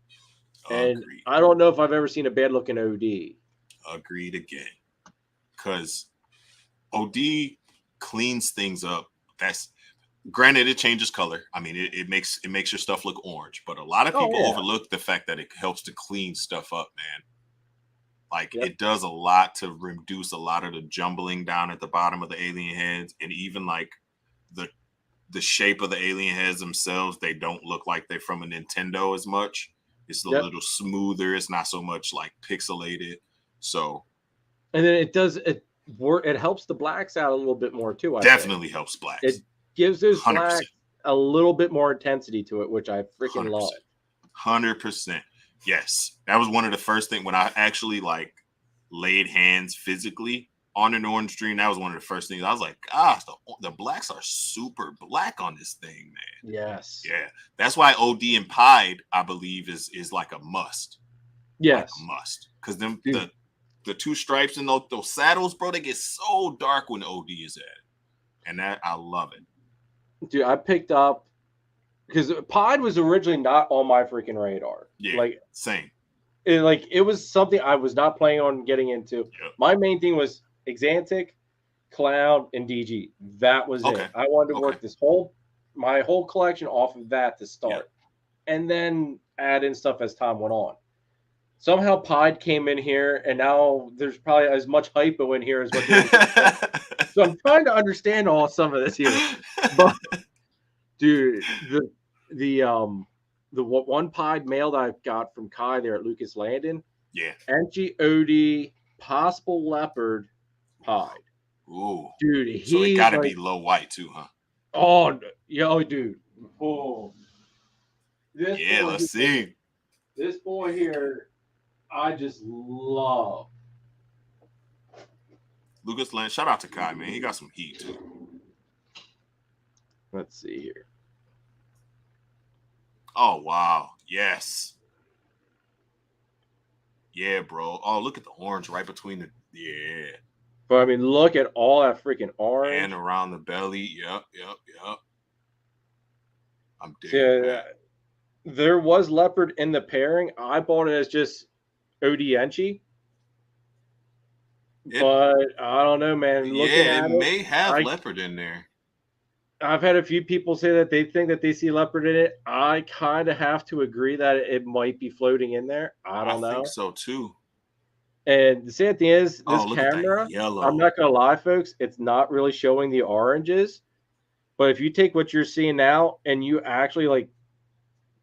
[SPEAKER 1] And I don't know if I've ever seen a bad looking OD.
[SPEAKER 2] Agreed again. because OD cleans things up. That's granted, it changes color. I mean, it makes your stuff look orange, but a lot of people overlook the fact that it helps to clean stuff up, man. Like it does a lot to reduce a lot of the jumbling down at the bottom of the alien heads, and even like the shape of the alien heads themselves, they don't look like they're from a Nintendo as much. It's a little smoother. It's not so much like pixelated. So,
[SPEAKER 1] and then it helps the blacks out a little bit more too.
[SPEAKER 2] Definitely helps blacks.
[SPEAKER 1] It gives those
[SPEAKER 2] 100%.
[SPEAKER 1] blacks a little bit more intensity to it, which I freaking
[SPEAKER 2] 100%.
[SPEAKER 1] love.
[SPEAKER 2] 100%. Yes, that was one of the first things when I actually like laid hands physically on an orange dream. That was one of the first things I was like, gosh, the blacks are super black on this thing, man.
[SPEAKER 1] Yes.
[SPEAKER 2] Yeah, that's why OD and Pied, I believe, is like a must.
[SPEAKER 1] Yes,
[SPEAKER 2] like a must, because them the two stripes and those saddles, bro, they get so dark when OD is at it, and that I love it.
[SPEAKER 1] Dude, I picked up because Pied was originally not on my freaking radar.
[SPEAKER 2] Yeah,
[SPEAKER 1] like
[SPEAKER 2] same.
[SPEAKER 1] It was something I was not planning on getting into.
[SPEAKER 2] Yep.
[SPEAKER 1] My main thing was Exantic, Cloud, and DG. That was it. I wanted to work my whole collection off of that to start, and then add in stuff as time went on. Somehow Pied came in here, and now there's probably as much hypo in here as what there is. So I'm trying to understand some of this here. But dude, the one Pied male that I got from Kai there at Lucas Landon, Enchi OD, possible Leopard Pied.
[SPEAKER 2] Ooh,
[SPEAKER 1] dude,
[SPEAKER 2] so it gotta be low white too, huh?
[SPEAKER 1] Oh, yo, dude. Oh,
[SPEAKER 2] let's see.
[SPEAKER 1] This boy here, I just love.
[SPEAKER 2] Lucas Land, shout out to Kai, man. He got some heat too.
[SPEAKER 1] Let's see here.
[SPEAKER 2] Oh wow, yes. Yeah, bro. Oh, look at the orange right between the
[SPEAKER 1] But I mean, look at all that freaking orange
[SPEAKER 2] and around the belly. Yep. I'm digging that.
[SPEAKER 1] There was Leopard in the pairing. I bought it as just OD Enchi. But I don't know, man.
[SPEAKER 2] It may have Leopard in there.
[SPEAKER 1] I've had a few people say that they think that they see Leopard in it. I kind of have to agree that it might be floating in there. I don't know. I
[SPEAKER 2] think so too.
[SPEAKER 1] And the sad thing is, this camera, I'm not going to lie, folks, it's not really showing the oranges. But if you take what you're seeing now and you actually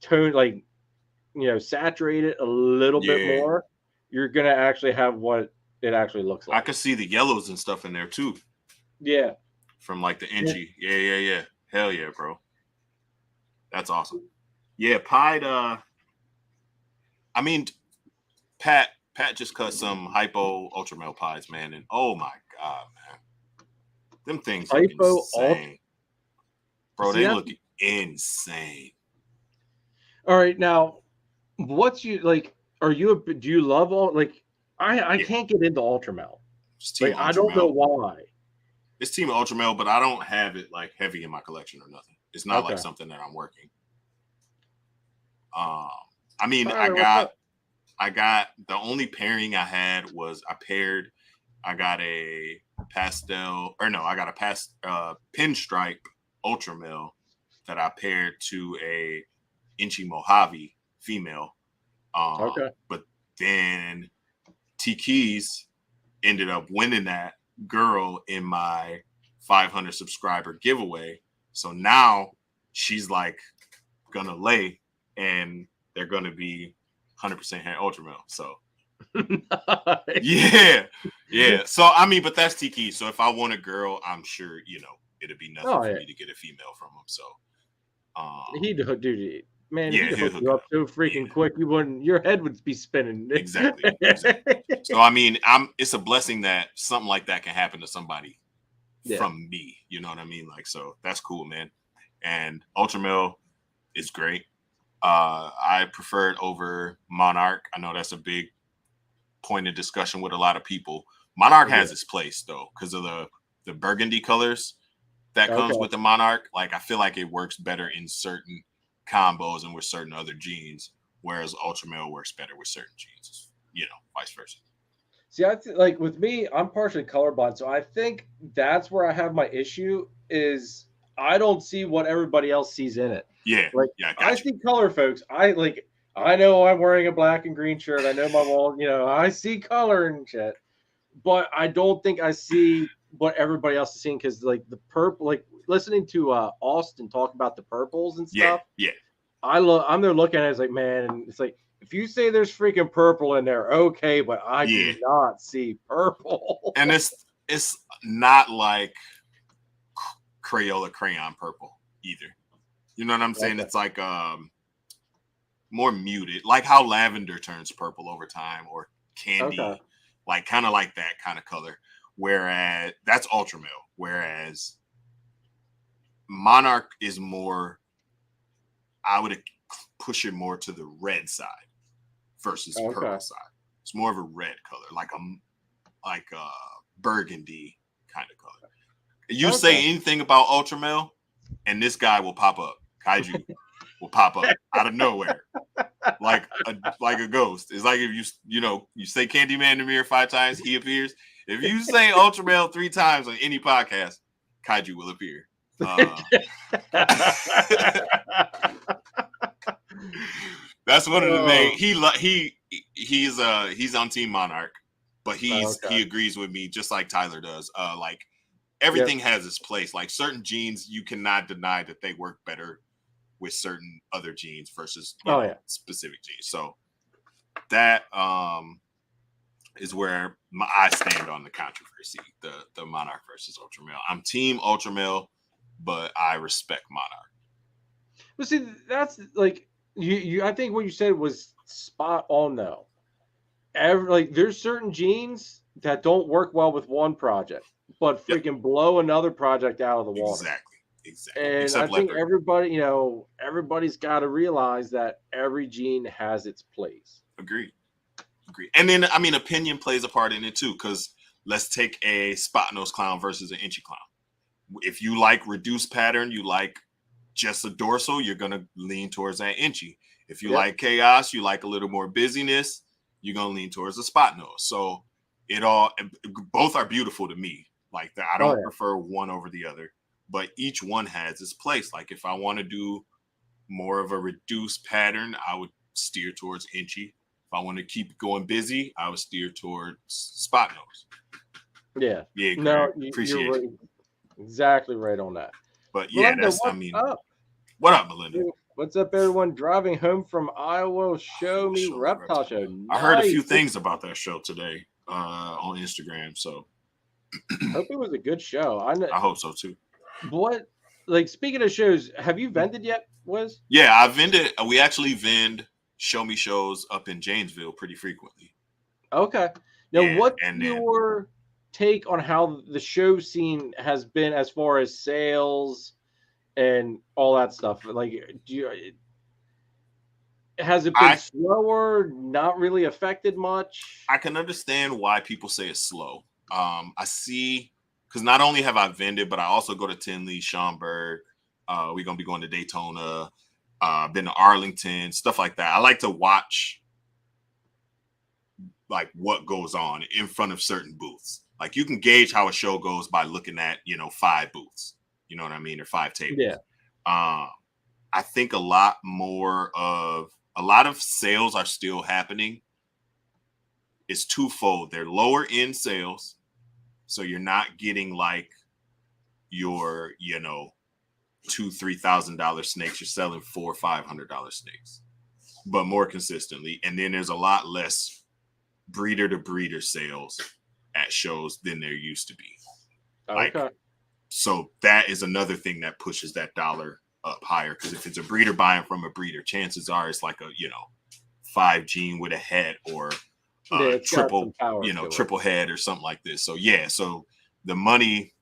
[SPEAKER 1] saturate it a little bit more, you're going to actually have what it actually looks like.
[SPEAKER 2] I could see the yellows and stuff in there too.
[SPEAKER 1] Yeah.
[SPEAKER 2] From like the Enchi. Yeah. Hell yeah, bro. That's awesome. Yeah, Pied, I mean, Pat just cut some hypo ultramel pies, man, and oh my god, man, them things look insane, bro. They look insane.
[SPEAKER 1] All right, now, what's you like? Do you love all like? I can't get into ultramel. I don't know why.
[SPEAKER 2] It's Team Ultramel, but I don't have it like heavy in my collection or nothing. It's not like something that I'm working. I mean, I got the only pairing I had was I got a pastel, or no, I got a pinstripe ultramel that I paired to a Enchi Mojave female. But then T Keys ended up winning that girl in my 500 subscriber giveaway. So now she's like gonna lay, and they're gonna be 100% hair ultramel. So yeah. So I mean, but that's Tiki. So if I want a girl, I'm sure it'd be nothing for me to get a female from him. So
[SPEAKER 1] he'd dude, man, he'd hook you up so freaking quick. Your head would be spinning.
[SPEAKER 2] Exactly. So I mean, it's a blessing that something like that can happen to somebody from me. You know what I mean? Like, so that's cool, man. And ultramel is great. I prefer it over Monarch. I know that's a big point of discussion with a lot of people. Monarch has its place though, because of the burgundy colors that comes with the Monarch. Like, I feel like it works better in certain combos and with certain other genes, whereas ultramel works better with certain genes, vice versa.
[SPEAKER 1] See, like with me, I'm partially colorblind, so I think that's where I have my issue. Is I don't see what everybody else sees in it.
[SPEAKER 2] Yeah,
[SPEAKER 1] Like
[SPEAKER 2] yeah,
[SPEAKER 1] I see color, folks. I know I'm wearing a black and green shirt. I know my wall. I see color and shit, but I don't think I see what everybody else is seeing because like the purple, like listening to Austin talk about the purples and stuff.
[SPEAKER 2] Yeah.
[SPEAKER 1] I'm there looking at it, it's like, man, and it's like, if you say there's freaking purple in there, okay, but I do not see purple.
[SPEAKER 2] And it's not like Crayola crayon purple either. You know what I'm saying? Okay. It's like more muted, like how lavender turns purple over time, or candy, like kind of like that kind of color. Whereas that's ultramel. Whereas Monarch is more, I would push it more to the red side versus purple side. It's more of a red color, like a burgundy kind of color. You say anything about ultramel, and this guy will pop up. Kaiju will pop up out of nowhere, like a ghost. It's like if you say Candyman in the mirror 5 times, he appears. If you say ultramel 3 times on any podcast, Kaiju will appear. That's one of the main. He's on Team Monarch, but he agrees with me just like Tyler does. Like everything has its place. Like certain genes, you cannot deny that they work better with certain other genes versus specific genes. So that is where I stand on the controversy, the Monarch versus ultramel. I'm Team ultramel, but I respect Monarch.
[SPEAKER 1] But see, that's like you. I think what you said was spot on, though. There's certain genes that don't work well with one project, but freaking blow another project out of the water.
[SPEAKER 2] Exactly.
[SPEAKER 1] And except I think everybody, everybody's got to realize that every gene has its place.
[SPEAKER 2] Agreed. And then, I mean, opinion plays a part in it too, because let's take a spot nose clown versus an inchy clown. If you like reduced pattern, you like just a dorsal, you're going to lean towards that inchy. If you like chaos, you like a little more busyness, you're going to lean towards the spot nose. So both are beautiful to me. Like that, I don't prefer one over the other, but each one has its place. Like if I want to do more of a reduced pattern, I would steer towards inchy. If I want to keep going busy, I would steer towards spot nose.
[SPEAKER 1] Yeah.
[SPEAKER 2] Yeah.
[SPEAKER 1] No,
[SPEAKER 2] appreciate
[SPEAKER 1] you're
[SPEAKER 2] it.
[SPEAKER 1] Exactly right on that.
[SPEAKER 2] But yeah,
[SPEAKER 1] Melinda,
[SPEAKER 2] what up, Melinda?
[SPEAKER 1] What's up, everyone? Driving home from Iowa, show me Reptile show. Nice.
[SPEAKER 2] I heard a few things about that show today on Instagram. So
[SPEAKER 1] hope it was a good show.
[SPEAKER 2] I hope so too.
[SPEAKER 1] What, like, speaking of shows, have you vended yet, Wiz?
[SPEAKER 2] Yeah, I vended. We actually vend show me shows up in Janesville pretty frequently.
[SPEAKER 1] Okay. Now, what's your take on how the show scene has been as far as sales and all that stuff? Like, has it been slower, not really affected much?
[SPEAKER 2] I can understand why people say it's slow. I see, because not only have I vended, but I also go to Tinley, Schaumburg. We're going to be going to Daytona. Been to Arlington, stuff like that. I like to watch like what goes on in front of certain booths. Like you can gauge how a show goes by looking at, 5 booths, you know what I mean? Or 5 tables.
[SPEAKER 1] Yeah.
[SPEAKER 2] I think a lot of sales are still happening. It's twofold. They're lower end sales. So you're not getting like your, $2,000-$3,000 snakes. You're selling $400 or $500 snakes, but more consistently. And then there's a lot less breeder to breeder sales at shows than there used to be.
[SPEAKER 1] Okay.
[SPEAKER 2] So that is another thing that pushes that dollar up higher. Because if it's a breeder buying from a breeder, chances are it's like a 5 gene with a head or triple triple head or something like this. So yeah, so the money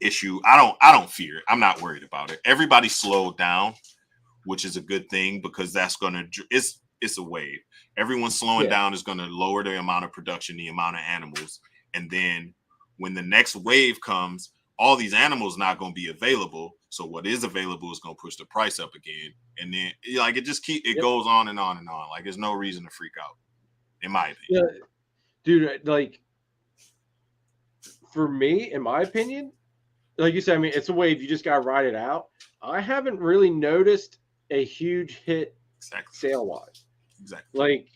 [SPEAKER 2] issue, I don't fear it. I'm not worried about it. Everybody slowed down, which is a good thing because that's gonna it's a wave. Everyone slowing down is gonna lower the amount of production, the amount of animals, and then when the next wave comes, all these animals not gonna be available. So what is available is gonna push the price up again, and then it just goes on and on and on. Like there's no reason to freak out, in my opinion.
[SPEAKER 1] dude, like for me, in my opinion, like you said, I mean, it's a wave. You just got to ride it out. I haven't really noticed a huge hit sale wise.
[SPEAKER 2] Exactly.
[SPEAKER 1] Like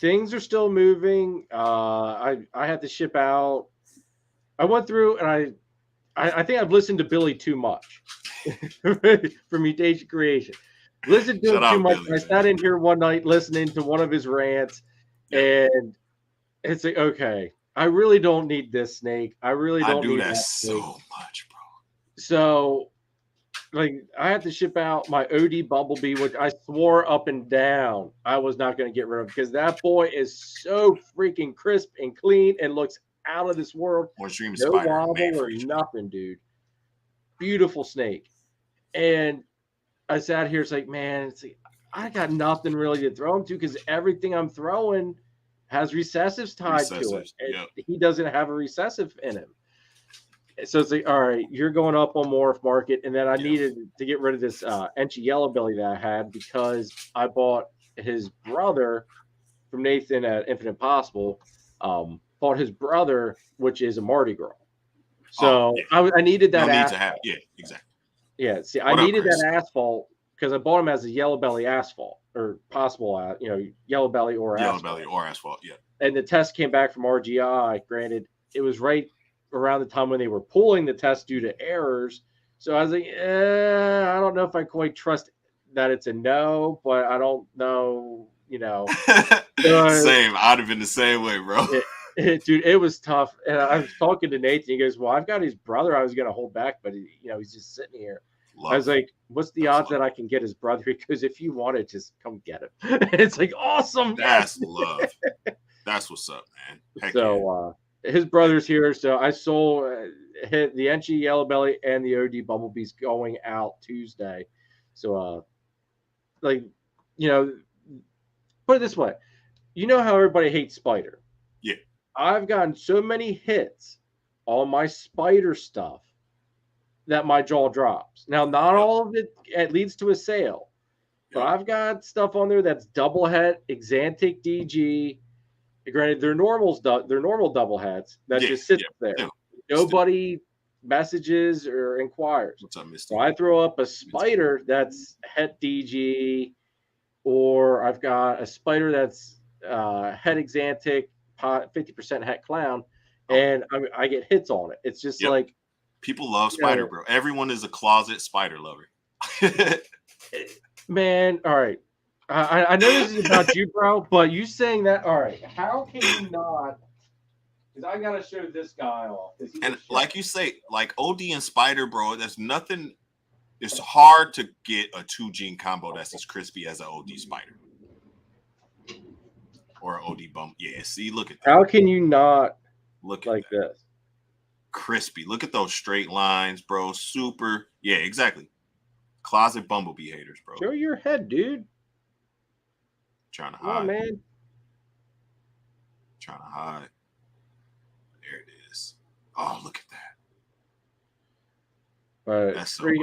[SPEAKER 1] things are still moving. I had to ship out. I went through and I think I've listened to Billy too much for Mutation Creation. Listened to him too much. Billy, I sat in here one night listening to one of his rants, and it's like, okay, I really don't need this snake. I really don't need that
[SPEAKER 2] so much, bro.
[SPEAKER 1] So, like, I had to ship out my OD Bumblebee, which I swore up and down I was not going to get rid of because that boy is so freaking crisp and clean and looks out of this world. No wobble or nothing, dude. Beautiful snake. And I sat here, it's like, man, it's like, I got nothing really to throw him to because everything I'm throwing has recessives tied to it. And he doesn't have a recessive in him. So it's like, all right, you're going up on Morph Market. And then I needed to get rid of this Enchi Yellow Belly that I had because I bought his brother from Nathan at Infinite Possible. Bought his brother, which is a Mardi Gras. So I needed that.
[SPEAKER 2] Exactly.
[SPEAKER 1] Yeah, see, I needed that asphalt because I bought him as a yellow belly asphalt or possible, yellow belly or
[SPEAKER 2] asphalt. Yeah.
[SPEAKER 1] And the test came back from RGI. Granted, it was right around the time when they were pulling the test due to errors. So I was like, I don't know if I quite trust that it's a no, but I don't know,
[SPEAKER 2] Same. I'd have been the same way, bro.
[SPEAKER 1] Dude, it was tough. And I was talking to Nathan. He goes, well, I've got his brother I was going to hold back, but he's just sitting here. I was like, what's the odds that I can get his brother? Because if you want it, just come get him. It's like, awesome.
[SPEAKER 2] That's love. That's what's up, man. Heck
[SPEAKER 1] so his brother's here. So I sold the Enchi Yellow Belly and the OD Bumblebees going out Tuesday. So, put it this way. You know how everybody hates Spider?
[SPEAKER 2] Yeah.
[SPEAKER 1] I've gotten so many hits on my Spider stuff that my jaw drops. Now, not all of it leads to a sale, but I've got stuff on there that's double head, Exantic DG. Granted, they're normal double heads that just sit there. Yeah. Nobody messages or inquires.
[SPEAKER 2] What's up, Mr.
[SPEAKER 1] So I throw up a Spider that's het DG, or I've got a Spider that's het Exantic, 50% het clown, and I get hits on it. It's just like
[SPEAKER 2] people love Spider, bro. Everyone is a closet Spider lover.
[SPEAKER 1] Man, all right. I know this is about you, bro, but you saying that, all right, how can you not? Because I got to show this guy off.
[SPEAKER 2] And like you say, like OD and Spider, bro, there's nothing. It's hard to get a 2-gene combo that's as crispy as an OD Spider. Or an OD bump. Yeah, see, look at that.
[SPEAKER 1] How can you not
[SPEAKER 2] look
[SPEAKER 1] like
[SPEAKER 2] that.
[SPEAKER 1] This?
[SPEAKER 2] Crispy. Look at those straight lines, bro. Super. Yeah, exactly. Closet Bumblebee haters, bro.
[SPEAKER 1] Show your head, dude.
[SPEAKER 2] Trying to hide.
[SPEAKER 1] Come on, man.
[SPEAKER 2] Trying to hide. There it is. Oh, look at that.
[SPEAKER 1] But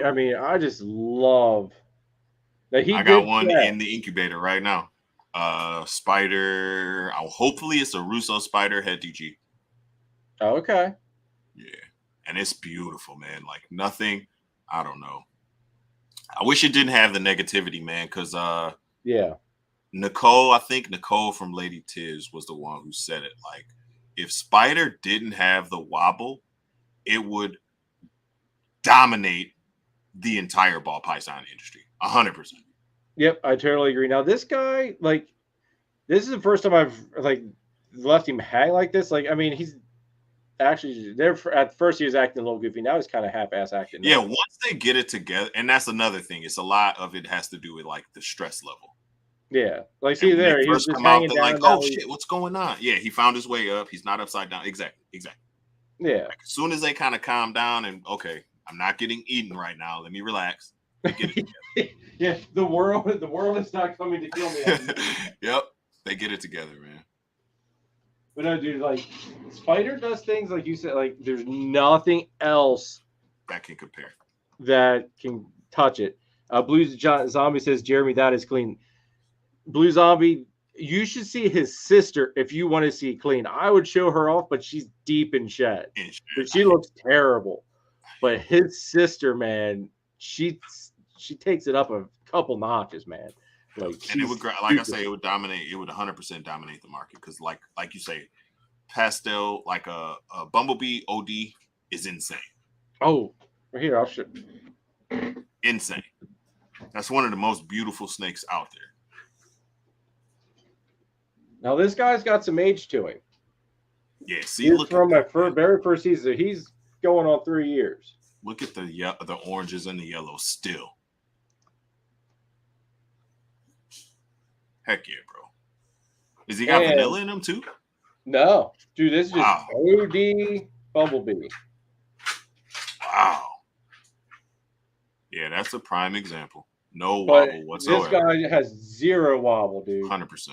[SPEAKER 1] I mean, I just love that he.
[SPEAKER 2] I got one in the incubator right now. Spider. Hopefully, it's a Russo Spider head DG.
[SPEAKER 1] Oh, okay.
[SPEAKER 2] Yeah, and it's beautiful, man. Like nothing. I don't know. I wish it didn't have the negativity, man. Because Nicole, I think Nicole from Lady Tiz was the one who said it. Like, if Spider didn't have the wobble, it would dominate the entire ball python industry. 100%.
[SPEAKER 1] Yep, I totally agree. Now, this guy, like, this is the first time I've left him hang like this. Like, I mean, he's actually there. At first, he was acting a little goofy. Now he's kind of half-ass acting.
[SPEAKER 2] Yeah, once they get it together, and that's another thing. It's a lot of it has to do with like the stress level.
[SPEAKER 1] Yeah, like see there, he's just hanging down.
[SPEAKER 2] Like, oh shit, what's going on? Yeah, he found his way up. He's not upside down. Exactly.
[SPEAKER 1] Yeah.
[SPEAKER 2] Like, as soon as they kind of calm down and okay, I'm not getting eaten right now. Let me relax.
[SPEAKER 1] Yeah, the world is not coming to kill me.
[SPEAKER 2] Yep, they get it together, man.
[SPEAKER 1] But no, dude, like Spider does things like you said. Like there's nothing else
[SPEAKER 2] that can compare.
[SPEAKER 1] That can touch it. Blue Zombie says, Jeremy, that is clean. Blue Zombie, You should see his sister if you want to see clean. I would show her off, but she's deep in shed. But she looks terrible. But his sister, man, she takes it up a couple notches, man. Like,
[SPEAKER 2] and it would, like I say, it would dominate. It would 100% dominate the market because, like you say, pastel, like a bumblebee OD is insane.
[SPEAKER 1] Oh, here, I'll show.
[SPEAKER 2] Insane. That's one of the most beautiful snakes out there.
[SPEAKER 1] Now this guy's got some age to him.
[SPEAKER 2] Yeah, see,
[SPEAKER 1] he's from my very first season. He's going on 3 years.
[SPEAKER 2] Look at the oranges and the yellows still. Heck yeah, bro. Is he got vanilla in him too?
[SPEAKER 1] No, dude, this is just OD bumblebee.
[SPEAKER 2] Wow. Yeah, that's a prime example. No wobble whatsoever.
[SPEAKER 1] This guy has zero wobble, dude.
[SPEAKER 2] 100%.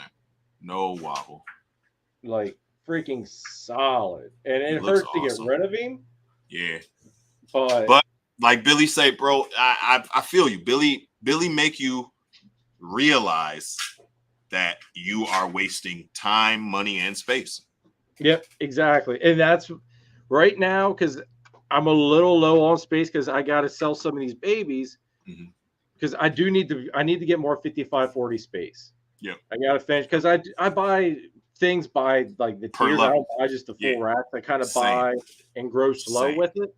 [SPEAKER 2] No wobble.
[SPEAKER 1] Like freaking solid. And it hurts to get rid of him.
[SPEAKER 2] Yeah.
[SPEAKER 1] But
[SPEAKER 2] like Billy say, bro, I feel you. Billy make you realize that you are wasting time, money, and space.
[SPEAKER 1] Yep, exactly. And that's right now, because I'm a little low on space because I got to sell some of these babies because I need to get more 55-40 space.
[SPEAKER 2] Yep.
[SPEAKER 1] I got to finish because I buy things by like the tiers. I don't buy just the full rack. I kind of buy and grow slow with it.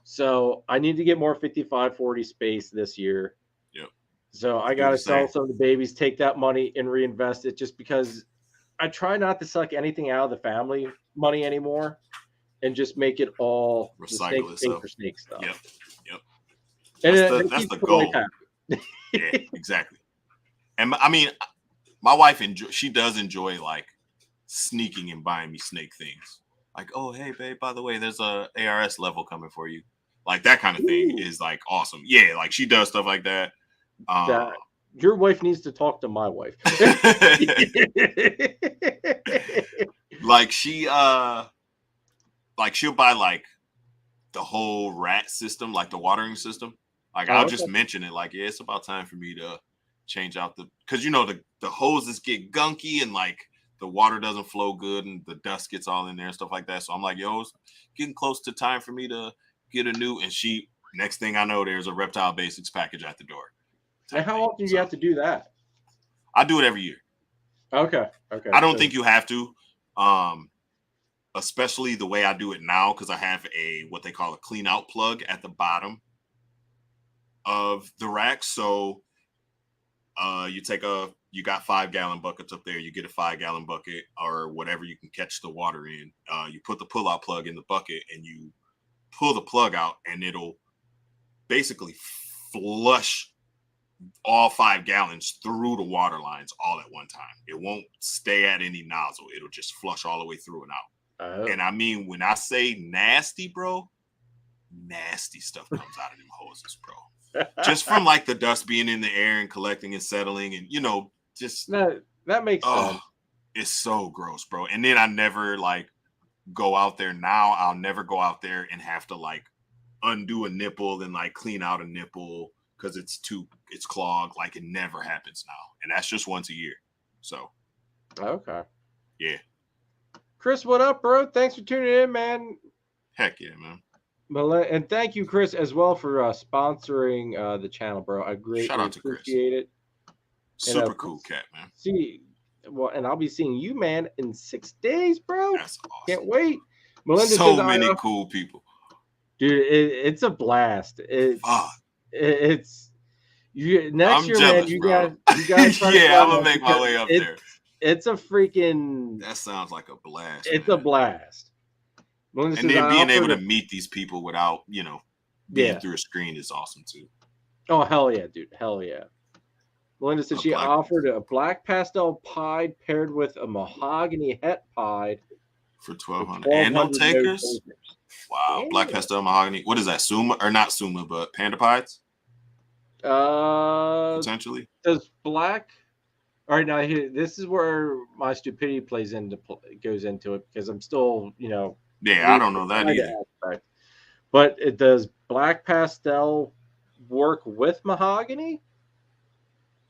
[SPEAKER 1] So I need to get more 55-40 space this year.
[SPEAKER 2] Yep.
[SPEAKER 1] So I got to sell some of the babies, take that money and reinvest it just because I try not to suck anything out of the family money anymore and just make it all
[SPEAKER 2] recycle
[SPEAKER 1] the snake stuff.
[SPEAKER 2] Yep.
[SPEAKER 1] And
[SPEAKER 2] that's the goal. Yeah, exactly. And I mean, my wife she does enjoy like sneaking and buying me snake things. Like, oh, hey, babe, by the way, there's a ARS level coming for you. Like that kind of thing is like awesome. Yeah, like she does stuff like that.
[SPEAKER 1] Your wife needs to talk to my wife.
[SPEAKER 2] Like she'll buy like the whole rat system, like the watering system. Like I'll just mention it, like, yeah, it's about time for me to change out because the hoses get gunky and like the water doesn't flow good and the dust gets all in there and stuff like that. So I'm like, yo, it's getting close to time for me to get a new. And next thing I know, there's a Reptile Basics package at the door.
[SPEAKER 1] And how often do you have to do that?
[SPEAKER 2] I do it every year.
[SPEAKER 1] Okay.
[SPEAKER 2] I don't think you have to, especially the way I do it now because I have what they call a clean out plug at the bottom of the rack. So you got 5-gallon buckets up there. You get a 5-gallon bucket or whatever you can catch the water in. You put the pull-out plug in the bucket and you pull the plug out, and it'll basically flush all 5 gallons through the water lines all at one time. It won't stay at any nozzle. It'll just flush all the way through and out. And I mean, when I say nasty, bro, nasty stuff comes out of them hoses, bro. Just from like the dust being in the air and collecting and settling and, just.
[SPEAKER 1] That makes sense.
[SPEAKER 2] It's so gross, bro. And then I never like go out there now. I'll never go out there and have to like undo a nipple and like clean out a nipple because it's clogged. Like it never happens now. And that's just once a year. So.
[SPEAKER 1] Okay.
[SPEAKER 2] Yeah.
[SPEAKER 1] Chris, what up, bro? Thanks for tuning in, man.
[SPEAKER 2] Heck yeah, man.
[SPEAKER 1] And thank you, Chris, as well for sponsoring the channel, bro. I greatly appreciate it.
[SPEAKER 2] Super cool cat, man.
[SPEAKER 1] And I'll be seeing you, man, in 6 days, bro.
[SPEAKER 2] That's awesome.
[SPEAKER 1] Can't wait. Melinda
[SPEAKER 2] so
[SPEAKER 1] says,
[SPEAKER 2] many cool people,
[SPEAKER 1] dude. It's a blast. It's you next
[SPEAKER 2] I'm
[SPEAKER 1] year,
[SPEAKER 2] jealous,
[SPEAKER 1] man. You
[SPEAKER 2] bro.
[SPEAKER 1] guys.
[SPEAKER 2] Yeah, I'm gonna make my way up there.
[SPEAKER 1] It's a freaking.
[SPEAKER 2] That sounds like a blast.
[SPEAKER 1] It's
[SPEAKER 2] man.
[SPEAKER 1] a blast. Melinda
[SPEAKER 2] and
[SPEAKER 1] says,
[SPEAKER 2] then being able to meet these people without, being through a screen is awesome too.
[SPEAKER 1] Oh, hell yeah, dude. Hell yeah. Melinda said she offered a black pastel pied paired with a mahogany het pied
[SPEAKER 2] for $1,200. And no takers? Wow. Damn. Black pastel mahogany. What is that? Suma or not Suma, but panda pieds? Potentially.
[SPEAKER 1] Does black. All right, now this is where my stupidity goes into it because I'm still,
[SPEAKER 2] Yeah, I don't know that either.
[SPEAKER 1] Aspect. But it does black pastel work with mahogany?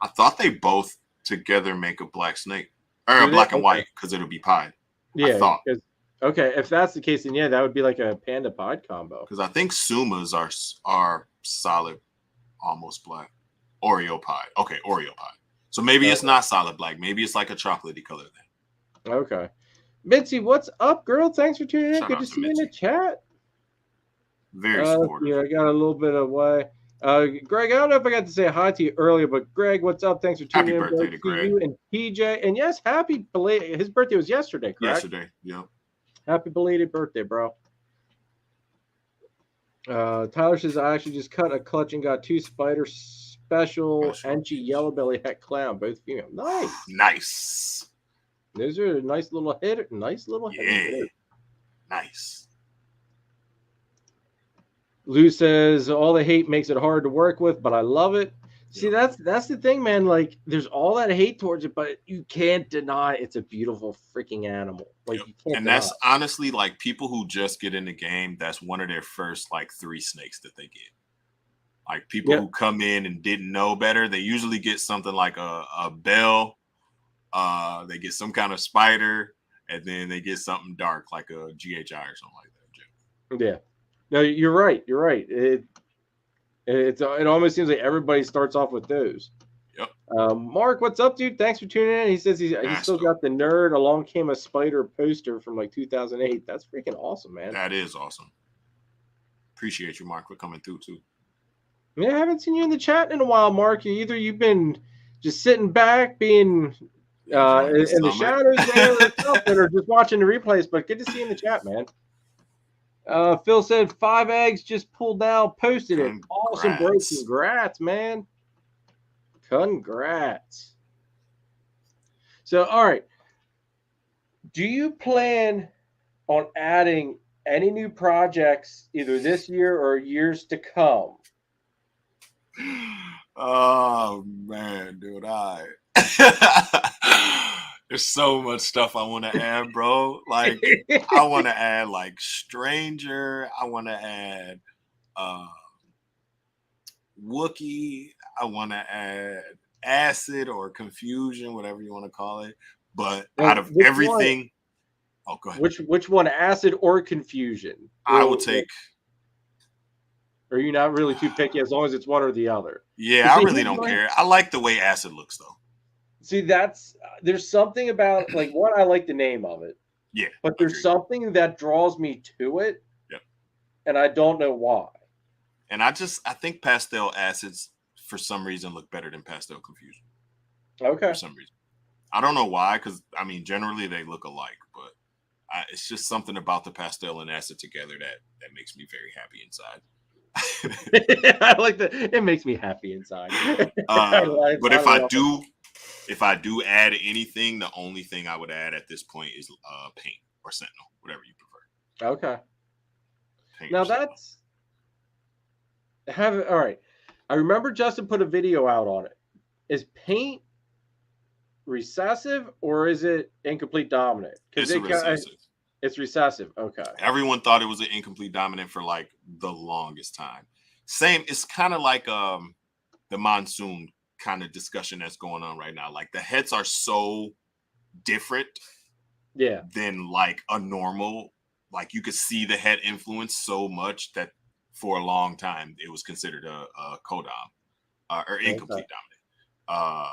[SPEAKER 2] I thought they both together make a black snake or a black and white because it'll be pied.
[SPEAKER 1] Yeah.
[SPEAKER 2] I thought.
[SPEAKER 1] Okay, if that's the case, then yeah, that would be like a panda pied combo.
[SPEAKER 2] Because I think Sumas are solid, almost black. Oreo pie. Okay, Oreo pie. So maybe it's not solid black. Maybe it's like a chocolatey color then.
[SPEAKER 1] Okay. Mitzi, what's up, girl? Thanks for tuning in. Good to see you in the chat.
[SPEAKER 2] Very supportive.
[SPEAKER 1] Yeah, I got a little bit of way. Greg, I don't know if I got to say hi to you earlier, but Greg, what's up? Thanks for tuning in.
[SPEAKER 2] Happy birthday to Greg.
[SPEAKER 1] You and PJ. And yes, happy belated. His birthday was yesterday, correct?
[SPEAKER 2] Yesterday, yeah.
[SPEAKER 1] Happy belated birthday, bro. Tyler says, I actually just cut a clutch and got 2 spider special Enchi yellow belly het clown, both female. Nice.
[SPEAKER 2] Nice.
[SPEAKER 1] Those are a nice little hitter. Nice little hitter.
[SPEAKER 2] Nice.
[SPEAKER 1] Lou says, all the hate makes it hard to work with, but I love it. See, that's the thing, man. Like, there's all that hate towards it, but you can't deny it's a beautiful freaking animal. Like, you can't deny.
[SPEAKER 2] That's honestly like people who just get in the game. That's one of their first like 3 snakes that they get. Like people who come in and didn't know better, they usually get something like a bell. They get some kind of spider, and then they get something dark like a GHI or something like that.
[SPEAKER 1] Yeah. No, you're right. You're right. It almost seems like everybody starts off with those.
[SPEAKER 2] Yep.
[SPEAKER 1] Mark, what's up, dude? Thanks for tuning in. He says he's still got the nerd. Along Came a Spider poster from like 2008. That's freaking awesome, man.
[SPEAKER 2] That is awesome. Appreciate you, Mark, for coming through too.
[SPEAKER 1] Yeah, I haven't seen you in the chat in a while, Mark. Either you've been just sitting back, being in the shadows there, or something, or just watching the replays. But good to see you in the chat, man. Phil said 5 eggs just pulled out, posted it. Awesome, bro. Congrats, man. Congrats. So, all right. Do you plan on adding any new projects either this year or years to come?
[SPEAKER 2] Oh, man, dude. There's so much stuff I want to add, bro. Like, I want to add, like, Stranger. I want to add Wookie. I want to add Acid or Confusion, whatever you want to call it. But out of everything... Oh, go ahead.
[SPEAKER 1] Which one, Acid or Confusion?
[SPEAKER 2] I will take...
[SPEAKER 1] Or are you not really too picky as long as it's one or the other?
[SPEAKER 2] Yeah, I really don't care. I like the way Acid looks, though.
[SPEAKER 1] See, there's something about, like, one, I like the name of it.
[SPEAKER 2] Yeah.
[SPEAKER 1] But there's something that draws me to it.
[SPEAKER 2] Yep.
[SPEAKER 1] And I don't know why.
[SPEAKER 2] And I think Pastel Acids, for some reason, look better than Pastel Confusion.
[SPEAKER 1] Okay.
[SPEAKER 2] For some reason. I don't know why, because, I mean, generally they look alike, but it's just something about the Pastel and Acid together that makes me very happy inside.
[SPEAKER 1] I like that. It makes me happy inside.
[SPEAKER 2] But if I do add anything, the only thing I would add at this point is Paint or Sentinel, whatever you prefer.
[SPEAKER 1] Okay.
[SPEAKER 2] Paint
[SPEAKER 1] now all right. I remember Justin put a video out on it. Is Paint recessive or is it incomplete dominant?
[SPEAKER 2] It's recessive.
[SPEAKER 1] It's recessive. Okay.
[SPEAKER 2] Everyone thought it was an incomplete dominant for like the longest time. Same. It's kind of like the monsoon kind of discussion that's going on right now. Like the heads are so different.
[SPEAKER 1] Yeah.
[SPEAKER 2] Than like a normal. Like you could see the head influence so much that for a long time it was considered a codom or incomplete dominant.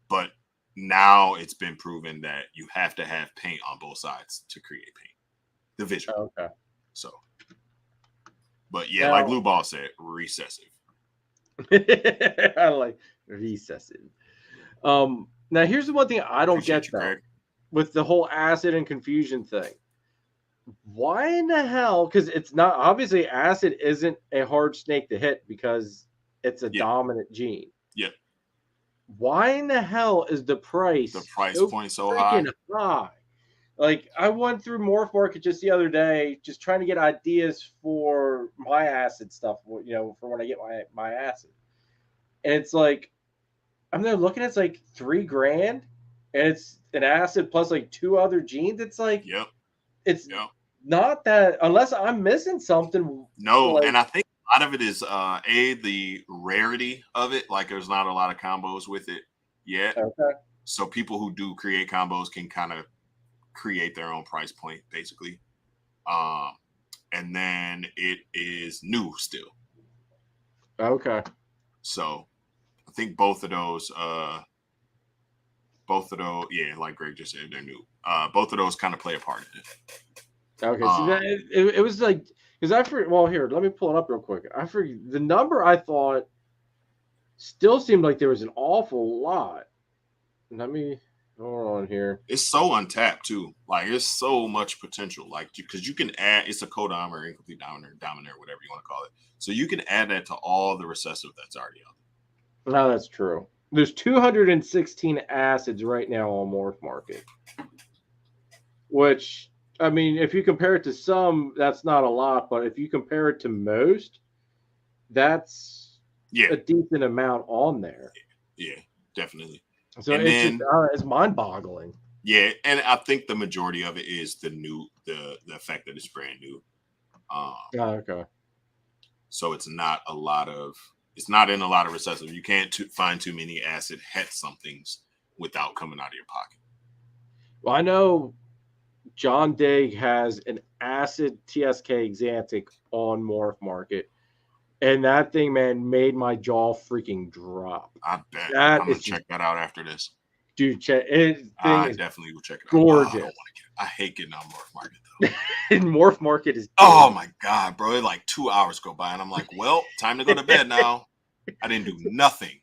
[SPEAKER 2] But now it's been proven that you have to have paint on both sides to create paint. The visual.
[SPEAKER 1] Okay.
[SPEAKER 2] So, but yeah, now, like Blue Ball said, recessive.
[SPEAKER 1] I like recessive. Now here's the one thing I don't get though, with the whole Acid and Confusion thing. Why in the hell? Because it's not obviously Acid isn't a hard snake to hit because it's a dominant gene.
[SPEAKER 2] Yeah.
[SPEAKER 1] Why in the hell is the price
[SPEAKER 2] point so high?
[SPEAKER 1] Like I went through Morph Market just the other day, just trying to get ideas for my Acid stuff, for when I get my Acid. And it's like, I'm there looking, it's like $3,000 and it's an Acid plus like 2 other genes. It's like, it's not that, unless I'm missing something.
[SPEAKER 2] No. And I think a lot of it is the rarity of it. Like there's not a lot of combos with it. yet.
[SPEAKER 1] Okay.
[SPEAKER 2] So people who do create combos can kind of create their own price point, basically. And then it is new still.
[SPEAKER 1] Okay.
[SPEAKER 2] So I think both of those, yeah, like Greg just said, they're new. Both of those kind of play a part in it.
[SPEAKER 1] Okay. So it was like, because I forget, well, here, let me pull it up real quick. I forget the number. I thought still seemed like there was an awful lot. Let me hold on here.
[SPEAKER 2] It's so untapped too. Like there's so much potential. Like because you can add, it's a codom or incomplete dominant, whatever you want to call it. So you can add that to all the recessive that's already out there.
[SPEAKER 1] No, that's true. There's 216 acids right now on Morph Market, which, I mean, if you compare it to some, that's not a lot. But if you compare it to most, that's a decent amount on there.
[SPEAKER 2] Yeah, definitely.
[SPEAKER 1] So it's mind-boggling.
[SPEAKER 2] Yeah, and I think the majority of it is the fact that it's brand new.
[SPEAKER 1] Okay.
[SPEAKER 2] So it's not in a lot of recessive. You can't find too many acid het somethings without coming out of your pocket.
[SPEAKER 1] Well, I know John Digg has an acid TSK Xanthic on Morph Market, and that thing, man, made my jaw freaking drop.
[SPEAKER 2] I bet. I'm gonna check that out after this.
[SPEAKER 1] Dude, check it.
[SPEAKER 2] I definitely will check it out.
[SPEAKER 1] Gorgeous.
[SPEAKER 2] I hate getting on Morph Market though.
[SPEAKER 1] And Morph Market is.
[SPEAKER 2] Oh my god, bro! It like 2 hours go by, and I'm like, well, time to go to bed now. I didn't do nothing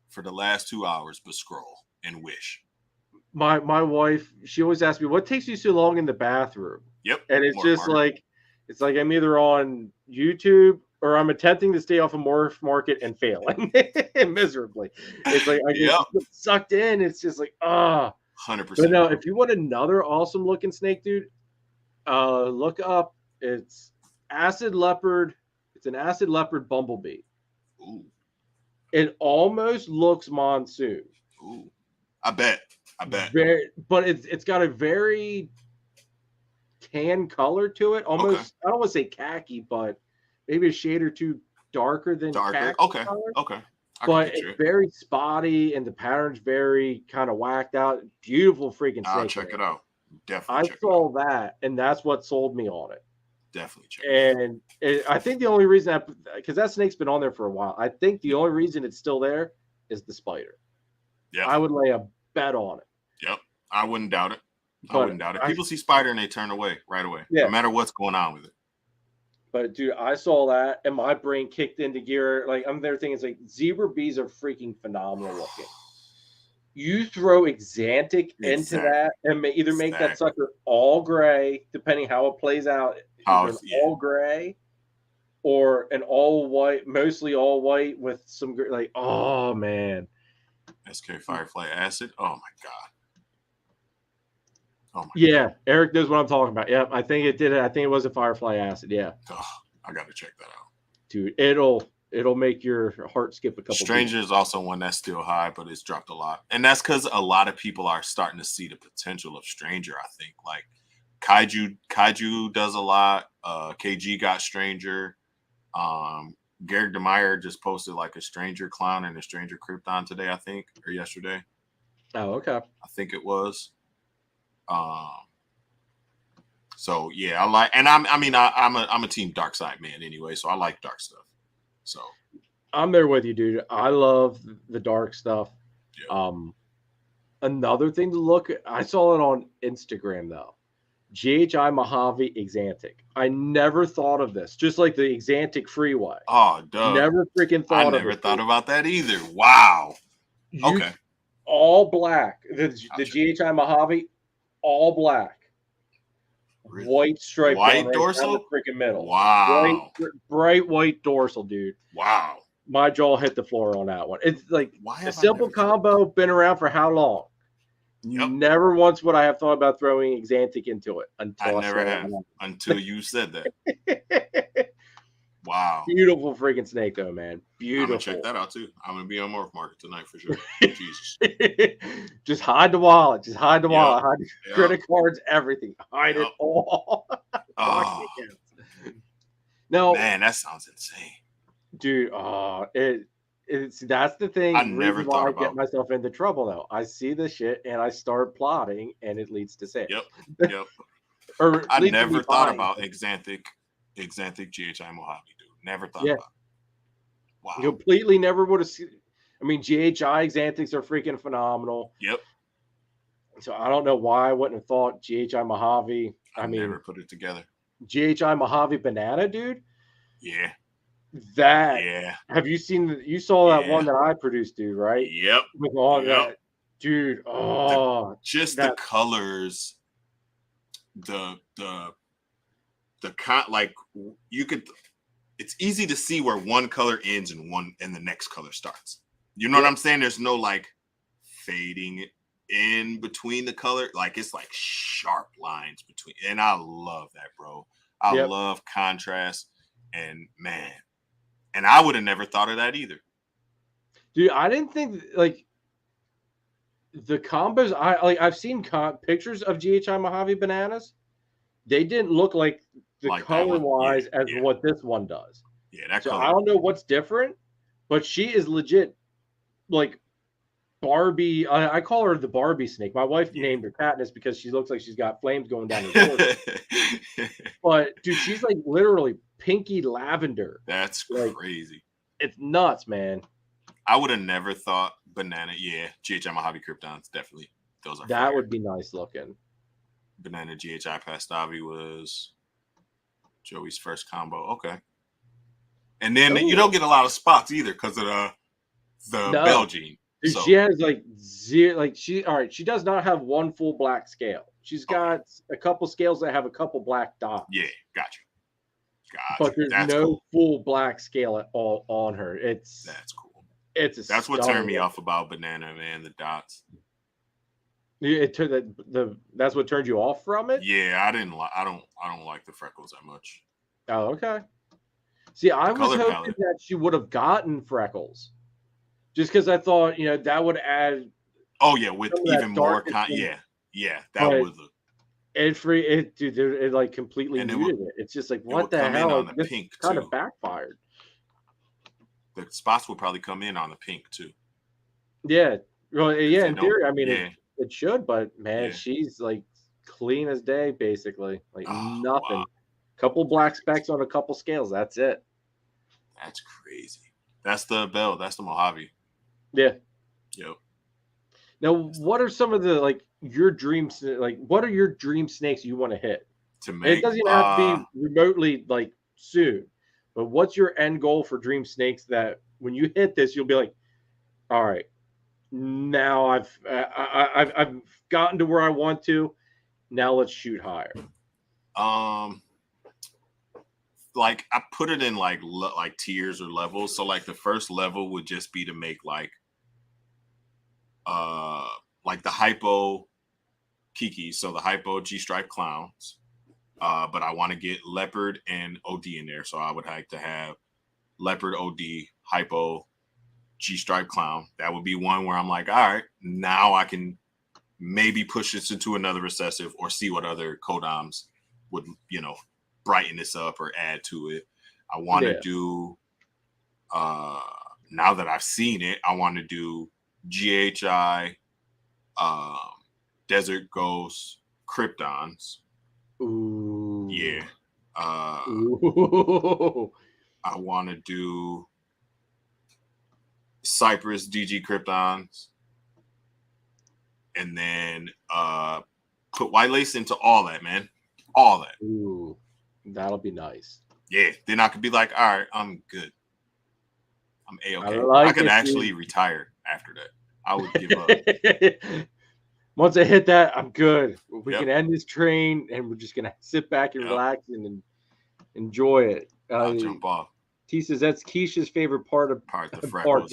[SPEAKER 2] for the last 2 hours but scroll and wish.
[SPEAKER 1] My wife, she always asks me, "What takes you so long in the bathroom?"
[SPEAKER 2] Yep.
[SPEAKER 1] And it's just like, it's like I'm either on YouTube or I'm attempting to stay off of Morph Market and failing miserably. It's like I get sucked in. It's just like 100%. But no, if you want another awesome looking snake, dude, look up. It's acid leopard. It's an acid leopard bumblebee.
[SPEAKER 2] Ooh.
[SPEAKER 1] It almost looks monsoon.
[SPEAKER 2] Ooh. I bet.
[SPEAKER 1] But it's got a very tan color to it. Almost, okay. I don't want to say khaki, but maybe a shade or two darker than khaki
[SPEAKER 2] Okay.
[SPEAKER 1] color.
[SPEAKER 2] Okay.
[SPEAKER 1] But it's very spotty and the pattern's very kind of whacked out. Beautiful freaking snake.
[SPEAKER 2] I'll check it out. Definitely.
[SPEAKER 1] I saw that, and that's what sold me on it.
[SPEAKER 2] Definitely check it out.
[SPEAKER 1] And I think the only reason, because that snake's been on there for a while, I think the only reason it's still there is the spider.
[SPEAKER 2] Yeah.
[SPEAKER 1] I would lay a bet on it.
[SPEAKER 2] Yep. I wouldn't doubt it. People see spider and they turn away right away. Yeah. No matter what's going on with it.
[SPEAKER 1] But dude, I saw that and my brain kicked into gear. Like I'm there thinking, it's like zebra bees are freaking phenomenal looking. You throw Xanthic into that and either make that sucker all gray, depending how it plays out, all gray, or an all white, mostly all white with some like, oh man.
[SPEAKER 2] SK Firefly Acid. Oh my god.
[SPEAKER 1] Oh my God. Eric knows what I'm talking about. Yep, I think it did it. I think it was a Firefly Acid. Yeah.
[SPEAKER 2] Oh, I got to check that out.
[SPEAKER 1] Dude, it'll make your heart skip a couple.
[SPEAKER 2] Stranger is also one that's still high, but it's dropped a lot. And that's because a lot of people are starting to see the potential of Stranger, I think. Like Kaiju does a lot. KG got Stranger. Garrick DeMeyer just posted like a Stranger Clown and a Stranger Krypton today, I think, or yesterday.
[SPEAKER 1] Oh, okay.
[SPEAKER 2] I think it was. So yeah, I like, and I'm a team dark side man anyway, so I like dark stuff. So
[SPEAKER 1] I'm there with you, dude. I love the dark stuff. Yeah. Another thing to look at, I saw it on Instagram though. GHI Mojave Xanthic. I never thought of this. Just like the Xanthic Freeway.
[SPEAKER 2] Oh, duh.
[SPEAKER 1] Never freaking thought of it.
[SPEAKER 2] I never thought about that either. Wow. Okay.
[SPEAKER 1] All black. The GHI Mojave, all black. Really? White stripe.
[SPEAKER 2] White dorsal?
[SPEAKER 1] Down the freaking middle.
[SPEAKER 2] Wow.
[SPEAKER 1] Bright white dorsal, dude.
[SPEAKER 2] Wow.
[SPEAKER 1] My jaw hit the floor on that one. It's like a simple combo, been around for how long? Yep. Never once would I have thought about throwing Xanthic into it until
[SPEAKER 2] I never have until you said that. Wow.
[SPEAKER 1] Beautiful freaking snake though, man. Beautiful.
[SPEAKER 2] I'm gonna check that out too. I'm gonna be on Morph Market tonight for sure. Jesus.
[SPEAKER 1] Just hide the wallet. Just hide the wallet. Hide the credit cards, everything. Hide it all.
[SPEAKER 2] Oh.
[SPEAKER 1] No.
[SPEAKER 2] Man, that sounds insane.
[SPEAKER 1] Dude, that's the thing.
[SPEAKER 2] I never thought
[SPEAKER 1] I get myself into trouble though. I see the shit and I start plotting, and it leads to sales.
[SPEAKER 2] Yep.
[SPEAKER 1] Or
[SPEAKER 2] I never thought about Exanthic GHI Mojave, dude. Never thought about it. Wow.
[SPEAKER 1] Completely never would have seen. I mean, GHI Xanthics are freaking phenomenal.
[SPEAKER 2] Yep.
[SPEAKER 1] So I don't know why I wouldn't have thought GHI Mojave. I mean,
[SPEAKER 2] never put it together.
[SPEAKER 1] GHI Mojave Banana, dude.
[SPEAKER 2] Yeah.
[SPEAKER 1] Have you seen? You saw that one that I produced, dude, right?
[SPEAKER 2] Yep.
[SPEAKER 1] With all that, dude. Oh,
[SPEAKER 2] the colors, like you could. It's easy to see where one color ends and the next color starts. You know what I'm saying? There's no like fading in between the color. Like it's like sharp lines between. And I love that, bro. I love contrast. And man, and I would have never thought of that either.
[SPEAKER 1] Dude, I didn't think like the combos. I've seen pictures of GHI Mojave bananas. They didn't look like color wise as what this one does.
[SPEAKER 2] Yeah, that
[SPEAKER 1] so
[SPEAKER 2] color.
[SPEAKER 1] I don't know what's different, but she is legit like Barbie. I call her the Barbie snake. My wife named her Katniss because she looks like she's got flames going down her torso. But dude, she's like literally pinky lavender.
[SPEAKER 2] That's crazy.
[SPEAKER 1] It's nuts, man.
[SPEAKER 2] I would have never thought banana. Yeah, GHI Mojave Kryptons, definitely. Those are
[SPEAKER 1] that would be nice looking.
[SPEAKER 2] Banana GHI Pastavi was Joey's first combo. Okay. And then you don't get a lot of spots either because of the bell gene.
[SPEAKER 1] So. She has like zero, like she does not have one full black scale. She's got a couple scales that have a couple black dots.
[SPEAKER 2] Yeah, gotcha.
[SPEAKER 1] But there's no full black scale at all on her.
[SPEAKER 2] That's cool.
[SPEAKER 1] That's
[SPEAKER 2] what turned me off about banana, man. The dots.
[SPEAKER 1] That's what turned you off from it?
[SPEAKER 2] Yeah, I don't like the freckles that much.
[SPEAKER 1] Oh, okay. See, I was hoping that she would have gotten freckles. Just because I thought, that would add.
[SPEAKER 2] Oh yeah, with even more that would look.
[SPEAKER 1] It like completely muted it. It's just like what the hell? This pink kind of backfired.
[SPEAKER 2] The spots will probably come in on the pink too.
[SPEAKER 1] Yeah, well, yeah. In theory, I mean, it should, but man, she's like clean as day, basically. Like nothing. Wow. Couple black specks on a couple scales. That's it.
[SPEAKER 2] That's crazy. That's the bell. That's the Mojave.
[SPEAKER 1] Yeah.
[SPEAKER 2] Yep.
[SPEAKER 1] Now, what are some of the your dreams? Like, what are your dream snakes you want to hit?
[SPEAKER 2] To make
[SPEAKER 1] it doesn't have to be remotely soon, but what's your end goal for dream snakes that when you hit this, you'll be like, all right, now I've gotten to where I want to. Now let's shoot higher.
[SPEAKER 2] Like I put it in like tiers or levels. So like the first level would just be to make like the hypo Kiki, so the hypo G-stripe clowns. But I want to get leopard and OD in there. So I would like to have leopard OD hypo G-stripe clown. That would be one where I'm like, all right, now I can maybe push this into another recessive or see what other codoms would, brighten this up or add to it. I want to do now that I've seen it, I want to do GHI Desert Ghost Kryptons.
[SPEAKER 1] Ooh.
[SPEAKER 2] Yeah. I want to do Cypress DG Kryptons. And then put white lace into all that, man. All that.
[SPEAKER 1] Ooh. That'll be nice.
[SPEAKER 2] Yeah. Then I could be like, all right, I'm good. I'm A-okay. I could actually retire after that. I would give up.
[SPEAKER 1] Once I hit that, I'm good. We can end this train and we're just going to sit back and relax and enjoy it.
[SPEAKER 2] I'll jump off.
[SPEAKER 1] T says that's Keisha's favorite part, the freckles.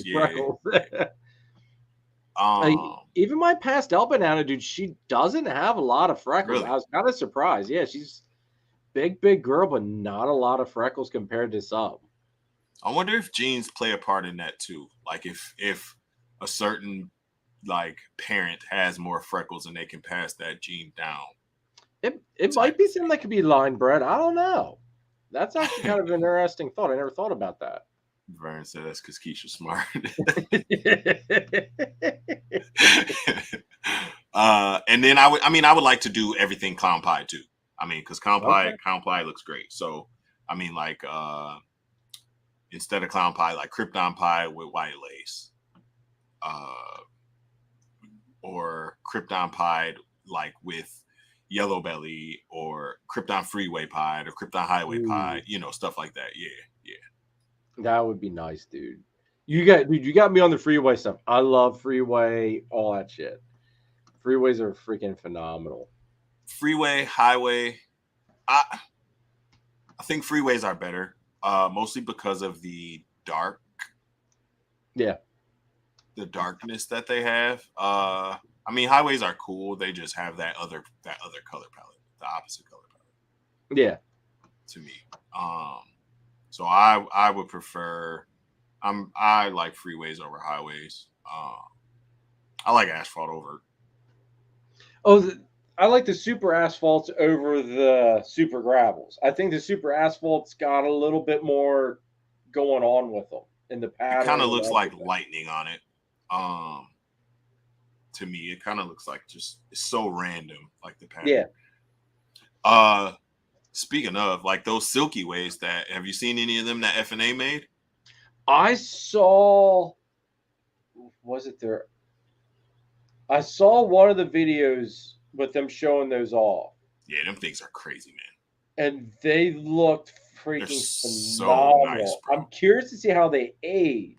[SPEAKER 1] Even my pastel banana, dude, she doesn't have a lot of freckles. Really? I was kind of surprised. Yeah, she's big girl, but not a lot of freckles compared to some.
[SPEAKER 2] I wonder if genes play a part in that too. Like if a certain parent has more freckles and they can pass that gene down.
[SPEAKER 1] It might be something that could be line bred. I don't know. That's actually kind of an interesting thought. I never thought about that.
[SPEAKER 2] Vern said that's because Keisha's smart. And then I would like to do everything clown pie too. I mean, because clown pie looks great. So I mean, like instead of clown pie, like Krypton pie with white lace, or Krypton pie like with yellow belly, or Krypton freeway pie, or Krypton highway pie, you know, stuff like that. Yeah.
[SPEAKER 1] That would be nice, dude. You got me on the freeway stuff. I love freeway, all that shit. Freeways are freaking phenomenal.
[SPEAKER 2] Freeway, highway, I think freeways are better, mostly because of the dark.
[SPEAKER 1] Yeah.
[SPEAKER 2] The darkness that they have. I mean, highways are cool. They just have that other color palette, the opposite color palette.
[SPEAKER 1] Yeah.
[SPEAKER 2] To me. So I would prefer. I like freeways over highways. I like asphalt over.
[SPEAKER 1] Oh, I like the super asphalts over the super gravels. I think the super asphalt's got a little bit more going on with them in the pattern.
[SPEAKER 2] It kind of looks like lightning on it. To me, it kind of looks like just it's so random, like the pattern.
[SPEAKER 1] Yeah.
[SPEAKER 2] Speaking of, like those silky ways, that have you seen any of them that F&A made?
[SPEAKER 1] I saw. Was it there? I saw one of the videos with them showing those off.
[SPEAKER 2] Yeah, them things are crazy, man.
[SPEAKER 1] And they looked freaking
[SPEAKER 2] So
[SPEAKER 1] phenomenal.
[SPEAKER 2] nice, bro.
[SPEAKER 1] I'm curious to see how they age.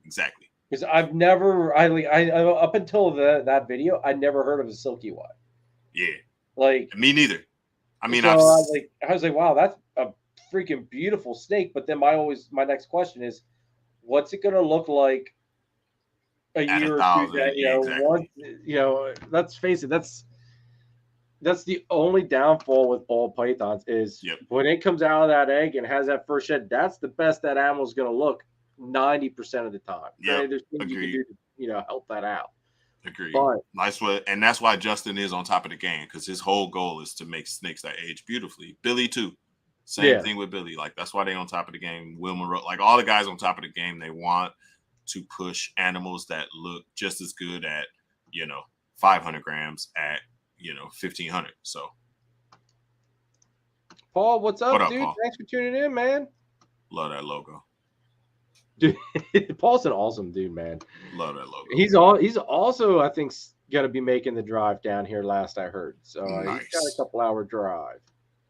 [SPEAKER 2] Exactly.
[SPEAKER 1] Because I've never, I up until that video, I never heard of a silky white.
[SPEAKER 2] Yeah.
[SPEAKER 1] Like
[SPEAKER 2] me neither. I mean,
[SPEAKER 1] so I was like, wow, that's a freaking beautiful snake. But then my next question is, what's it going to look like a year or two? Exactly. Let's face it, that's the only downfall with ball pythons is when it comes out of that egg and has that first shed. That's the best that animal's going to look 90% of the time.
[SPEAKER 2] Yeah,
[SPEAKER 1] there's things you can do to help that out.
[SPEAKER 2] Agreed. And that's why Justin is on top of the game, because his whole goal is to make snakes that age beautifully. Billy too. Same thing with Billy. Like that's why they on top of the game. Wilmer, like all the guys on top of the game, they want to push animals that look just as good at 500 grams at 1,500. So,
[SPEAKER 1] Paul, what's up,
[SPEAKER 2] what
[SPEAKER 1] dude?
[SPEAKER 2] Paul?
[SPEAKER 1] Thanks for tuning in, man.
[SPEAKER 2] Love that logo.
[SPEAKER 1] Dude, Paul's an awesome dude, man.
[SPEAKER 2] Love that logo.
[SPEAKER 1] He's also, I think, going to be making the drive down here. Last I heard, so
[SPEAKER 2] nice.
[SPEAKER 1] He's got a couple-hour drive.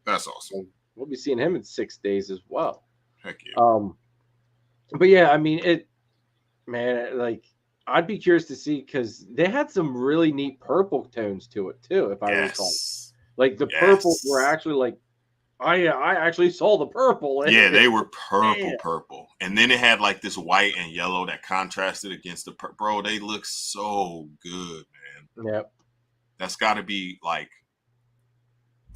[SPEAKER 2] That's awesome.
[SPEAKER 1] So we'll be seeing him in 6 days as well.
[SPEAKER 2] Heck yeah.
[SPEAKER 1] But yeah, I mean man. Like, I'd be curious to see because they had some really neat purple tones to it too, if I recall. Like the purples were actually like. I actually saw the purple.
[SPEAKER 2] Yeah, they were purple. And then it had like this white and yellow that contrasted against the bro. They look so good, man.
[SPEAKER 1] Yep.
[SPEAKER 2] That's got to be like,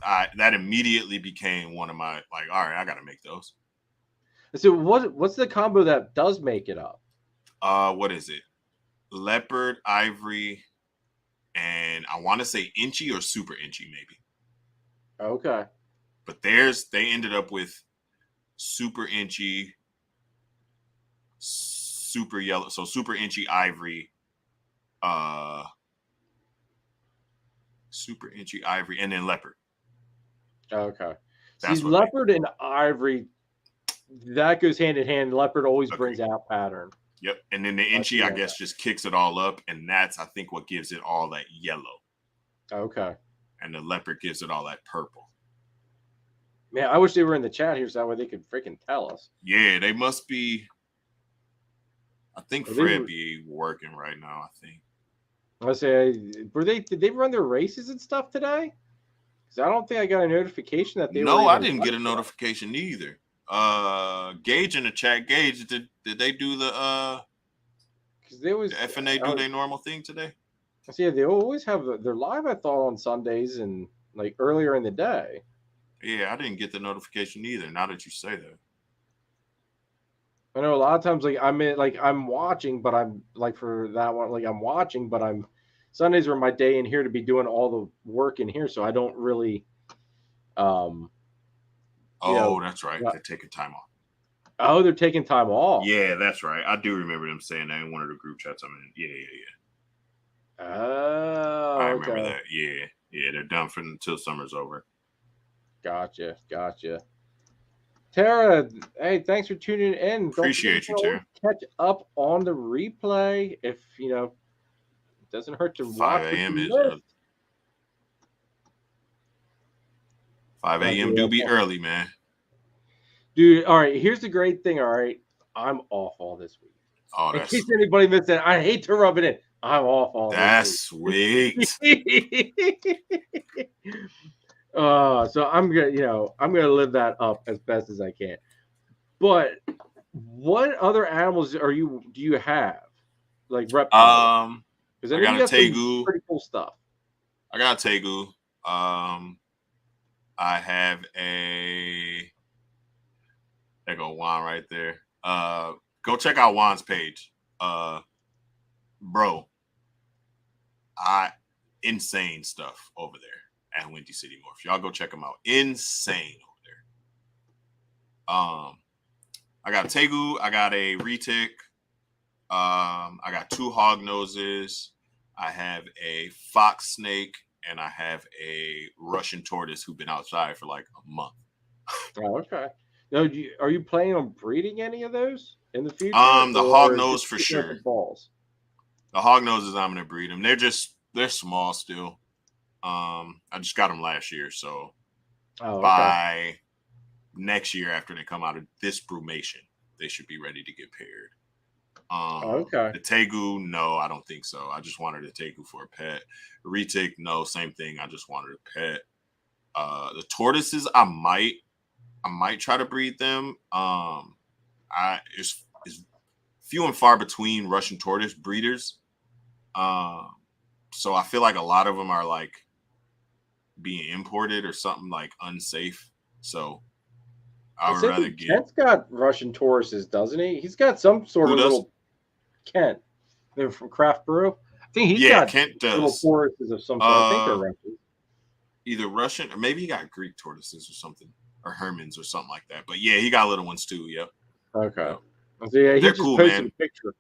[SPEAKER 2] that immediately became one of my, like, all right, I got to make those.
[SPEAKER 1] So what's the combo that does make it up?
[SPEAKER 2] What is it? Leopard, ivory, and I want to say inchy or super inchy maybe.
[SPEAKER 1] Okay.
[SPEAKER 2] But they ended up with super inchy, super yellow, so super inchy ivory, super inchy ivory, and then leopard.
[SPEAKER 1] Okay. See, leopard and ivory, that goes hand in hand. Leopard always brings out pattern.
[SPEAKER 2] Yep. And then the inchy, I guess, just kicks it all up, and that's, I think, what gives it all that yellow.
[SPEAKER 1] Okay.
[SPEAKER 2] And the leopard gives it all that purple.
[SPEAKER 1] Man, I wish they were in the chat here so that way they could freaking tell us.
[SPEAKER 2] Yeah, they must be. I think Fred be working right now, I think.
[SPEAKER 1] Let's say, did they run their races and stuff today? Because I don't think I got a notification that they were.
[SPEAKER 2] No, I didn't get a notification either. Gage in the chat. Gage, did they do the
[SPEAKER 1] because they was
[SPEAKER 2] the F&A do their normal thing today?
[SPEAKER 1] I see they always have their live, I thought, on Sundays and like earlier in the day.
[SPEAKER 2] Yeah, I didn't get the notification either. Now that you say that,
[SPEAKER 1] I know a lot of times, like I'm watching, but I'm like for that one, like I'm watching, but I'm Sundays are my day in here to be doing all the work in here, so I don't really.
[SPEAKER 2] that's right. They're taking time off.
[SPEAKER 1] Oh, they're taking time off.
[SPEAKER 2] Yeah, that's right. I do remember them saying that in one of the group chats I'm in. Yeah.
[SPEAKER 1] Oh,
[SPEAKER 2] I remember that. Yeah, they're done until summer's over.
[SPEAKER 1] Gotcha. Tara, hey, thanks for tuning in.
[SPEAKER 2] Appreciate you, Tara.
[SPEAKER 1] Catch up on the replay if it doesn't hurt to
[SPEAKER 2] 5 a.m. is early. 5 a.m. do be early, man.
[SPEAKER 1] Dude, all right. Here's the great thing. All right, I'm off all this week.
[SPEAKER 2] Oh,
[SPEAKER 1] in case anybody missed it, I hate to rub it in. I'm off all
[SPEAKER 2] this week.
[SPEAKER 1] That's sweet. So I'm gonna live that up as best as I can. But what other animals do you have? Like reptiles?
[SPEAKER 2] Because I got a tegu.
[SPEAKER 1] Pretty cool stuff.
[SPEAKER 2] I got a tegu. I have there go Juan right there. Go check out Juan's page. Bro, insane stuff over there at Windy City Morph. Y'all go check them out. Insane over there. I got a tegu. I got a retic. I got 2 hog noses. I have a fox snake, and I have a Russian tortoise who've been outside for like a month.
[SPEAKER 1] Oh, okay. Now, are you planning on breeding any of those in the future?
[SPEAKER 2] The hog nose for sure.
[SPEAKER 1] The
[SPEAKER 2] hog noses, I'm gonna breed them. They're small still. I just got them last year, so by next year, after they come out of this brumation, they should be ready to get paired. The tegu, no, I don't think so. I just wanted a tegu for a pet. Retic, no, same thing. I just wanted a pet. The tortoises, I might try to breed them. It's few and far between Russian tortoise breeders. So I feel like a lot of them are like being imported or something like unsafe. So I would rather get.
[SPEAKER 1] Kent's got Russian tortoises, doesn't he? He's got some sort of little Kent. They're from Craft Brew. I think he's got
[SPEAKER 2] Kent does.
[SPEAKER 1] Little tortoises of some sort. I think they're Russian.
[SPEAKER 2] Either Russian or maybe he got Greek tortoises or something, or Hermans or something like that. But yeah, he got little ones too. Yep.
[SPEAKER 1] Okay. So yeah, he just posted a picture.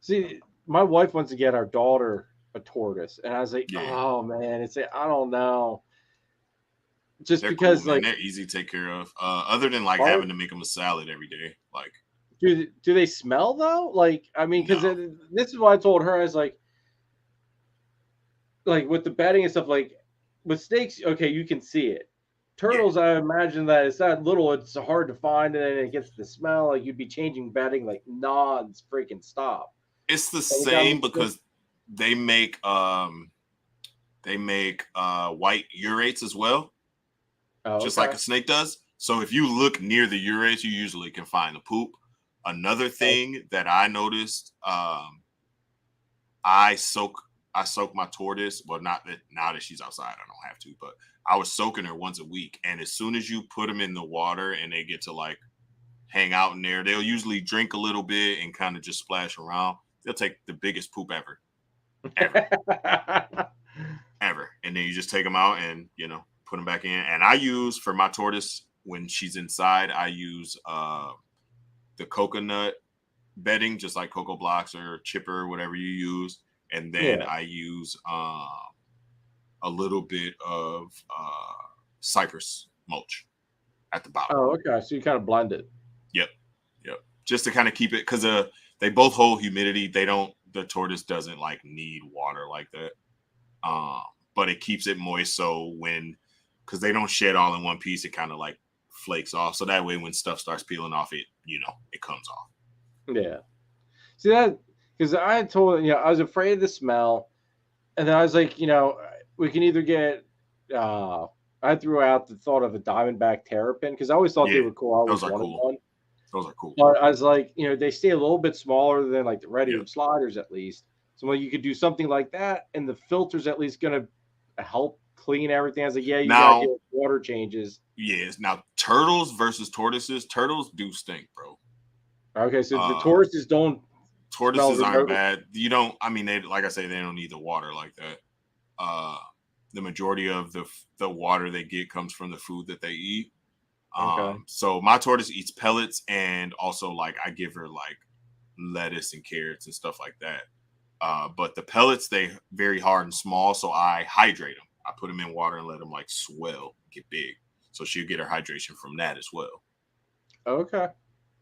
[SPEAKER 1] See, my wife wants to get our daughter a tortoise, and I was like, oh man, I don't know. Just
[SPEAKER 2] they're
[SPEAKER 1] because
[SPEAKER 2] cool, they're easy to take care of. Other than like having to make them a salad every day. Like,
[SPEAKER 1] do they smell though? Like, I mean, because this is what I told her. I was like with the bedding and stuff, like with snakes, okay, you can see it. Turtles, I imagine that it's that little, it's hard to find, and then it gets the smell. Like you'd be changing bedding like freaking stop.
[SPEAKER 2] It's the same because they make white urates as well. Just like a snake does. So if you look near the urates, you usually can find the poop. Another thing that I noticed, I soak my tortoise. Well, not that now that she's outside, I don't have to, but I was soaking her once a week. And as soon as you put them in the water and they get to like hang out in there, they'll usually drink a little bit and kind of just splash around. They'll take the biggest poop ever. And then you just take them out and, put them back in. And I use for my tortoise when she's inside, I use the coconut bedding, just like cocoa blocks or chipper, whatever you use. And then I use a little bit of cypress mulch at the bottom.
[SPEAKER 1] Oh, okay. So you kind of blend it.
[SPEAKER 2] Yep. Just to kind of keep it, because they both hold humidity. The tortoise doesn't like need water like that. But it keeps it moist. So because they don't shed all in one piece, it kind of like flakes off. So that way, when stuff starts peeling off, it comes off.
[SPEAKER 1] Yeah. See that? Because I told I was afraid of the smell, and then I was like, we can either get. I threw out the thought of a diamondback terrapin because I always thought they were cool. I always wanted one.
[SPEAKER 2] Those are cool.
[SPEAKER 1] But I was like, they stay a little bit smaller than like the red-eared sliders at least. So you could do something like that, and the filter's at least going to help clean everything. I was like, you got to do water changes.
[SPEAKER 2] Yes. Now, turtles versus tortoises. Turtles do stink, bro.
[SPEAKER 1] Okay, so the tortoises don't.
[SPEAKER 2] Tortoises aren't bad. You don't. I mean, they like I say, they don't need the water like that. The majority of the water they get comes from the food that they eat.
[SPEAKER 1] Okay.
[SPEAKER 2] So my tortoise eats pellets, and also like I give her like lettuce and carrots and stuff like that. But the pellets, they very hard and small, so I hydrate them. I put them in water and let them like swell, get big, so she'll get her hydration from that as well.
[SPEAKER 1] Okay.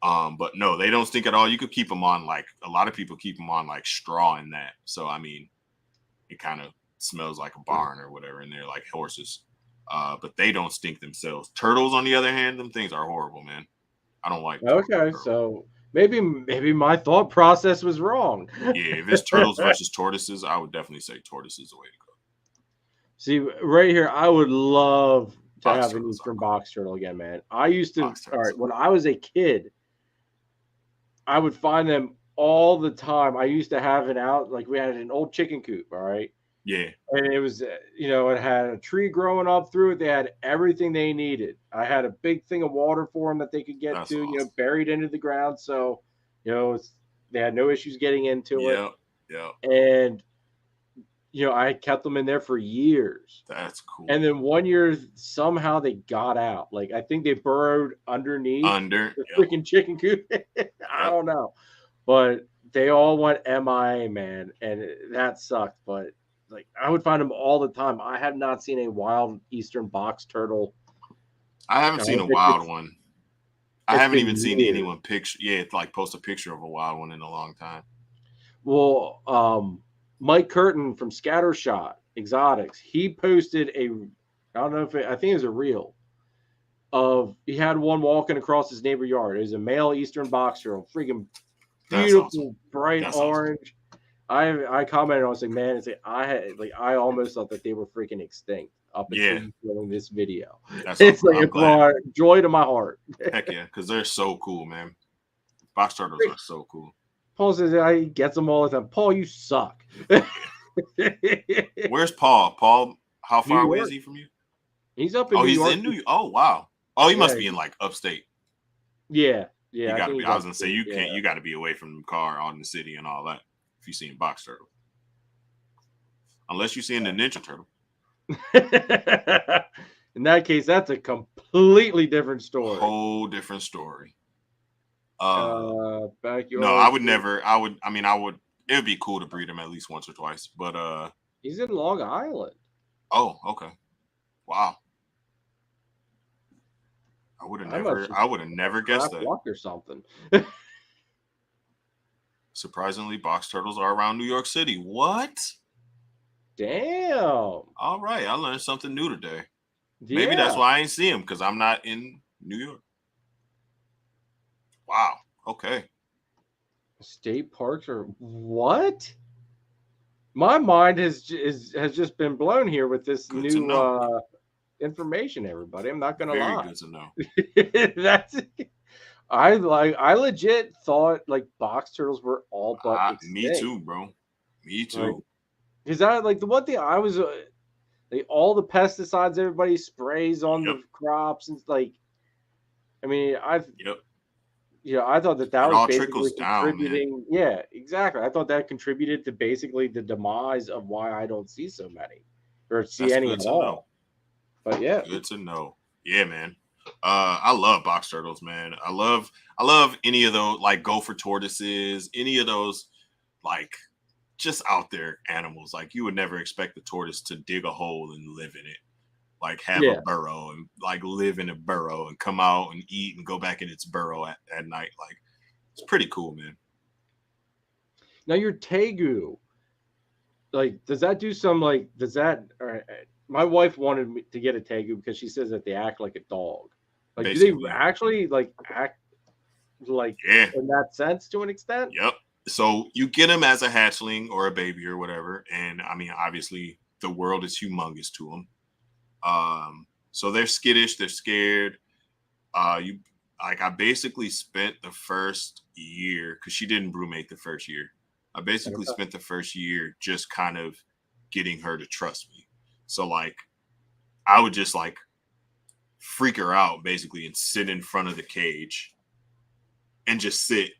[SPEAKER 2] But no, they don't stink at all. You could keep them on, like a lot of people keep them on like straw in that. So I mean, it kind of smells like a barn or whatever, and they're like horses. But they don't stink themselves. Turtles, on the other hand, them things are horrible, man. I don't like.
[SPEAKER 1] Okay, so maybe my thought process was wrong.
[SPEAKER 2] Yeah, if it's turtles versus tortoises, I would definitely say tortoise is the way to go.
[SPEAKER 1] See, right here, I would love to have an Eastern box turtle again, man. I used to, all right, when I was a kid, I would find them all the time. I used to have it out, like we had an old chicken coop, all right?
[SPEAKER 2] Yeah.
[SPEAKER 1] And it was, it had a tree growing up through it. They had everything they needed. I had a big thing of water for them that they could get to, awesome. Buried into the ground. So, they had no issues getting into it.
[SPEAKER 2] Yeah.
[SPEAKER 1] And, I kept them in there for years.
[SPEAKER 2] That's cool.
[SPEAKER 1] And then one year, somehow they got out. Like, I think they burrowed underneath the freaking chicken coop. I don't know. But they all went MIA, man. And that sucked. But, like, I would find them all the time. I have not seen a wild Eastern box turtle.
[SPEAKER 2] I haven't seen a wild one. I haven't even seen anyone post a picture of a wild one in a long time.
[SPEAKER 1] Well, Mike Curtin from Scattershot Exotics, he posted I think it was a reel of, he had one walking across his neighbor yard. It was a male Eastern box turtle, freaking beautiful, awesome. Bright That's orange. Awesome. I commented, I was like, man, I almost thought that they were freaking extinct up until filming this video. It's like it brought joy to my heart.
[SPEAKER 2] Heck yeah, because they're so cool, man. Box turtles are so cool.
[SPEAKER 1] Paul says he gets them all the time. Paul, you suck.
[SPEAKER 2] Where's Paul? Paul, how far away is he from you?
[SPEAKER 1] He's up in New York.
[SPEAKER 2] He's in New York. Oh, wow. Oh, he must be in like upstate.
[SPEAKER 1] Yeah.
[SPEAKER 2] You gotta be. I was gonna say you can't. You got to be away from the car, out in the city, and all that. If you see a box turtle, unless you're seeing the Ninja Turtle.
[SPEAKER 1] In that case, that's a completely different story.
[SPEAKER 2] Whole different story.
[SPEAKER 1] Backyard.
[SPEAKER 2] No, I would never. I would. It would be cool to breed him at least once or twice. But
[SPEAKER 1] he's in Long Island.
[SPEAKER 2] Oh, okay. Wow. I would have never guessed that.
[SPEAKER 1] Or something.
[SPEAKER 2] Surprisingly, box turtles are around New York City. What?
[SPEAKER 1] Damn.
[SPEAKER 2] All right, I learned something new today. Yeah. Maybe that's why I ain't see him, because I'm not in New York. Wow. Okay.
[SPEAKER 1] State parks are what? My mind has just been blown here with this new information. Everybody, I'm not gonna lie.
[SPEAKER 2] Very good to know.
[SPEAKER 1] I legit thought like box turtles were all but extinct.
[SPEAKER 2] Me too, bro. Me too.
[SPEAKER 1] Because the one thing I was all the pesticides everybody sprays on the crops and I thought that was basically contributing. Yeah, exactly. I thought that contributed to basically the demise of why I don't see so many or see any at all. But yeah,
[SPEAKER 2] good to know. Yeah, man. I love box turtles, man. I love any of those like gopher tortoises, any of those like just out there animals. Like you would never expect the tortoise to dig a hole and live in it. Like have a burrow and like live in a burrow and come out and eat and go back in its burrow at night. Like it's pretty cool, man.
[SPEAKER 1] Now your tegu, like, does that do some like, does that, my wife wanted me to get a tegu because she says that they act like a dog. Like, basically, do they actually like act like in that sense to an extent?
[SPEAKER 2] Yep. So you get them as a hatchling or a baby or whatever. And I mean, obviously the world is humongous to them. So they're skittish, they're scared. I basically spent the first year, because she didn't brewmate the first year. I basically spent the first year just kind of getting her to trust me. So like I would just like freak her out basically and sit in front of the cage and just sit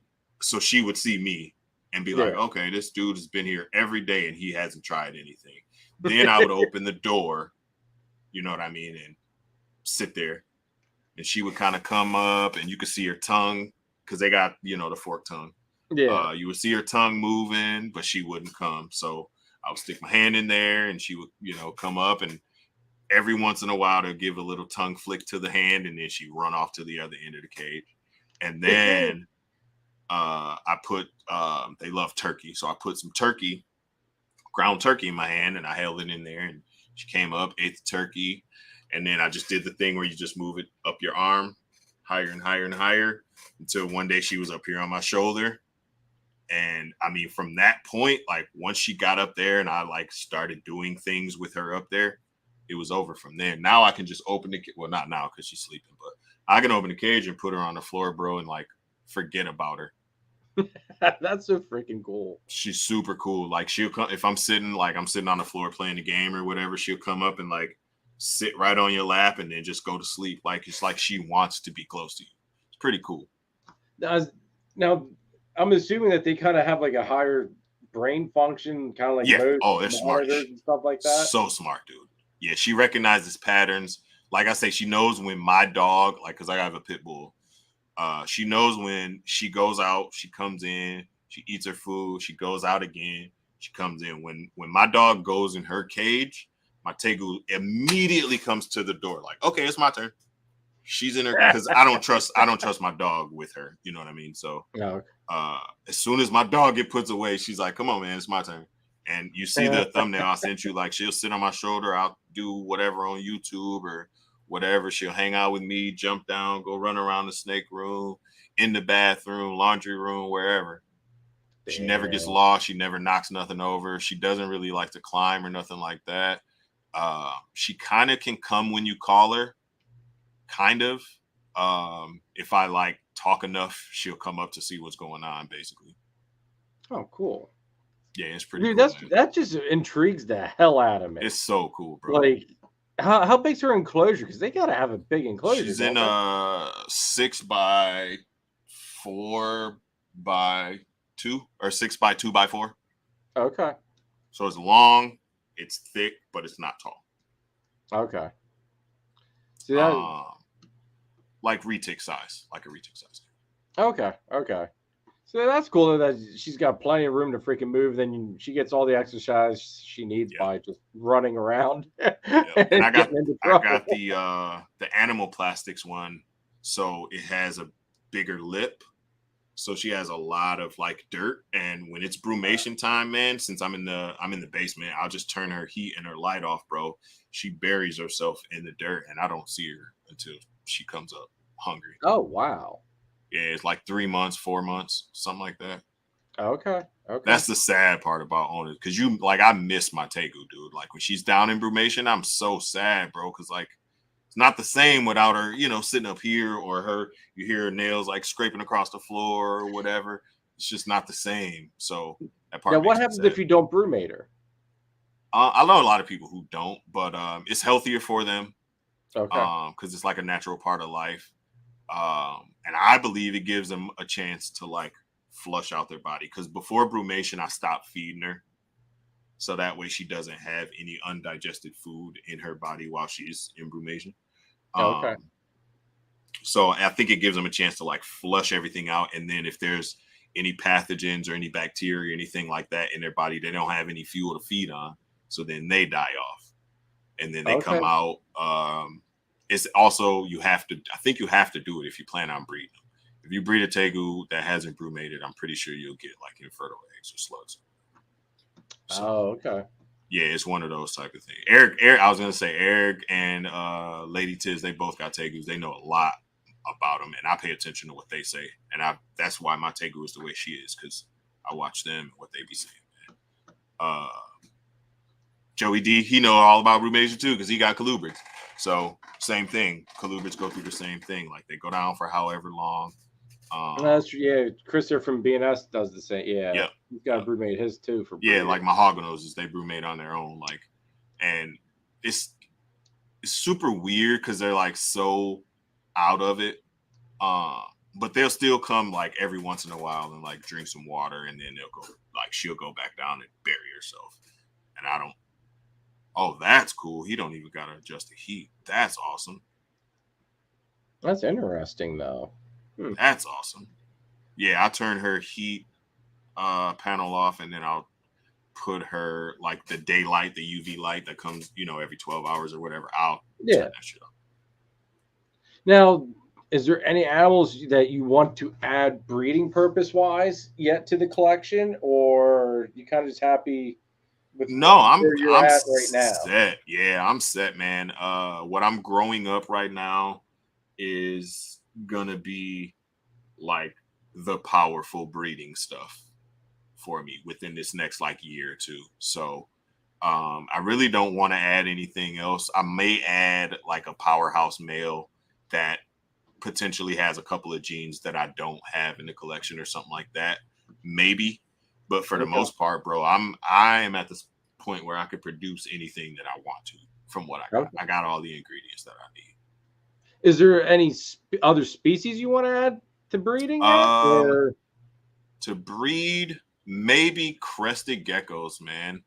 [SPEAKER 2] so she would see me and be like, okay, this dude has been here every day and he hasn't tried anything. Then I would open the door, you know what I mean, and sit there, and she would kind of come up, and you could see her tongue because they got, you know, the forked tongue.
[SPEAKER 1] Yeah.
[SPEAKER 2] You would see her tongue moving, but she wouldn't come. So I would stick my hand in there, and she would, you know, come up, and every once in a while they'll give a little tongue flick to the hand, and then she'd run off to the other end of the cage. And then I put they love turkey, so I put some turkey, ground turkey in my hand, and I held it in there, and she came up, ate the turkey, and then I just did the thing where you just move it up your arm higher and higher and higher until one day she was up here on my shoulder. And I mean, from that point, like once she got up there and I like started doing things with her up there, it was over from there. Now I can just open the, well, not now because she's sleeping, but I can open the cage and put her on the floor, bro, and like forget about her.
[SPEAKER 1] That's so freaking cool.
[SPEAKER 2] She's super cool. Like she'll come if I'm sitting on the floor playing the game or whatever, she'll come up and like sit right on your lap and then just go to sleep. Like it's like she wants to be close to you. It's pretty cool.
[SPEAKER 1] Now I'm assuming that they kind of have like a higher brain function, kind of like
[SPEAKER 2] they're smart
[SPEAKER 1] and stuff like that.
[SPEAKER 2] So smart, dude. Yeah, she recognizes patterns. Like I say, she knows when my dog, like, because I have a pit bull. She knows when she goes out, she comes in, she eats her food, she goes out again, she comes in. When my dog goes in her cage, my Tegu immediately comes to the door, like, okay, it's my turn. She's in her, because I don't trust my dog with her. You know what I mean? So as soon as my dog get put away, she's like, come on, man, it's my turn. And you see the thumbnail I sent you, like she'll sit on my shoulder, I'll do whatever on YouTube or whatever. She'll hang out with me, jump down, go run around the snake room, in the bathroom, laundry room, wherever. Damn. She never gets lost. She never knocks nothing over. She doesn't really like to climb or nothing like that. She kind of can come when you call her. Kind of. If I like talk enough, she'll come up to see what's going on, basically.
[SPEAKER 1] Oh, cool.
[SPEAKER 2] Yeah, it's pretty
[SPEAKER 1] Dude,
[SPEAKER 2] cool.
[SPEAKER 1] that just intrigues the hell out of me.
[SPEAKER 2] It's so cool, bro.
[SPEAKER 1] Like, how big's her enclosure? Because they gotta have a big enclosure.
[SPEAKER 2] She's in a 6x4x2 or 6x2x4.
[SPEAKER 1] Okay.
[SPEAKER 2] So it's long, it's thick, but it's not tall.
[SPEAKER 1] Okay. See that?
[SPEAKER 2] Like retic size, like a retic size.
[SPEAKER 1] Okay. So that's cool that she's got plenty of room to freaking move. Then she gets all the exercise she needs by just running around.
[SPEAKER 2] And I got the animal plastics one, so it has a bigger lip. So she has a lot of like dirt, and when it's brumation time, man, since I'm in the basement, I'll just turn her heat and her light off, bro. She buries herself in the dirt, and I don't see her until she comes up hungry.
[SPEAKER 1] Oh wow.
[SPEAKER 2] Yeah, it's like 3 months, 4 months, something like that.
[SPEAKER 1] Okay.
[SPEAKER 2] That's the sad part about owning it, because I miss my Tegu, dude. Like when she's down in brumation, I'm so sad, bro, because like it's not the same without her, sitting up here, or you hear her nails like scraping across the floor or whatever. It's just not the same. So that part.
[SPEAKER 1] Now, what happens if you don't brumate her?
[SPEAKER 2] I know a lot of people who don't, but it's healthier for them.
[SPEAKER 1] Okay.
[SPEAKER 2] Because it's like a natural part of life. And I believe it gives them a chance to like flush out their body. Because before brumation, I stopped feeding her, so that way she doesn't have any undigested food in her body while she's in brumation.
[SPEAKER 1] Okay.
[SPEAKER 2] So I think it gives them a chance to like flush everything out, and then if there's any pathogens or any bacteria or anything like that in their body, they don't have any fuel to feed on, so then they die off, and then they come out. It's also I think you have to do it if you plan on breeding them. If you breed a Tegu that hasn't brumated, I'm pretty sure you'll get like infertile eggs or slugs. So,
[SPEAKER 1] okay.
[SPEAKER 2] Yeah, it's one of those type of things. Eric, I was gonna say Eric and Lady Tiz, they both got Tegus. They know a lot about them, and I pay attention to what they say, and that's why my Tegu is the way she is, because I watch them and what they be saying. Man. Joey D, he know all about brumation too, because he got colubrids. So same thing. Colubrids go through the same thing. Like they go down for however long.
[SPEAKER 1] That's Christopher from BNS does the same. Yeah, he's got brumate his too for breeding.
[SPEAKER 2] Like my hognoses, they brumate on their own. Like, and it's super weird because they're like so out of it. But they'll still come like every once in a while and like drink some water, and then she'll go back down and bury herself. And I don't. Oh, that's cool. He don't even gotta adjust the heat. That's awesome.
[SPEAKER 1] That's interesting, though.
[SPEAKER 2] That's awesome. Yeah, I turn her heat panel off, and then I'll put her like the daylight, the UV light that comes, every 12 hours or whatever. I'll turn that shit off.
[SPEAKER 1] Now, is there any animals that you want to add breeding purpose wise yet to the collection, or you kind of just happy with where you're at right now?
[SPEAKER 2] Set. Yeah, I'm set, man. What I'm growing up right now is gonna be like the powerful breeding stuff for me within this next like year or two. So I really don't want to add anything else. I may add like a powerhouse male that potentially has a couple of genes that I don't have in the collection or something like that. Maybe. But for the most part, bro, I am at this point where I could produce anything that I want to from what I got. Okay. I got all the ingredients that I need.
[SPEAKER 1] Is there any other species you want to add to breeding?
[SPEAKER 2] To breed, maybe crested geckos, man.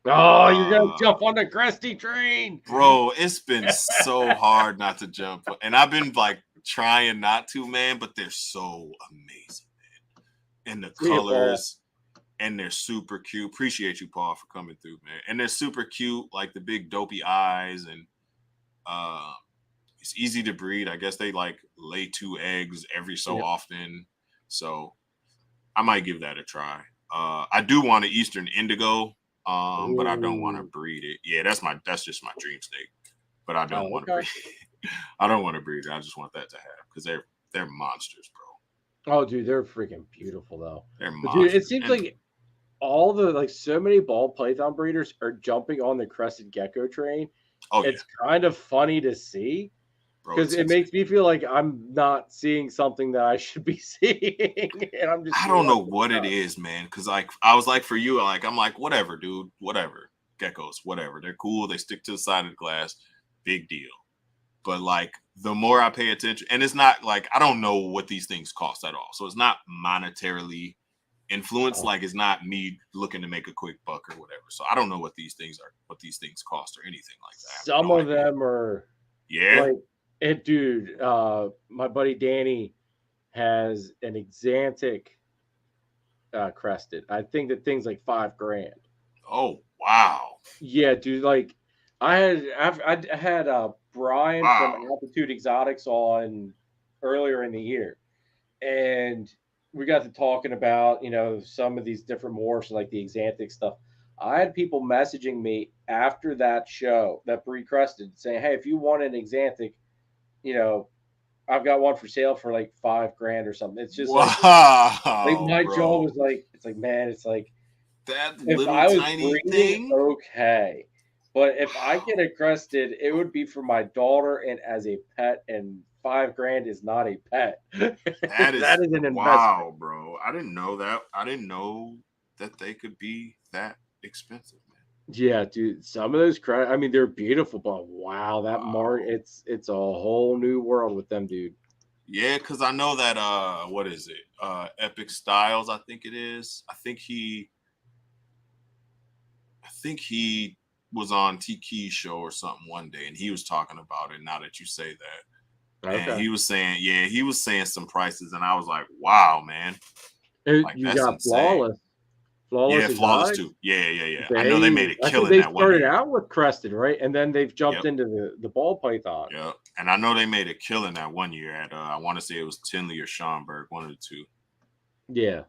[SPEAKER 1] Oh, you're gonna jump on the cresty train,
[SPEAKER 2] bro. It's been so hard not to jump, and I've been like trying not to, man. But they're so amazing, man. And the colors, and they're super cute. Appreciate you, Paul, for coming through, man. And they're super cute, like the big dopey eyes, and it's easy to breed. I guess they like lay 2 eggs every so often, so I might give that a try. I do want an Eastern Indigo. But I don't want to breed it. Yeah, that's just my dream state. But I don't want to breed it. I don't want to breed it. I just want that to have because they're monsters, bro.
[SPEAKER 1] Oh, dude, they're freaking beautiful though.
[SPEAKER 2] They're monsters.
[SPEAKER 1] Dude, it seems like all the so many ball python breeders are jumping on the crested gecko train. Oh, it's kind of funny to see. Because it makes me feel like I'm not seeing something that I should be seeing. And
[SPEAKER 2] I don't know what it is, man. Because like I was like for you, I'm like, whatever, dude. Whatever. Geckos, whatever. They're cool. They stick to the side of the glass. Big deal. But like the more I pay attention, and it's not like I don't know what these things cost at all. So it's not monetarily influenced. Like it's not me looking to make a quick buck or whatever. So I don't know what these things cost or anything like that.
[SPEAKER 1] Some of them are dude, my buddy Danny has an Exantic crested. I think that thing's like $5,000.
[SPEAKER 2] Oh wow!
[SPEAKER 1] Yeah, dude. Like I had Brian from Altitude Exotics on earlier in the year, and we got to talking about some of these different morphs like the Exantic stuff. I had people messaging me after that show that breed crested saying, "Hey, if you want an Exantic, I've got one for sale for like $5,000 or something." It's just like my jaw was like, it's like, man, it's like
[SPEAKER 2] that little tiny thing.
[SPEAKER 1] Okay. But if I get it crested, it would be for my daughter and as a pet, and $5,000 is not a pet.
[SPEAKER 2] That is an investment. Wow, bro. I didn't know that. I didn't know that they could be that expensive, man.
[SPEAKER 1] Yeah, dude. Some of those they're beautiful, but wow, that mark, it's a whole new world with them, dude.
[SPEAKER 2] Yeah, because I know that what is it? Epic Styles, I think it is. I think he was on Tiki's show or something one day, and he was talking about it. Now that you say that, and he was saying some prices, and I was like, wow, man.
[SPEAKER 1] Like, you got insane. Flawless
[SPEAKER 2] Flawless too. Yeah. I know they made a killing that one.
[SPEAKER 1] They started out with crested, right? And then they've jumped into the ball python.
[SPEAKER 2] Yeah. And I know they made a killing that one year at I want to say it was Tinley or Schomburg, one of the two.
[SPEAKER 1] Yeah.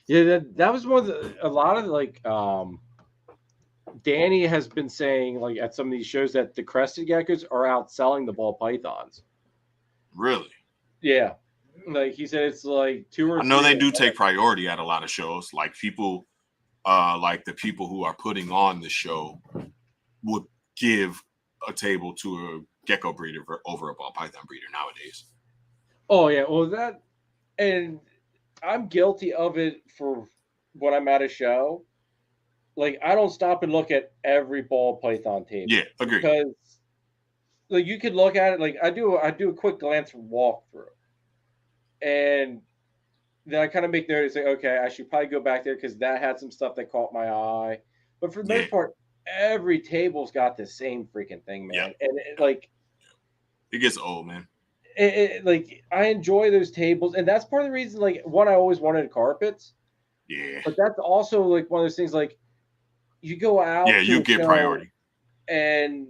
[SPEAKER 1] Yeah, that was one of a lot of like Danny has been saying like at some of these shows that the crested geckos are outselling the ball pythons.
[SPEAKER 2] Really?
[SPEAKER 1] Yeah. Like he said, it's like 2 or 3.
[SPEAKER 2] I know they do take priority at a lot of shows. Like people, like the people who are putting on the show would give a table to a gecko breeder over a ball python breeder nowadays.
[SPEAKER 1] Oh yeah, well and I'm guilty of it for when I'm at a show. Like I don't stop and look at every ball python table.
[SPEAKER 2] Yeah, agree.
[SPEAKER 1] Because like you could look at it, like I do a quick glance walkthrough. And then I kind of make notice, like, okay, I should probably go back there because that had some stuff that caught my eye. But for the most part, every table's got the same freaking thing, man. And it gets
[SPEAKER 2] old, man.
[SPEAKER 1] like I enjoy those tables, and that's part of the reason. Like, one, I always wanted carpets.
[SPEAKER 2] Yeah.
[SPEAKER 1] But that's also like one of those things. Like, you go out.
[SPEAKER 2] Yeah, you get priority.
[SPEAKER 1] And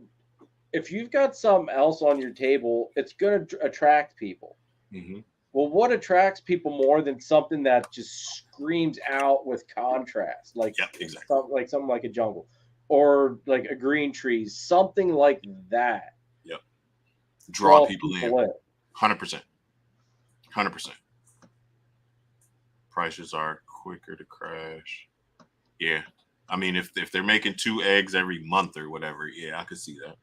[SPEAKER 1] if you've got something else on your table, it's going to attract people.
[SPEAKER 2] Mm-hmm.
[SPEAKER 1] Well, what attracts people more than something that just screams out with contrast, like
[SPEAKER 2] exactly.
[SPEAKER 1] something like a jungle, or like a green tree, something like that.
[SPEAKER 2] Yep. Draw people in. 100%. 100%. Prices are quicker to crash. Yeah. I mean, if they're making 2 eggs every month or whatever, yeah, I could see that.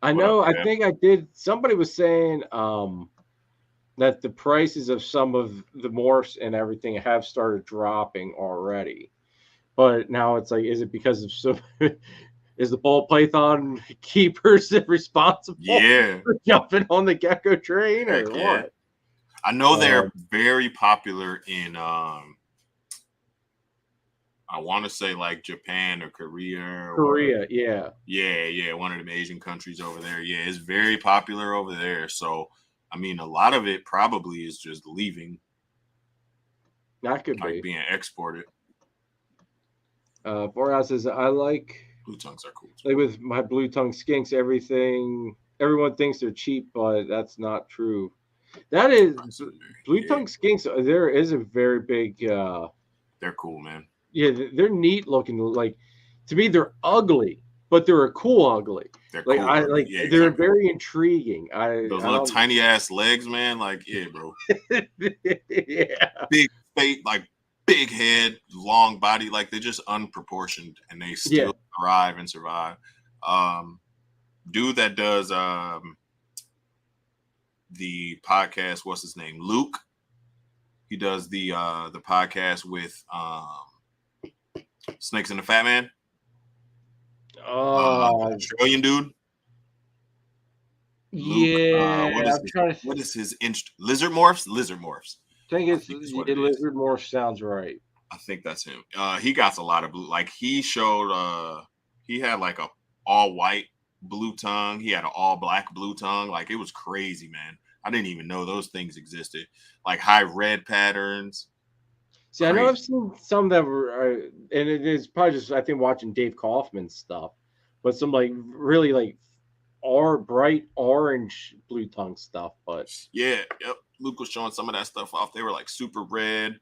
[SPEAKER 1] I know. I think I did. Somebody was saying that the prices of some of the morphs and everything have started dropping already. But now it's like, is it because of some? Is the ball python keepers responsible for jumping on the gecko train, or what?
[SPEAKER 2] I know they're very popular in I want to say like Japan or Korea. Yeah, one of them Asian countries over there. Yeah, it's very popular over there. So, I mean, a lot of it probably is just leaving.
[SPEAKER 1] That could
[SPEAKER 2] be being exported.
[SPEAKER 1] Boreal says, I like
[SPEAKER 2] blue tongues are cool.
[SPEAKER 1] Like with my blue tongue skinks, everyone thinks they're cheap, but that's not true. That is blue tongue skinks. There is a very big.
[SPEAKER 2] They're cool, man.
[SPEAKER 1] Yeah, they're neat looking. Like, to me, they're ugly, but they're a cool ugly.
[SPEAKER 2] They're
[SPEAKER 1] like
[SPEAKER 2] cool.
[SPEAKER 1] They're very intriguing.
[SPEAKER 2] Those little tiny ass legs, man. Like, yeah, bro.
[SPEAKER 1] Yeah.
[SPEAKER 2] Big face, like big head, long body. Like, they're just unproportioned, and they still thrive and survive. Dude that does the podcast, what's his name? Luke. He does the podcast with Snakes and the Fat Man. Australian dude.
[SPEAKER 1] Luke,
[SPEAKER 2] what is his lizard morphs?
[SPEAKER 1] I think it's lizard morph sounds right.
[SPEAKER 2] I think that's him. He got a lot of blue. Like, he showed he had like a all white blue tongue. He had an all black blue tongue. Like, it was crazy, man. I didn't even know those things existed. Like high red patterns.
[SPEAKER 1] See, I know I've seen some that were, and it is probably just, I think, watching Dave Kaufman's stuff, but some like really like bright orange blue tongue stuff. But
[SPEAKER 2] yeah, yep. Luke was showing some of that stuff off. They were like super red,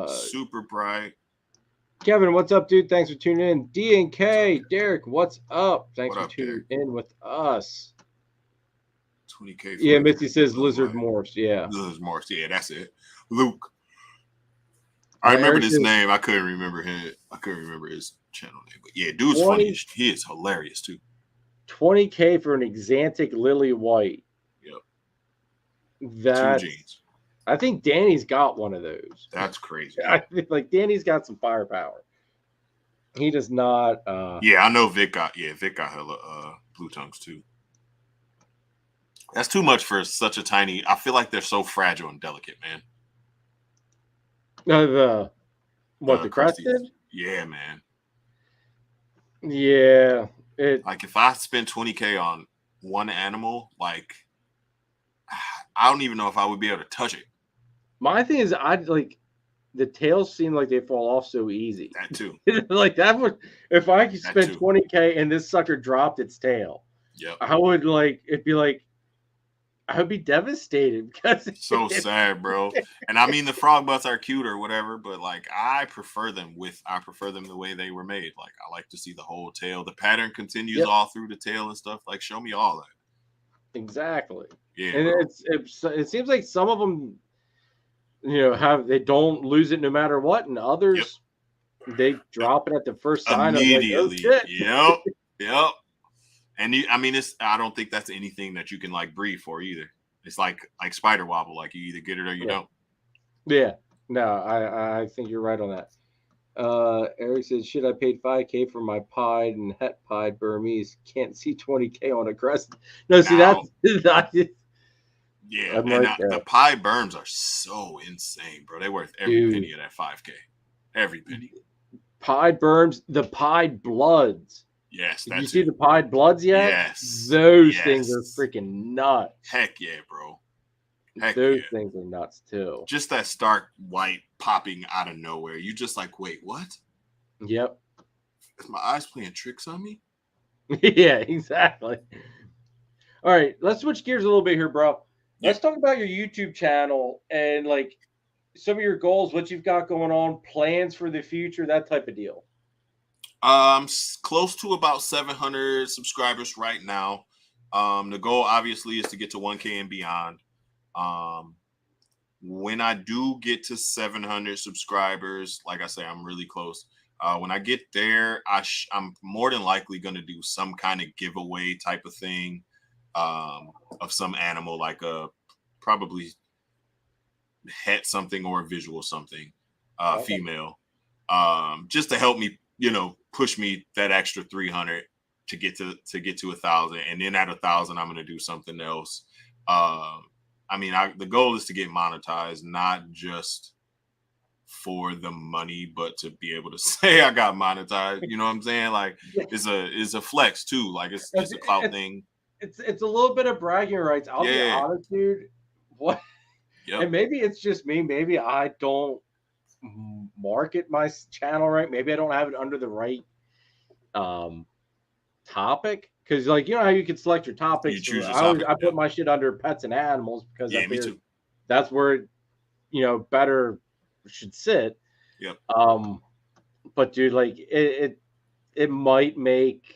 [SPEAKER 2] super bright.
[SPEAKER 1] Kevin, what's up, dude? Thanks for tuning in. D and K, Derek, what's up? Thanks for tuning in with us.
[SPEAKER 2] 20K.
[SPEAKER 1] Yeah, Misty says lizard morphs. Yeah,
[SPEAKER 2] lizard morphs. Yeah, that's it. Luke. I remember this name. I couldn't remember his channel name. But yeah, dude's funny. He is hilarious too.
[SPEAKER 1] 20K for an Exantic Lily White.
[SPEAKER 2] Yep.
[SPEAKER 1] That's 2 genes. I think Danny's got one of those.
[SPEAKER 2] That's crazy.
[SPEAKER 1] I think like Danny's got some firepower. He does not.
[SPEAKER 2] Yeah, I know Vic got hella blue tongues too. That's too much for such a tiny. I feel like they're so fragile and delicate, man.
[SPEAKER 1] The crested?
[SPEAKER 2] Yeah, man.
[SPEAKER 1] Yeah.
[SPEAKER 2] Like, if I spend 20K on one animal, like, I don't even know if I would be able to touch it.
[SPEAKER 1] My thing is, the tails seem like they fall off so easy.
[SPEAKER 2] That too.
[SPEAKER 1] Like, that would, if I could spend 20K and this sucker dropped its tail, I would it'd be like, I would be devastated because
[SPEAKER 2] it's so sad, bro. And I mean, the frog butts are cute or whatever, but like, I prefer them the way they were made. Like, I like to see the whole tail. The pattern continues all through the tail and stuff. Like, show me all that.
[SPEAKER 1] Exactly.
[SPEAKER 2] Yeah.
[SPEAKER 1] And it seems like some of them, they don't lose it no matter what, and others they drop it at the first sign
[SPEAKER 2] immediately.
[SPEAKER 1] Of like,
[SPEAKER 2] Yep. And I don't think that's anything that you can like breed for either. It's like spider wobble, like you either get it or you don't.
[SPEAKER 1] Yeah, no, I think you're right on that. Eric says, "Shit, I paid 5K for my pied and het pied Burmese. Can't see 20K on a crest." No, see that's
[SPEAKER 2] yeah. And the pied Burms are so insane, bro. They're worth every penny of that 5K. Every penny.
[SPEAKER 1] Pied Burms, the pied Bloods.
[SPEAKER 2] Yes,
[SPEAKER 1] Did you see the pied bloods yet?
[SPEAKER 2] Yes.
[SPEAKER 1] Those things are freaking nuts.
[SPEAKER 2] Heck yeah, bro.
[SPEAKER 1] Those things are nuts too.
[SPEAKER 2] Just that stark white popping out of nowhere. You just like, wait, what?
[SPEAKER 1] Yep.
[SPEAKER 2] Is my eyes playing tricks on me?
[SPEAKER 1] Yeah, exactly. All right, let's switch gears a little bit here, bro. Let's talk about your YouTube channel and like some of your goals, what you've got going on, plans for the future, that type of deal.
[SPEAKER 2] Close to about 700 subscribers right now. The goal obviously is to get to 1K and beyond. When I do get to 700 subscribers, like I say, I'm really close. When I get there, I'm more than likely going to do some kind of giveaway type of thing of some animal, like probably het something or a visual something, female, just to help me, push me that extra 300 to get to 1,000, and then at 1,000, I'm going to do something else. The goal is to get monetized, not just for the money, but to be able to say I got monetized. You know what I'm saying? Like it's a flex too. Like it's just a clout thing.
[SPEAKER 1] It's a little bit of bragging rights. I'll be honest, dude. What? Yep. And maybe it's just me. Maybe I don't market my channel right. Maybe I don't have it under the right topic. Because like how you can select your topics. I put my shit under pets and animals because I figure that's where better should sit.
[SPEAKER 2] Yep.
[SPEAKER 1] But dude, like it might make.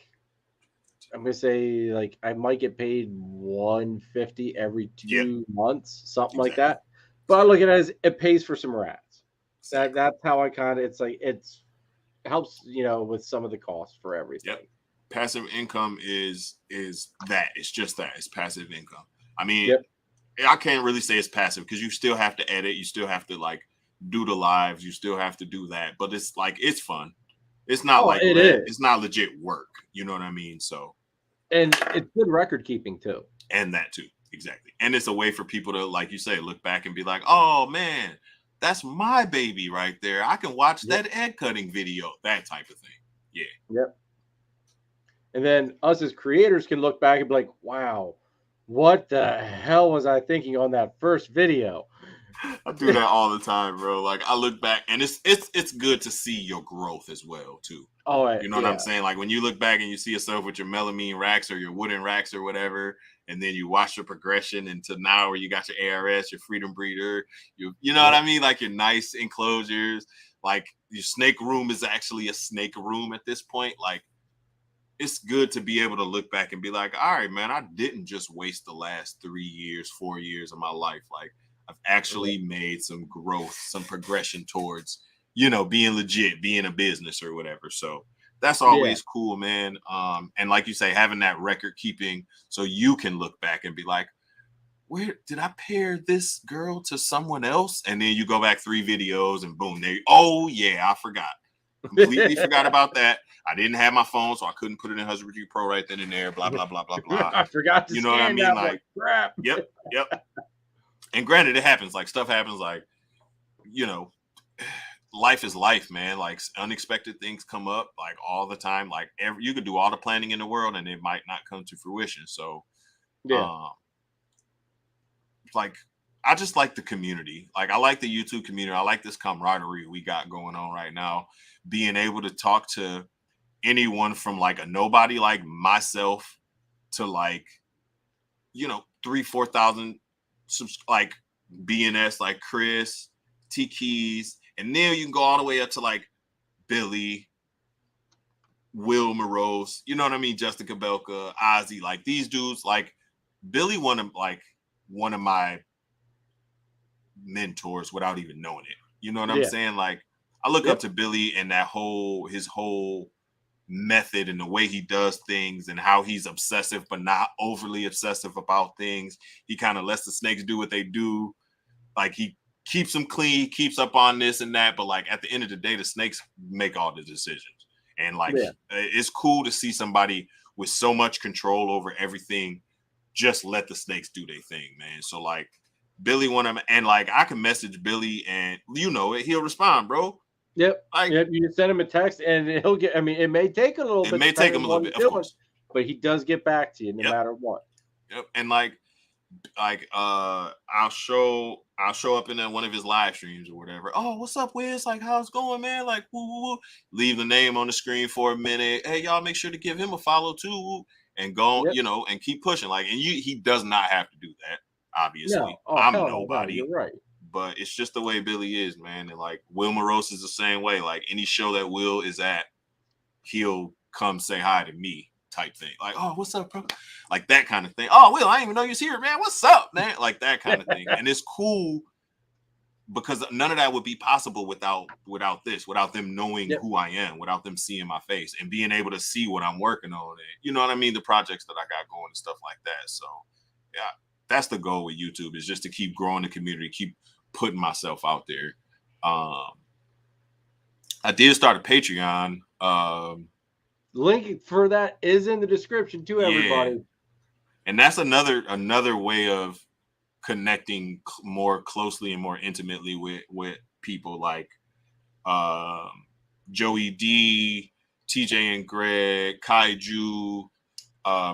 [SPEAKER 1] I'm gonna say like I might get paid $150 every 2 months, something like that. But I look at it as it pays for some rats. That's how I kind of. It's like it helps with some of the costs for everything.
[SPEAKER 2] Yep. Passive income is that. It's just that. It's passive income. I mean, I can't really say it's passive because you still have to edit. You still have to like do the lives. You still have to do that. But it's like it's fun. It's not it's not legit work. You know what I mean? So,
[SPEAKER 1] and it's good record keeping too.
[SPEAKER 2] And that too, exactly. And it's a way for people to, like you say, look back and be like, "Oh man, that's my baby right there. I can watch that egg cutting video." That type of thing. Yeah.
[SPEAKER 1] Yep. And then us as creators can look back and be like, "Wow, what the hell was I thinking on that first video?"
[SPEAKER 2] I do that all the time, bro. Like I look back, and it's good to see your growth as well, too.
[SPEAKER 1] Oh,
[SPEAKER 2] you know what I'm saying? Like when you look back and you see yourself with your melamine racks or your wooden racks or whatever, and then you watch your progression into now where you got your ARS, your freedom breeder, you know what I mean? Like your nice enclosures, like your snake room is actually a snake room at this point. Like it's good to be able to look back and be like, all right, man, I didn't just waste the last 3 years, 4 years of my life. Like I've actually made some growth, some progression towards, being legit, being a business or whatever. So that's always cool, man. And like you say, having that record keeping so you can look back and be like, where did I pair this girl to someone else? And then you go back 3 videos and boom, I forgot. Completely forgot about that. I didn't have my phone, so I couldn't put it in Husbandry Pro right then and there. Blah, blah, blah, blah, blah.
[SPEAKER 1] I forgot to
[SPEAKER 2] what I mean?
[SPEAKER 1] Like crap.
[SPEAKER 2] Yep. And granted, it happens. Like stuff happens. Like, life is life, man. Like unexpected things come up like all the time. Like you could do all the planning in the world and it might not come to fruition. So, like I just like the community. Like I like the YouTube community. I like this camaraderie we got going on right now. Being able to talk to anyone from like a nobody like myself to like, 3,000-4,000 like BNS, like Chris, T Keys, and then you can go all the way up to like Billy, Will Morose, you know what I mean? Justin Kabelka, Ozzy, like these dudes, like Billy, one of my mentors without even knowing it. You know what I'm saying? Like I look up to Billy and his whole method and the way he does things and how he's obsessive but not overly obsessive about things. He kind of lets the snakes do what they do. Like he keeps them clean, keeps up on this and that, but like at the end of the day, the snakes make all the decisions. And like it's cool to see somebody with so much control over everything just let the snakes do their thing, man. So like Billy and like I can message Billy and he'll respond, bro.
[SPEAKER 1] Yep.
[SPEAKER 2] Like,
[SPEAKER 1] yep. You send him a text and he'll get. I mean, it may take a little bit.
[SPEAKER 2] It may take him a little bit, of course,
[SPEAKER 1] but he does get back to you no matter what.
[SPEAKER 2] Yep. And like I'll show up in one of his live streams or whatever. Oh, what's up, Wiz? Like, how's it going, man? Like, woo, woo, woo. Leave the name on the screen for a minute. Hey, y'all, make sure to give him a follow too, and go, and keep pushing. Like, and he does not have to do that. Obviously,
[SPEAKER 1] no.
[SPEAKER 2] I'm nobody.
[SPEAKER 1] No, you're right.
[SPEAKER 2] But it's just the way Billy is, man. And like Will Morose is the same way. Like any show that Will is at, he'll come say hi to me. Type thing, like, oh, what's up, bro? Like that kind of thing. Oh, Will, I didn't even know you was here, man. What's up, man? Like that kind of thing. And it's cool because none of that would be possible without them knowing who I am, without them seeing my face and being able to see what I'm working on. And you know what I mean? The projects that I got going and stuff like that. So yeah, that's the goal with YouTube, is just to keep growing the community, keep putting myself out there. I did start a Patreon.
[SPEAKER 1] Link for that is in the description to everybody.
[SPEAKER 2] And that's another way of connecting more closely and more intimately with people like Joey D, TJ and Greg, Kaiju,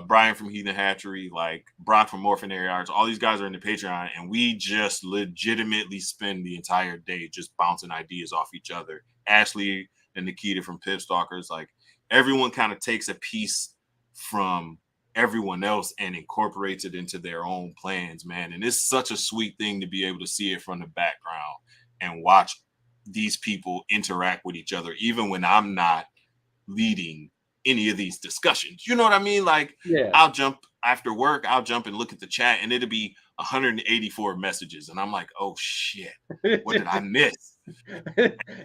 [SPEAKER 2] Brian from Heathen Hatchery, like Brock from Morphinary Arts. All these guys are in the Patreon, and we just legitimately spend the entire day just bouncing ideas off each other. Ashley and Nikita from Pip Stalkers, like, everyone kind of takes a piece from everyone else and incorporates it into their own plans, man. And it's such a sweet thing to be able to see it from the background and watch these people interact with each other, even when I'm not leading any of these discussions. You know what I mean? Like, I'll jump after work, I'll jump and look at the chat, and it'll be 184 messages. And I'm like, oh shit, what did I miss?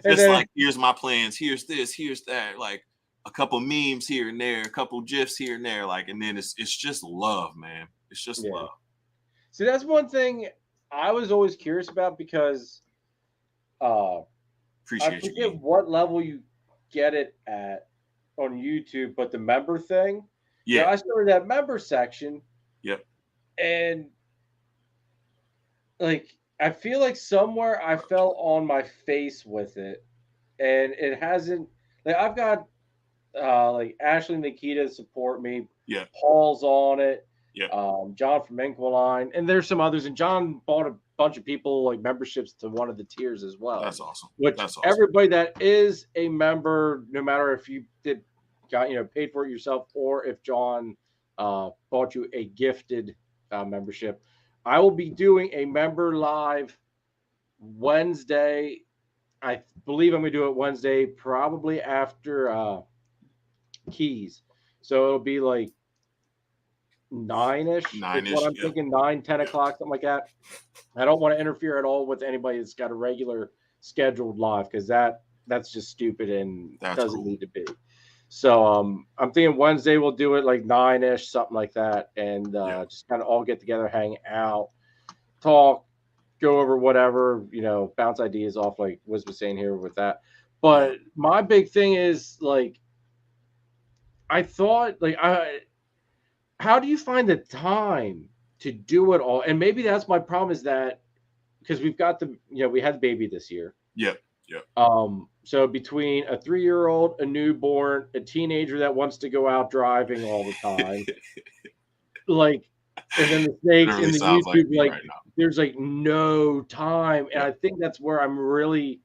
[SPEAKER 2] Just like, here's my plans, here's this, here's that, like a couple memes here and there, a couple GIFs here and there, like, and then it's just love, man. It's just love.
[SPEAKER 1] See, that's one thing I was always curious about, because I forget what level you get it at on YouTube, but the member thing. I started that member section. And like, I feel like somewhere I fell on my face with it, and it hasn't. Like, I've got like Ashley and Nikita support me. Paul's on it. John from Inquiline, and there's some others. And John bought a bunch of people like memberships to one of the tiers as well.
[SPEAKER 2] That's awesome.
[SPEAKER 1] That's awesome. Everybody that is a member, no matter if you paid for it yourself, or if John bought you a gifted membership, I will be doing a member live Wednesday. I believe I'm going to do it Wednesday, probably after Keys. So it'll be like 9-ish. Is what I'm thinking, 9, 10 o'clock, something like that. I don't want to interfere at all with anybody that's got a regular scheduled live, because that's just stupid and doesn't need to be. So I'm thinking Wednesday we'll do it like 9-ish, something like that, and just kind of all get together, hang out, talk, go over whatever, bounce ideas off, like Wiz was saying here with that. But my big thing is, like, I thought, like, how do you find the time to do it all? And maybe that's my problem, is that because we've got we had the baby this year. So between a 3-year-old, a newborn, a teenager that wants to go out driving all the time, like, and then the snakes in the YouTube, like right, there's like no time. And I think that's where I'm really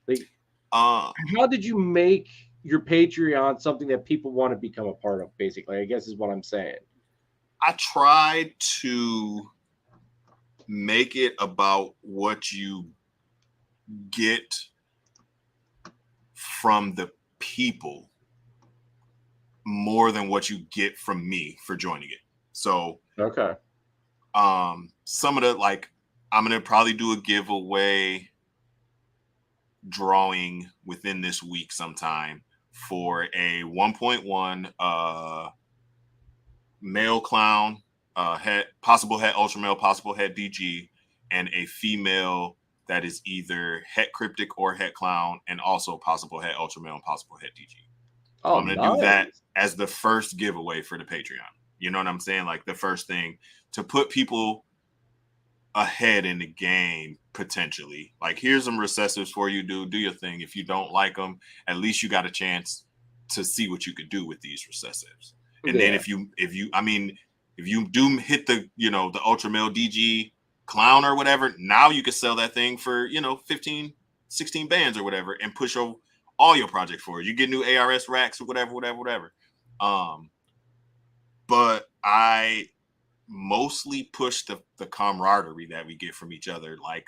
[SPEAKER 1] like, how did you make your Patreon something that people want to become a part of, basically, I guess is what I'm saying.
[SPEAKER 2] I tried to make it about what you get from the people more than what you get from me for joining it. So some of the, like, I'm gonna probably do a giveaway drawing within this week sometime for a 1.1 male clown, possible het ultramel, possible het DG, and a female that is either het cryptic or het clown, and also possible het ultramel and possible het DG. I'm going to do that as the first giveaway for the Patreon. You know what I'm saying? Like, the first thing to put people ahead in the game potentially. Like, here's some recessives for you. Do your thing. If you don't like them, at least you got a chance to see what you could do with these recessives. And then if you do hit the, you know, the ultramel DG clown or whatever, now you can sell that thing for, you know, 15, 16 bands or whatever, and push all your projects forward. You get new ARS racks or whatever. But I mostly push the camaraderie that we get from each other, like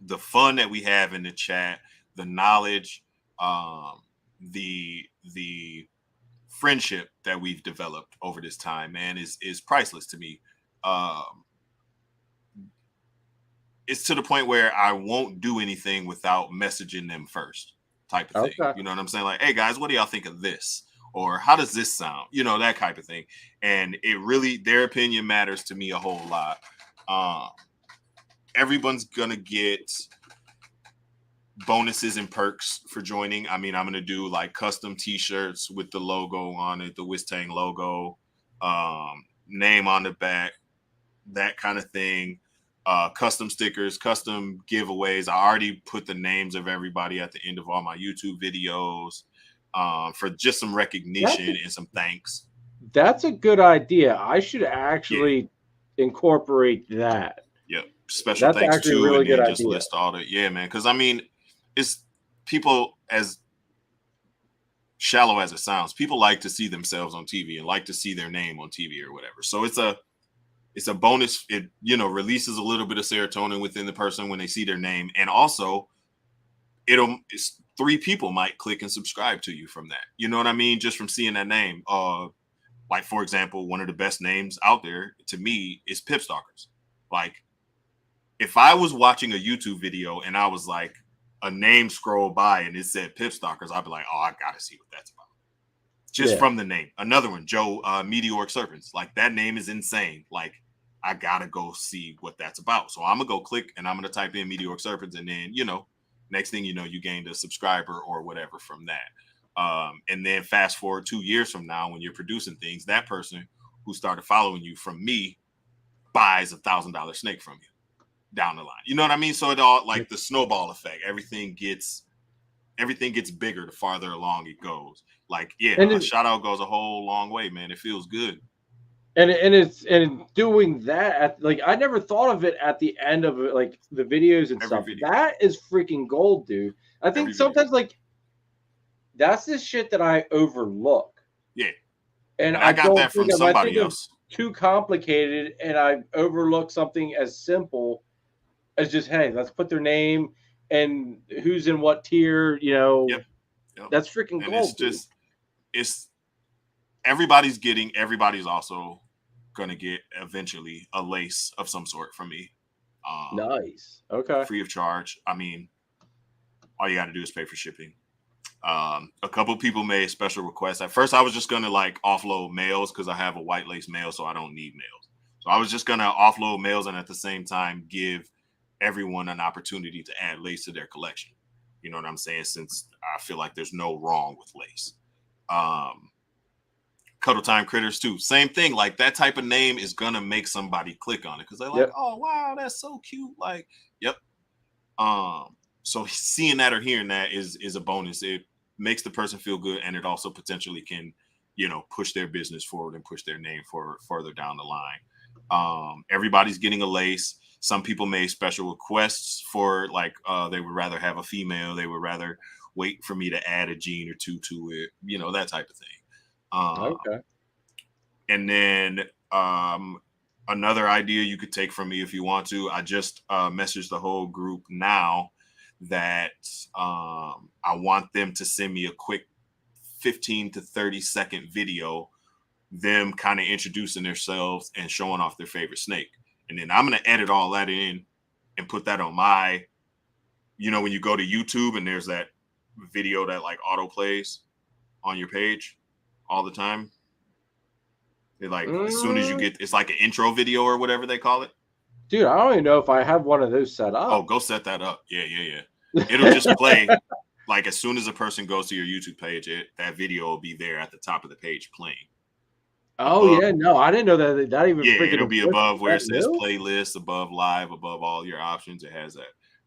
[SPEAKER 2] the fun that we have in the chat, the knowledge, the friendship that we've developed over this time, man, is priceless to me. It's to the point where I won't do anything without messaging them first, type of thing. You know what I'm saying? Like, hey guys, what do y'all think of this? Or how does this sound? You know, that type of thing. And it really, their opinion matters to me a whole lot. Everyone's gonna get bonuses and perks for joining. I mean, I'm gonna do like custom t-shirts with the logo on it, the Wistang logo, name on the back, that kind of thing. Custom stickers, custom giveaways. I already put the names of everybody at the end of all my YouTube videos, for just some recognition and some thanks.
[SPEAKER 1] That's a good idea. I should actually incorporate that.
[SPEAKER 2] Yep. Special thanks to,
[SPEAKER 1] really,
[SPEAKER 2] and then just list all the, man. Because I mean, it's people, as shallow as it sounds, people like to see themselves on TV and like to see their name on TV or whatever. So it's a bonus. It, you know, releases a little bit of serotonin within the person when they see their name. And also it's 3 people might click and subscribe to you from that. You know what I mean? Just from seeing that name. Like, for example, one of the best names out there to me is Pip Stalkers. Like, if I was watching a YouTube video and I was like, a name scroll by and it said Pip Stalkers, I'd be like, oh, I gotta see what that's about. Just from the name. Another one, Joe, Meteoric Serpents. Like, that name is insane. Like, I gotta go see what that's about. So I'm gonna go click and I'm gonna type in Meteoric Serpents, and then, you know, next thing you know, you gained a subscriber or whatever from that. And then fast forward 2 years from now, when you're producing things, that person who started following you from me buys $1,000 snake from you down the line. You know what I mean? So it all, like the snowball effect, everything gets bigger the farther along it goes. Like, a shout out goes a whole long way, man. It feels good.
[SPEAKER 1] And doing that like, I never thought of it at the end of it, like the videos and stuff. That is freaking gold, dude. I think sometimes like that's the shit that I overlook.
[SPEAKER 2] Yeah.
[SPEAKER 1] And
[SPEAKER 2] I got that from somebody else.
[SPEAKER 1] Too complicated, and I overlook something as simple as just, hey, let's put their name and who's in what tier, you know.
[SPEAKER 2] Yep.
[SPEAKER 1] That's freaking gold.
[SPEAKER 2] It's everybody's also gonna get eventually a lace of some sort from me.
[SPEAKER 1] Nice. Okay.
[SPEAKER 2] Free of charge. I mean, all you got to do is pay for shipping. A couple people made special requests. At first, I was just gonna like offload males because I have a white lace male, so I don't need males. So I was just gonna offload males and at the same time give everyone an opportunity to add lace to their collection. You know what I'm saying? Since I feel like there's no wrong with lace. Cuddle Time Critters too. Same thing. Like, that type of name is gonna make somebody click on it because they're like, oh wow, that's so cute. Like, so seeing that or hearing that is a bonus. It makes the person feel good, and it also potentially can, you know, push their business forward and push their name further down the line. Everybody's getting a lace. Some people made special requests for, like, they would rather have a female. They would rather wait for me to add a gene or two to it, you know, that type of thing.
[SPEAKER 1] Okay.
[SPEAKER 2] And then another idea you could take from me if you want to, I just messaged the whole group now that I want them to send me a quick 15 to 30 second video, them kind of introducing themselves and showing off their favorite snake. And then I'm going to edit all that in and put that on my, you know, when you go to YouTube and there's that video that like auto plays on your page all the time. It like, as soon as you get, it's like an intro video or whatever they call it.
[SPEAKER 1] Dude, I don't even know if I have one of those set up.
[SPEAKER 2] Oh, go set that up. Yeah. It'll just play. Like, as soon as a person goes to your YouTube page, that video will be there at the top of the page playing.
[SPEAKER 1] Oh yeah, no, I didn't know that even.
[SPEAKER 2] Yeah,
[SPEAKER 1] freaking
[SPEAKER 2] it'll be
[SPEAKER 1] existed.
[SPEAKER 2] above where it
[SPEAKER 1] That
[SPEAKER 2] says
[SPEAKER 1] new?
[SPEAKER 2] playlist, above live, above all your options. It has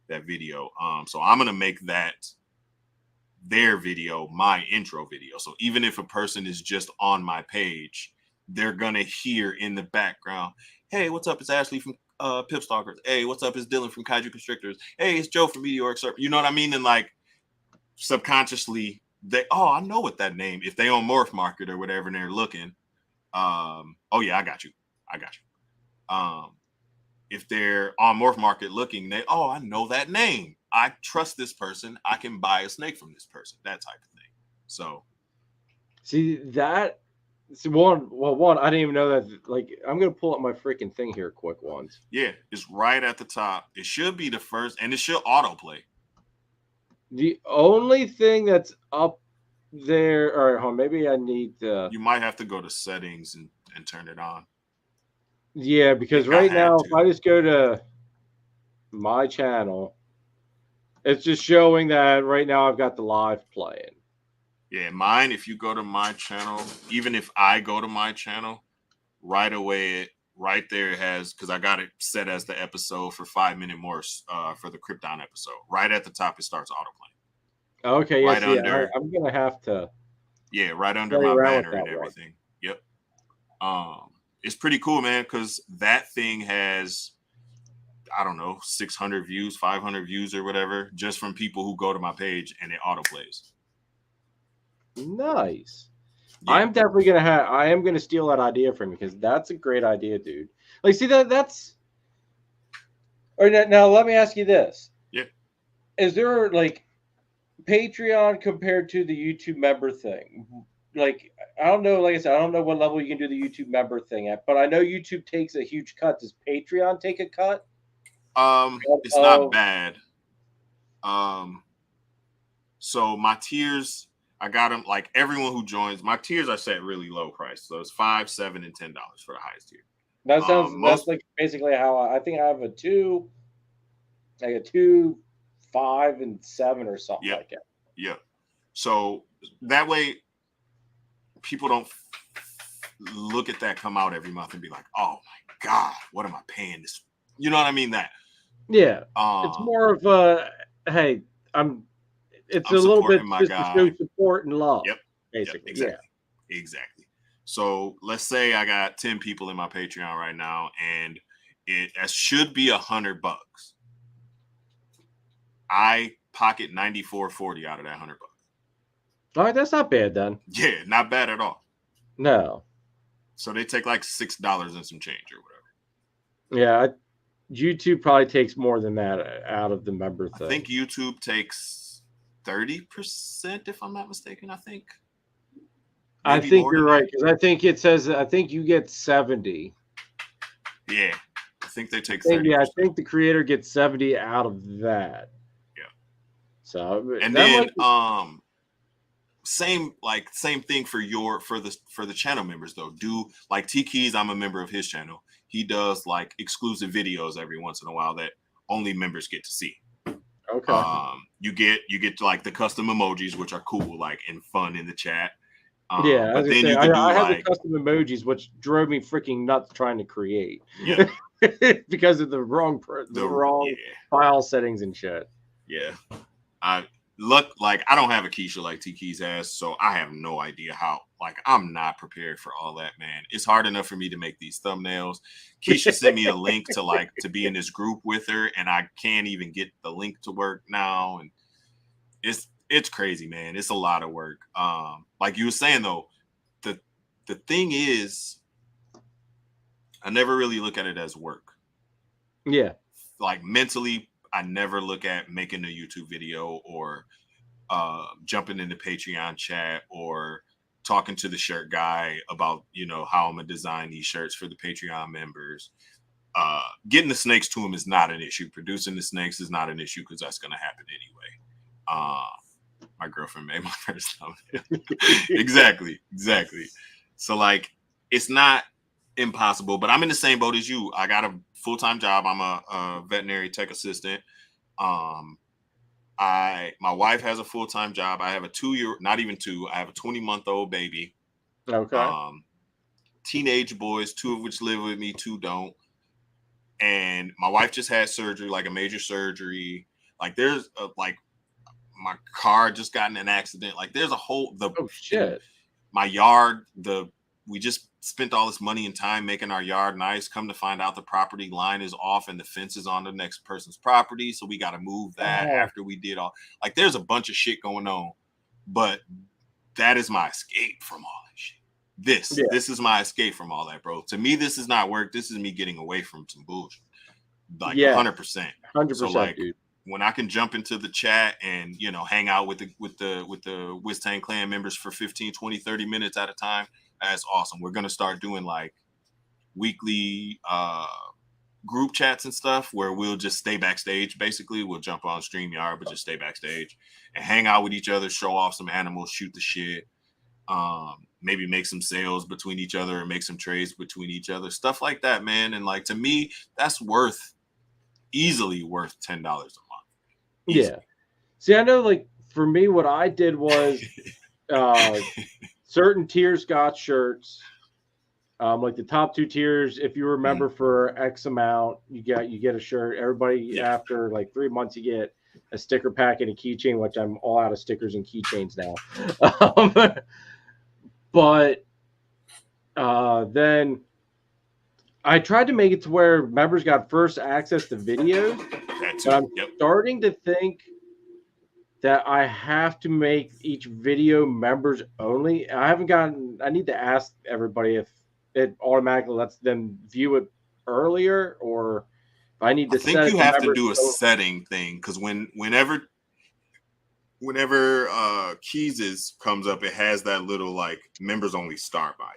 [SPEAKER 2] that video. So I'm gonna make that their video my intro video. So even if a person is just on my page, they're gonna hear in the background, "Hey, what's up? It's Ashley from Pip Stalkers. Hey, what's up? It's Dylan from Kaiju Constrictors. Hey, it's Joe from Meteoric Surf." You know what I mean? And like subconsciously, I know what that name. If they on Morph Market or whatever, and they're looking, oh yeah, I got you. If they're on Morph Market looking, I know that name. I trust this person. I can buy a snake from this person. That type of thing. So,
[SPEAKER 1] see that. One, I didn't even know that. Like, I'm gonna pull up my freaking thing here, quick ones.
[SPEAKER 2] Yeah, it's right at the top. It should be the first, and it should autoplay.
[SPEAKER 1] The only thing that's up there, all right, maybe I need to.
[SPEAKER 2] You might have to go to settings and turn it on.
[SPEAKER 1] Yeah, because right now, if I just go to my channel, it's just showing that right now I've got the live playing.
[SPEAKER 2] Yeah, mine, if you go to my channel, even if I go to my channel, right away, right there it has, because I got it set as the episode for 5 Minute Morphs for the Krypton episode. Right at the top, it starts autoplaying.
[SPEAKER 1] Okay, right under. I'm going to have to.
[SPEAKER 2] Yeah, right under my banner and everything. Yep. It's pretty cool, man, because that thing has, I don't know, 600 views, 500 views or whatever, just from people who go to my page and it autoplays.
[SPEAKER 1] Nice. Yeah. I'm definitely gonna I am gonna steal that idea from you because that's a great idea, dude. Like, see that's. Or now, let me ask you this.
[SPEAKER 2] Yeah.
[SPEAKER 1] Is there like Patreon compared to the YouTube member thing? Like, I don't know. Like I said, I don't know what level you can do the YouTube member thing at, but I know YouTube takes a huge cut. Does Patreon take a cut?
[SPEAKER 2] It's not bad. So my tiers, I got them, like everyone who joins, my tiers are set really low price. So it's $5, $7, and $10 for the highest tier.
[SPEAKER 1] That sounds that's like basically how I think I have a 2, like a 5, and 7 or something like that.
[SPEAKER 2] Yeah. So that way people don't look at that come out every month and be like, "Oh my God, what am I paying this?" You know what I mean? That.
[SPEAKER 1] Yeah. It's more of a, hey, it's a little bit just to show support and love.
[SPEAKER 2] Yep.
[SPEAKER 1] Basically.
[SPEAKER 2] Yep, exactly. So let's say I got 10 people in my Patreon right now, and it should be $100. I pocket $94.40 out of that $100.
[SPEAKER 1] All right, that's not bad then.
[SPEAKER 2] Yeah, not bad at all.
[SPEAKER 1] No.
[SPEAKER 2] So they take like $6 and some change or whatever.
[SPEAKER 1] Yeah, YouTube probably takes more than that out of the member thing.
[SPEAKER 2] I think YouTube takes 30%, if I'm not mistaken. I think
[SPEAKER 1] you're right, because I think it says you get 70.
[SPEAKER 2] Yeah, I think they take 30%.
[SPEAKER 1] Yeah, I think the creator gets 70 out of that.
[SPEAKER 2] Yeah.
[SPEAKER 1] So
[SPEAKER 2] and then same thing for the channel members though. Do like T Keys, I'm a member of his channel. He does like exclusive videos every once in a while that only members get to see.
[SPEAKER 1] Okay.
[SPEAKER 2] You get like the custom emojis, which are cool, like and fun in the chat.
[SPEAKER 1] Yeah, but then I had the custom emojis, which drove me freaking nuts trying to create.
[SPEAKER 2] Yeah.
[SPEAKER 1] Because of the wrong file settings and shit.
[SPEAKER 2] Yeah. I don't have a Keisha like T Keys has, so I have no idea how. Like, I'm not prepared for all that, man. It's hard enough for me to make these thumbnails. Keisha sent me a link to be in this group with her, and I can't even get the link to work now. And it's crazy, man. It's a lot of work. Like you were saying though, the thing is, I never really look at it as work.
[SPEAKER 1] Yeah.
[SPEAKER 2] Like mentally, I never look at making a YouTube video or jumping into Patreon chat or talking to the shirt guy about, how I'm going to design these shirts for the Patreon members. Getting the snakes to them is not an issue. Producing the snakes is not an issue because that's going to happen anyway. My girlfriend made my first thumbnail. Exactly. So like, it's not impossible, but I'm in the same boat as you. I got a full-time job. I'm a veterinary tech assistant. My wife has a full-time job. I have a 2-year, not even 2. I have a 20-month-old baby.
[SPEAKER 1] Okay.
[SPEAKER 2] teenage boys, 2 of which live with me, 2 don't. And my wife just had surgery, like a major surgery. Like there's like my car just got in an accident. Like there's a whole my yard. We just spent all this money and time making our yard nice. Come to find out, the property line is off and the fence is on the next person's property. So we got to move that after we did all. Like there's a bunch of shit going on, but that is my escape from all that shit. This is my escape from all that, bro. To me, this is not work. This is me getting away from some bullshit. Like 100%.
[SPEAKER 1] 100%.
[SPEAKER 2] So like,
[SPEAKER 1] dude.
[SPEAKER 2] When I can jump into the chat and, you know, hang out with the Wistang clan members for 15, 20, 30 minutes at a time, that's awesome. We're going to start doing like weekly group chats and stuff where we'll just stay backstage. Basically, we'll jump on StreamYard, but just stay backstage and hang out with each other, show off some animals, shoot the shit, maybe make some sales between each other and make some trades between each other, stuff like that, man. And like, to me, that's easily worth $10 a month. Easily.
[SPEAKER 1] Yeah. See, I know, like, for me, what I did was certain tiers got shirts. Like the top 2 tiers, if you remember, for X amount, you get a shirt. Everybody after like 3 months, you get a sticker pack and a keychain, which I'm all out of stickers and keychains now. But then I tried to make it to where members got first access to videos. But I'm starting to think that I have to make each video members only. I need to ask everybody if it automatically lets them view it earlier, or if I need to
[SPEAKER 2] set it. I think you have to do a setting thing, because whenever Keys comes up, it has that little like members only start by.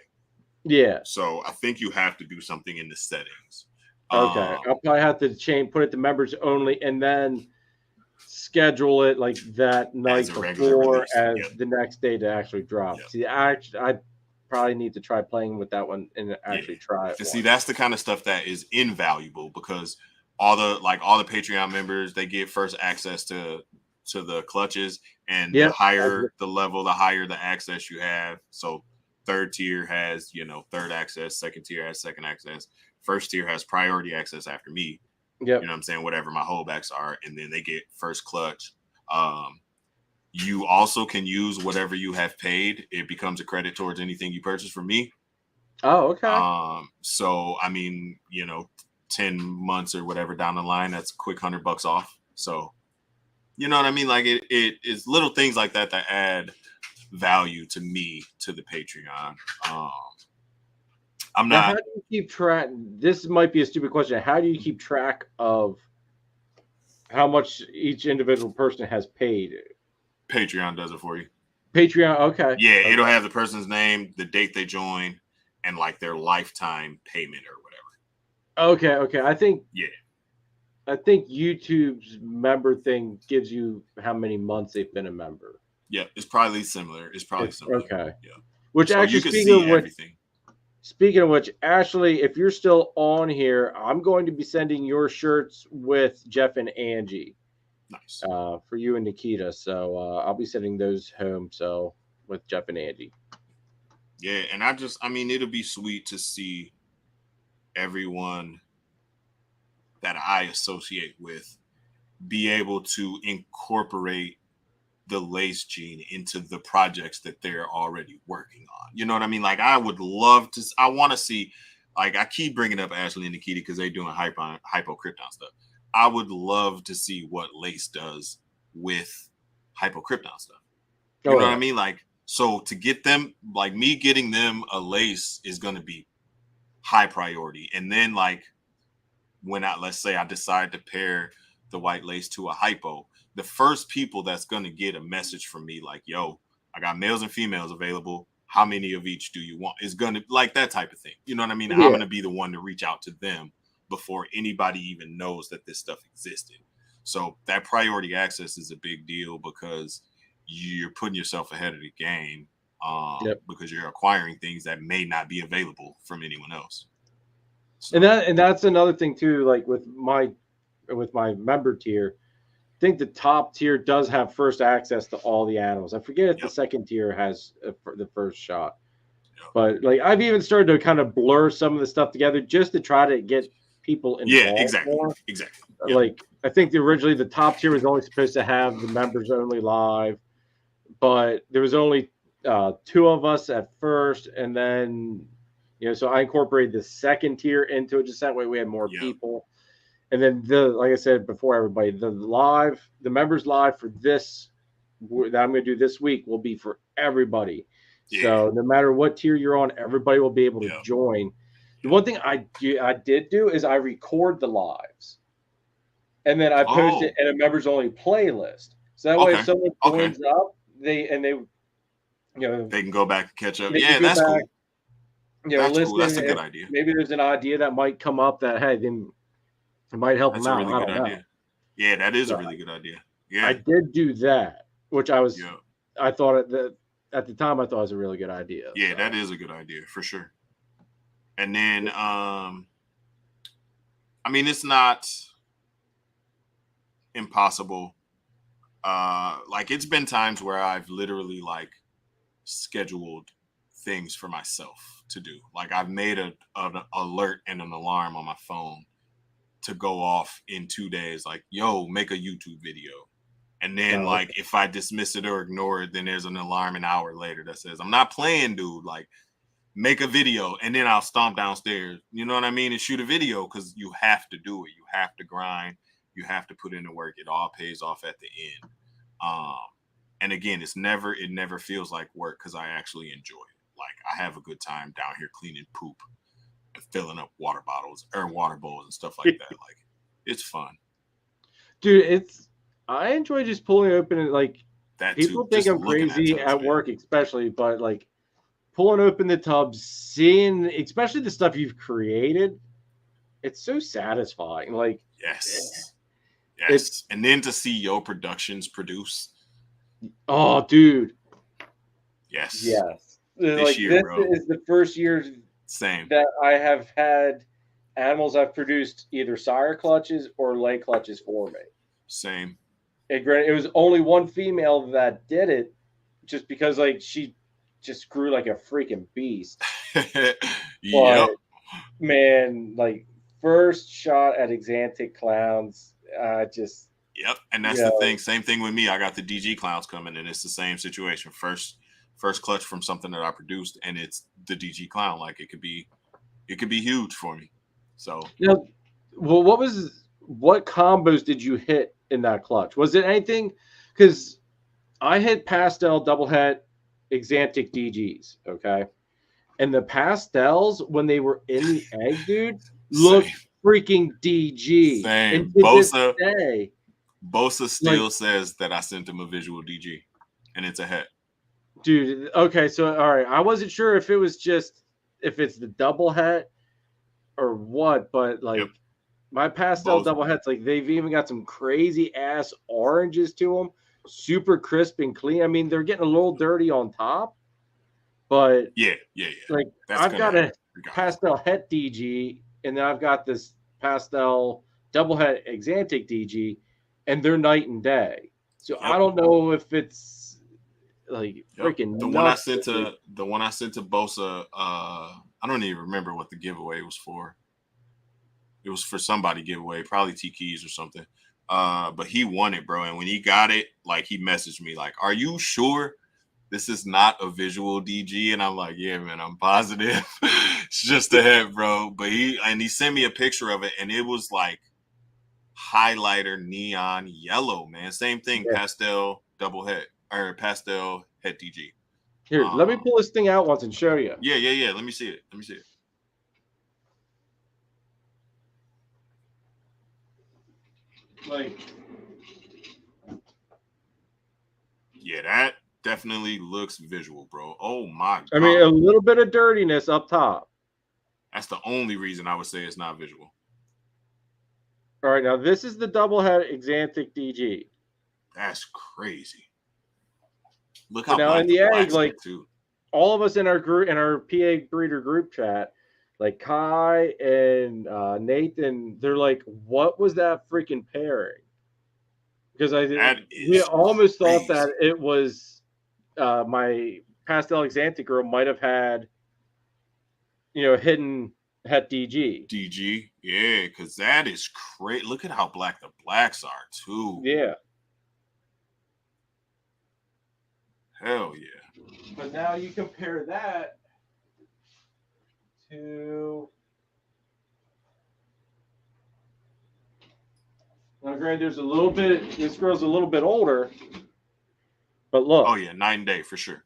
[SPEAKER 1] Yeah.
[SPEAKER 2] So I think you have to do something in the settings.
[SPEAKER 1] Okay. I'll probably have to put it to members only and then schedule it like that night before as the next day to actually drop. Yep. See, I probably need to try playing with that one and actually try it.
[SPEAKER 2] See, that's the kind of stuff that is invaluable, because all the Patreon members, they get first access to the clutches, and the higher the level, the higher the access you have. So 3rd tier has, third access, 2nd tier has second access, 1st tier has priority access after me.
[SPEAKER 1] Yep.
[SPEAKER 2] You know what I'm saying? Whatever my holdbacks are, and then they get first clutch. You also can use whatever you have paid. It becomes a credit towards anything you purchase from me.
[SPEAKER 1] Oh, okay.
[SPEAKER 2] So I mean, 10 months or whatever down the line, that's a quick $100 off. So, you know what I mean? Like it is little things like that that add value to me, to the Patreon. I'm not.
[SPEAKER 1] How do you keep track? This might be a stupid question. How do you keep track of how much each individual person has paid?
[SPEAKER 2] Patreon does it for you.
[SPEAKER 1] Patreon, okay.
[SPEAKER 2] Yeah,
[SPEAKER 1] okay.
[SPEAKER 2] It'll have the person's name, the date they join, and like their lifetime payment or whatever.
[SPEAKER 1] Okay. I think YouTube's member thing gives you how many months they've been a member.
[SPEAKER 2] Yeah, it's probably similar.
[SPEAKER 1] Okay.
[SPEAKER 2] Yeah.
[SPEAKER 1] Which so actually, speaking of which, Ashley, if you're still on here, I'm going to be sending your shirts with Jeff and Angie.
[SPEAKER 2] Nice.
[SPEAKER 1] For you and Nikita. So I'll be sending those home. So with Jeff and Angie.
[SPEAKER 2] Yeah, and it'll be sweet to see everyone that I associate with be able to incorporate the lace gene into the projects that they're already working on. You know what I mean? Like, I would love to. I want to see. Like, I keep bringing up Ashley and Nikita because they're doing hypocrypton stuff. I would love to see what lace does with hypocrypton stuff. You know what I mean? Like, so to get them, like me getting them a lace is going to be high priority. And then like let's say I decide to pair the white lace to a hypo, the first people that's going to get a message from me like, yo, I got males and females available. How many of each do you want? Is going to like that type of thing. You know what I mean? Yeah. I'm going to be the one to reach out to them before anybody even knows that this stuff existed. So that priority access is a big deal because you're putting yourself ahead of the game because you're acquiring things that may not be available from anyone else. So.
[SPEAKER 1] And that's another thing too, like with my member tier, I think the top tier does have first access to all the animals. I forget if the second tier has the first shot. But like I've even started to kind of blur some of the stuff together just to try to get people involved more.
[SPEAKER 2] Exactly.
[SPEAKER 1] Like I think originally the top tier was only supposed to have the members only live, but there was only 2 of us at first, and then so I incorporated the second tier into it just that way we had more people. And then like I said before, everybody, the members live for this that I'm going to do this week will be for everybody. So no matter what tier you're on, everybody will be able to join. The one thing I did do is I record the lives, and then I post it in a members only playlist. So that way, if someone joins up, they can
[SPEAKER 2] go back and catch up. Yeah, that's cool.
[SPEAKER 1] That's
[SPEAKER 2] cool. That's a good idea.
[SPEAKER 1] Maybe there's an idea that might come up that then it might help them out.
[SPEAKER 2] Really good idea. Yeah, that is a really good idea. Yeah,
[SPEAKER 1] I did do that, which I thought at the time I thought it was a really good idea.
[SPEAKER 2] Yeah, that is a good idea for sure. And then, I mean, it's not impossible. Like it's been times where I've literally like scheduled things for myself to do. Like I've made an alert and an alarm on my phone to go off in 2 days. Like, yo, make a YouTube video. And then like if I dismiss it or ignore it, then there's an alarm an hour later that says, I'm not playing, dude. Like make a video. And then I'll stomp downstairs, you know what I mean? And shoot a video because you have to do it. You have to grind. You have to put in the work. It all pays off at the end. And again, it never feels like work because I actually enjoy it. Like I have a good time down here cleaning poop and filling up water bottles or water bowls and stuff like that. Like it's fun.
[SPEAKER 1] Dude, I enjoy just pulling it open and like
[SPEAKER 2] that
[SPEAKER 1] people think I'm crazy at work, especially, but like pulling open the tubs, seeing especially the stuff you've created, it's so satisfying. Like
[SPEAKER 2] yes. And then to see your productions produce.
[SPEAKER 1] Oh, dude.
[SPEAKER 2] Yes.
[SPEAKER 1] This
[SPEAKER 2] year, bro.
[SPEAKER 1] Is the first year that I have had animals I've produced either sire clutches or lay clutches for me.
[SPEAKER 2] Same.
[SPEAKER 1] And granted, it was only one female that did it just because like she just grew like a freaking beast. But, man, like first shot at Exantic clowns, just.
[SPEAKER 2] Yep, and that's the thing. Same thing with me. I got the DG clowns coming, and it's the same situation. First clutch from something that I produced, and it's the DG clown. Like it could be huge for me. So
[SPEAKER 1] well, what combos did you hit in that clutch? Was it anything? Because I hit pastel double het Exantic DGs, okay, and the pastels when they were in the egg, dude, looked freaking DG.
[SPEAKER 2] Same. Bosa still says that I sent him a visual DG, and it's a het.
[SPEAKER 1] Dude, okay, so all right, I wasn't sure if it's the double het or what, but like my pastel double hets, like they've even got some crazy ass oranges to them, super crisp and clean. I mean, they're getting a little dirty on top, but like I've got a pastel het DG, and then I've got this pastel double het Exantic DG, and they're night and day. So I don't know if it's like freaking
[SPEAKER 2] the one I sent to Bosa. I don't even remember what the giveaway was for. It was for somebody giveaway, probably T Keys or something. But he won it, bro. And when he got it, like he messaged me like, "Are you sure this is not a visual DG?" And I'm like, "Yeah, man, I'm positive. It's just a het, bro." But he sent me a picture of it, and it was like highlighter neon yellow, man. Same thing, pastel double het or pastel het DG.
[SPEAKER 1] Here, let me pull this thing out once and show you.
[SPEAKER 2] Yeah. Let me see it.
[SPEAKER 1] Like,
[SPEAKER 2] yeah, that definitely looks visual, bro. Oh my God.
[SPEAKER 1] I mean, a little bit of dirtiness up top.
[SPEAKER 2] That's the only reason I would say it's not visual.
[SPEAKER 1] All right, now this is the double het Exantic DG.
[SPEAKER 2] That's crazy. Look how
[SPEAKER 1] now in the egg, like
[SPEAKER 2] too.
[SPEAKER 1] All of us in our group, in our PA breeder group chat, like Kai and Nathan, they're like, "What was that freaking pairing?" Because we almost thought that it was my pastel Exantic girl might have had hidden het DG.
[SPEAKER 2] DG, yeah, because that is great. Look at how black the blacks are too.
[SPEAKER 1] Yeah.
[SPEAKER 2] Hell yeah.
[SPEAKER 1] But now you compare that to. Now, granted, there's a little bit. This girl's a little bit older, but look.
[SPEAKER 2] Oh yeah, 9 day for sure.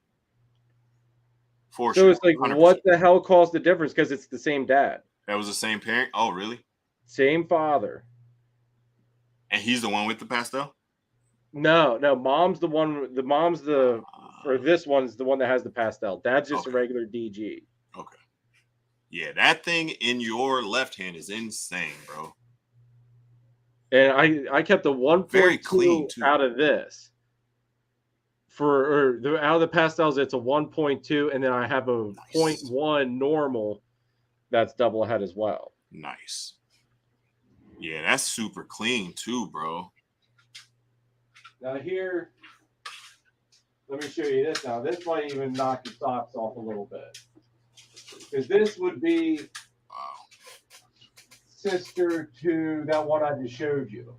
[SPEAKER 2] For
[SPEAKER 1] so
[SPEAKER 2] sure.
[SPEAKER 1] It's like,
[SPEAKER 2] 100%.
[SPEAKER 1] What the hell caused the difference? Because it's the same dad.
[SPEAKER 2] That was the same parent. Oh really?
[SPEAKER 1] Same father.
[SPEAKER 2] And he's the one with the pastel.
[SPEAKER 1] No, mom's the one. The mom's the. Or this one's the one that has the pastel. Dad's just a regular DG.
[SPEAKER 2] Okay. Yeah, that thing in your left hand is insane, bro.
[SPEAKER 1] And I kept a 1.2 out of this. Out of the pastels, it's a 1.2, and then I have a 0.1 normal that's double head as well.
[SPEAKER 2] Nice. Yeah, that's super clean too, bro.
[SPEAKER 1] Now here, let me show you this now. This might even knock your socks off a little bit. Because this would be sister to that one I just showed you.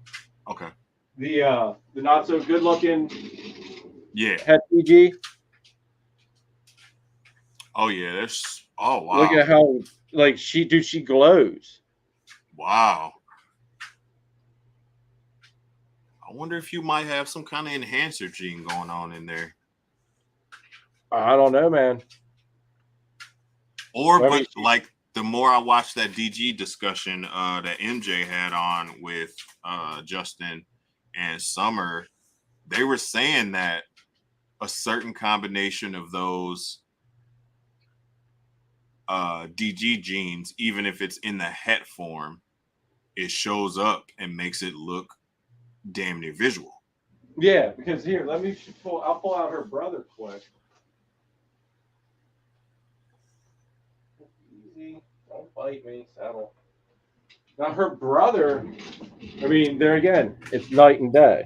[SPEAKER 2] Okay.
[SPEAKER 1] The not so good looking het DG.
[SPEAKER 2] Oh yeah, there's wow.
[SPEAKER 1] Look at how she glows.
[SPEAKER 2] Wow. I wonder if you might have some kind of enhancer gene going on in there.
[SPEAKER 1] I don't know, man.
[SPEAKER 2] Or like the more I watched that DG discussion that MJ had on with Justin and Summer, they were saying that a certain combination of those DG genes, even if it's in the het form, it shows up and makes it look damn near visual.
[SPEAKER 1] Yeah, because here, I'll pull out her brother quick. Easy, don't bite me, saddle. Now her brother, I mean, there again, it's night and day.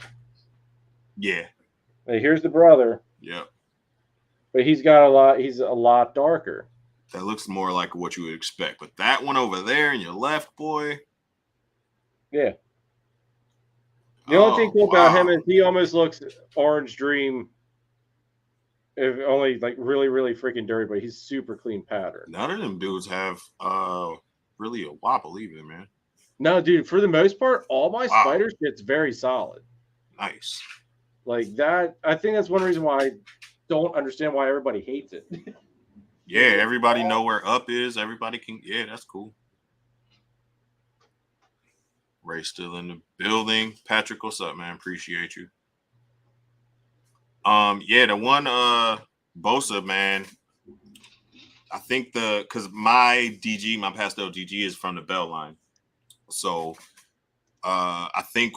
[SPEAKER 2] Yeah.
[SPEAKER 1] Hey, here's the brother.
[SPEAKER 2] Yep.
[SPEAKER 1] But he's a lot darker.
[SPEAKER 2] That looks more like what you would expect. But that one over there in your left, boy.
[SPEAKER 1] Yeah. The only thing cool about him is he almost looks Orange Dream, if only like really, really freaking dirty, but he's super clean pattern.
[SPEAKER 2] None of them dudes have really a wobble either, man.
[SPEAKER 1] No, dude, for the most part, all my spider shit's very solid.
[SPEAKER 2] Nice.
[SPEAKER 1] Like that, I think that's one reason why I don't understand why everybody hates it.
[SPEAKER 2] Yeah, everybody know where up is. Everybody can, that's cool. Ray's still in the building. Patrick, what's up, man? Appreciate you. The one Bosa, man. I think because my pastel DG is from the Bell line. So I think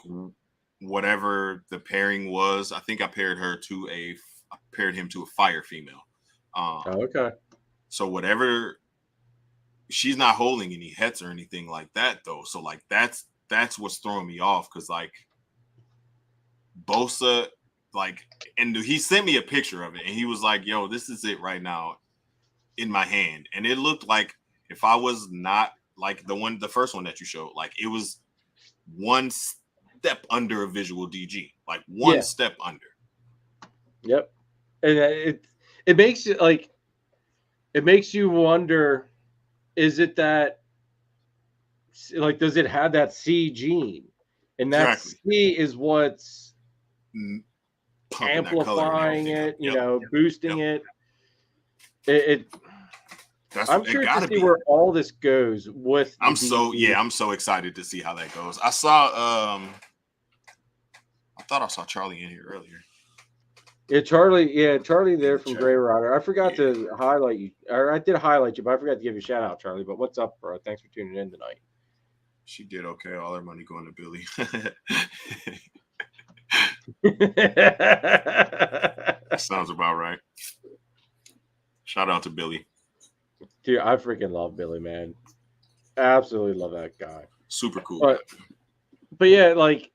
[SPEAKER 2] whatever the pairing was, I think I paired him to a fire female.
[SPEAKER 1] Okay.
[SPEAKER 2] So whatever, she's not holding any hets or anything like that though. So like that's what's throwing me off, because like Bosa, like, and he sent me a picture of it and he was like, yo, this is it right now in my hand. And it looked like if I was not like the first one that you showed, like it was one step under a visual DG, like one step under. Yep.
[SPEAKER 1] And it makes it like, it makes you wonder, is it that, like, does it have that C gene? And that C is what's amplifying it, boosting it. I'm curious to see where all this goes with.
[SPEAKER 2] I'm so excited to see how that goes. I saw, I thought I saw Charlie in here earlier.
[SPEAKER 1] Yeah, Charlie there from Grey Rider. I forgot to highlight you, or I did highlight you, but I forgot to give you a shout out, Charlie. But what's up, bro? Thanks for tuning in tonight.
[SPEAKER 2] She did okay. All her money going to Billy. Sounds about right. Shout out to Billy.
[SPEAKER 1] Dude, I freaking love Billy, man. Absolutely love that guy.
[SPEAKER 2] Super cool.
[SPEAKER 1] But yeah, like,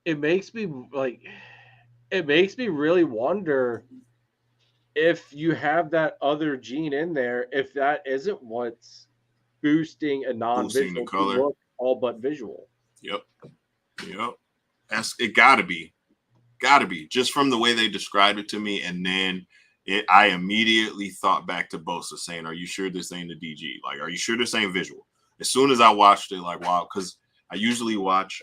[SPEAKER 1] it makes me really wonder if you have that other gene in there, if that isn't what's boosting a non-visual to look all but visual.
[SPEAKER 2] Yep. It gotta be just from the way they described it to me. And then I immediately thought back to Bosa saying, are you sure this ain't a DG? Like, are you sure this ain't visual? As soon as I watched it, like, wow, because I usually watch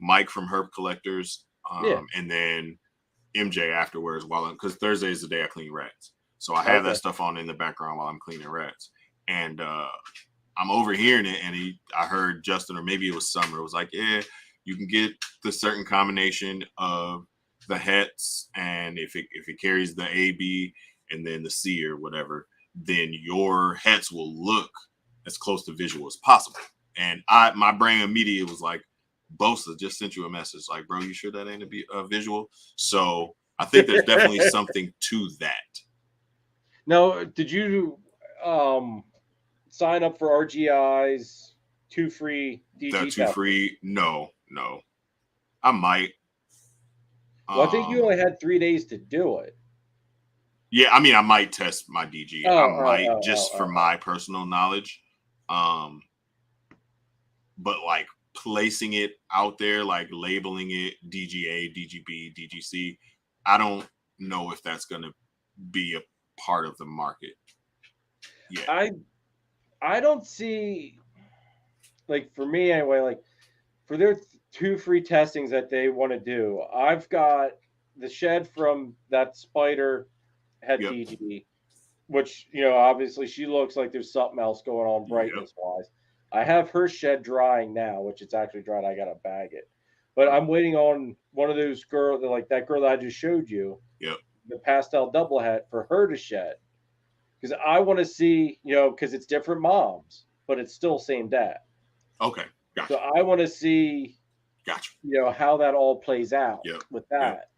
[SPEAKER 2] Mike from Herb Collectors and then MJ afterwards, because Thursday is the day I clean rats. So I have that stuff on in the background while I'm cleaning rats. And I'm overhearing it, and I heard Justin, or maybe it was Summer, it was like, yeah, you can get the certain combination of the hets, and if it carries the A, B, and then the C or whatever, then your hets will look as close to visual as possible. And my brain immediately was like, Bosa just sent you a message like, bro, you sure that ain't a visual? So I think there's definitely something to that.
[SPEAKER 1] Now, did you sign up for RGI's 2 free DG?
[SPEAKER 2] The 2 free? No. I might.
[SPEAKER 1] Well, I think you only had 3 days to do it.
[SPEAKER 2] Yeah, I mean, I might test my DG. For my personal knowledge. But like placing it out there, like labeling it DGA, DGB, DGC, I don't know if that's going to be a part of the market. Yeah.
[SPEAKER 1] I don't see, like, for me anyway, like for their 2 free testings that they want to do, I've got the shed from that spider head DG, which, obviously she looks like there's something else going on brightness wise. I have her shed drying now, which it's actually dried. I got to bag it. But I'm waiting on one of those girls, like that girl that I just showed you, the pastel double head, for her to shed. Because I want to see, because it's different moms, but it's still same dad.
[SPEAKER 2] Okay, gotcha.
[SPEAKER 1] So I want to see, how that all plays out with that.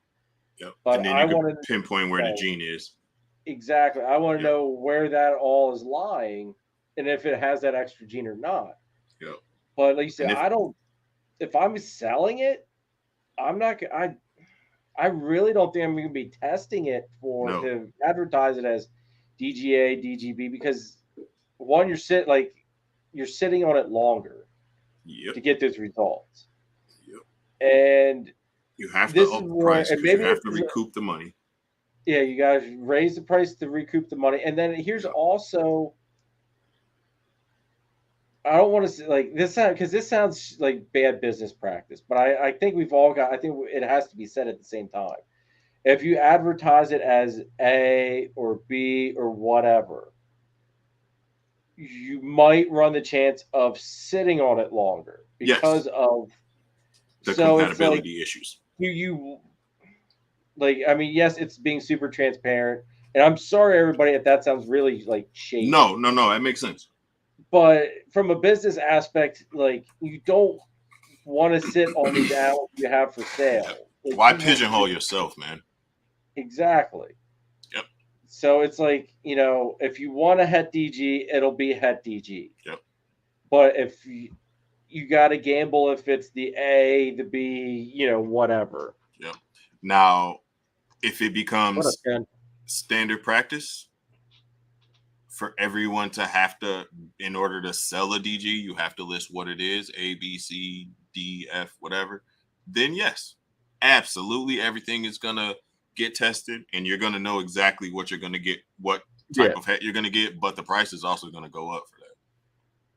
[SPEAKER 2] Yep.
[SPEAKER 1] But
[SPEAKER 2] and then I want to pinpoint where the gene is.
[SPEAKER 1] Exactly. I want to know where that all is lying, and if it has that extra gene or not.
[SPEAKER 2] Yep.
[SPEAKER 1] But like you said, if I'm selling it, I'm not. I really don't think I'm going to be testing it to advertise it as DGA, DGB, because one, you're sitting on it longer to get those results.
[SPEAKER 2] Yep.
[SPEAKER 1] And
[SPEAKER 2] you have to up price, because you have to recoup the money.
[SPEAKER 1] Yeah, you guys raise the price to recoup the money. And then here's also, I don't want to say like this, because this sounds like bad business practice, but I think I think it has to be said at the same time. If you advertise it as A or B or whatever, you might run the chance of sitting on it longer because of
[SPEAKER 2] the compatibility issues.
[SPEAKER 1] Yes, it's being super transparent, and I'm sorry, everybody, if that sounds really like shady.
[SPEAKER 2] No, that makes sense.
[SPEAKER 1] But from a business aspect, like, you don't want to sit on these animals you have for sale. Like,
[SPEAKER 2] why pigeonhole yourself, man?
[SPEAKER 1] Exactly.
[SPEAKER 2] Yep.
[SPEAKER 1] So it's like, if you want a het DG, it'll be het DG.
[SPEAKER 2] Yep.
[SPEAKER 1] But if you got to gamble if it's the A, the B, whatever.
[SPEAKER 2] Yep. Now, if it becomes standard practice for everyone to have to, in order to sell a DG, you have to list what it is, A, B, C, D, F, whatever, then yes, absolutely everything is going to get tested, and you're going to know exactly what you're going to get, what type of hat you're going to get, but the price is also going to go up for that.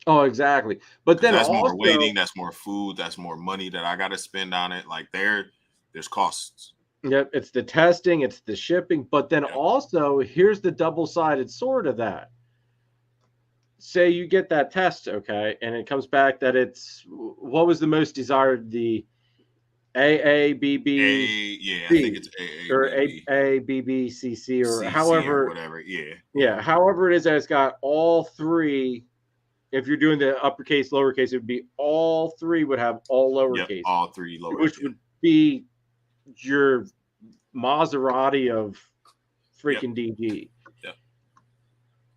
[SPEAKER 1] Oh, exactly. But then
[SPEAKER 2] that's more waiting, that's more food, that's more money that I got to spend on it. Like there's costs.
[SPEAKER 1] Yep, it's the testing, it's the shipping, but then also here's the double-sided sword of that. Say you get that test, okay, and it comes back that it's, what was the most desired, the AABB,
[SPEAKER 2] I think it's AABB.
[SPEAKER 1] or AABBCC, or
[SPEAKER 2] CC
[SPEAKER 1] however,
[SPEAKER 2] or whatever,
[SPEAKER 1] however it is that it's got all three. If you're doing the uppercase, lowercase, it would be all three would have all lowercase.
[SPEAKER 2] All three lowercase.
[SPEAKER 1] Which would be your Maserati of freaking DG.
[SPEAKER 2] Yep.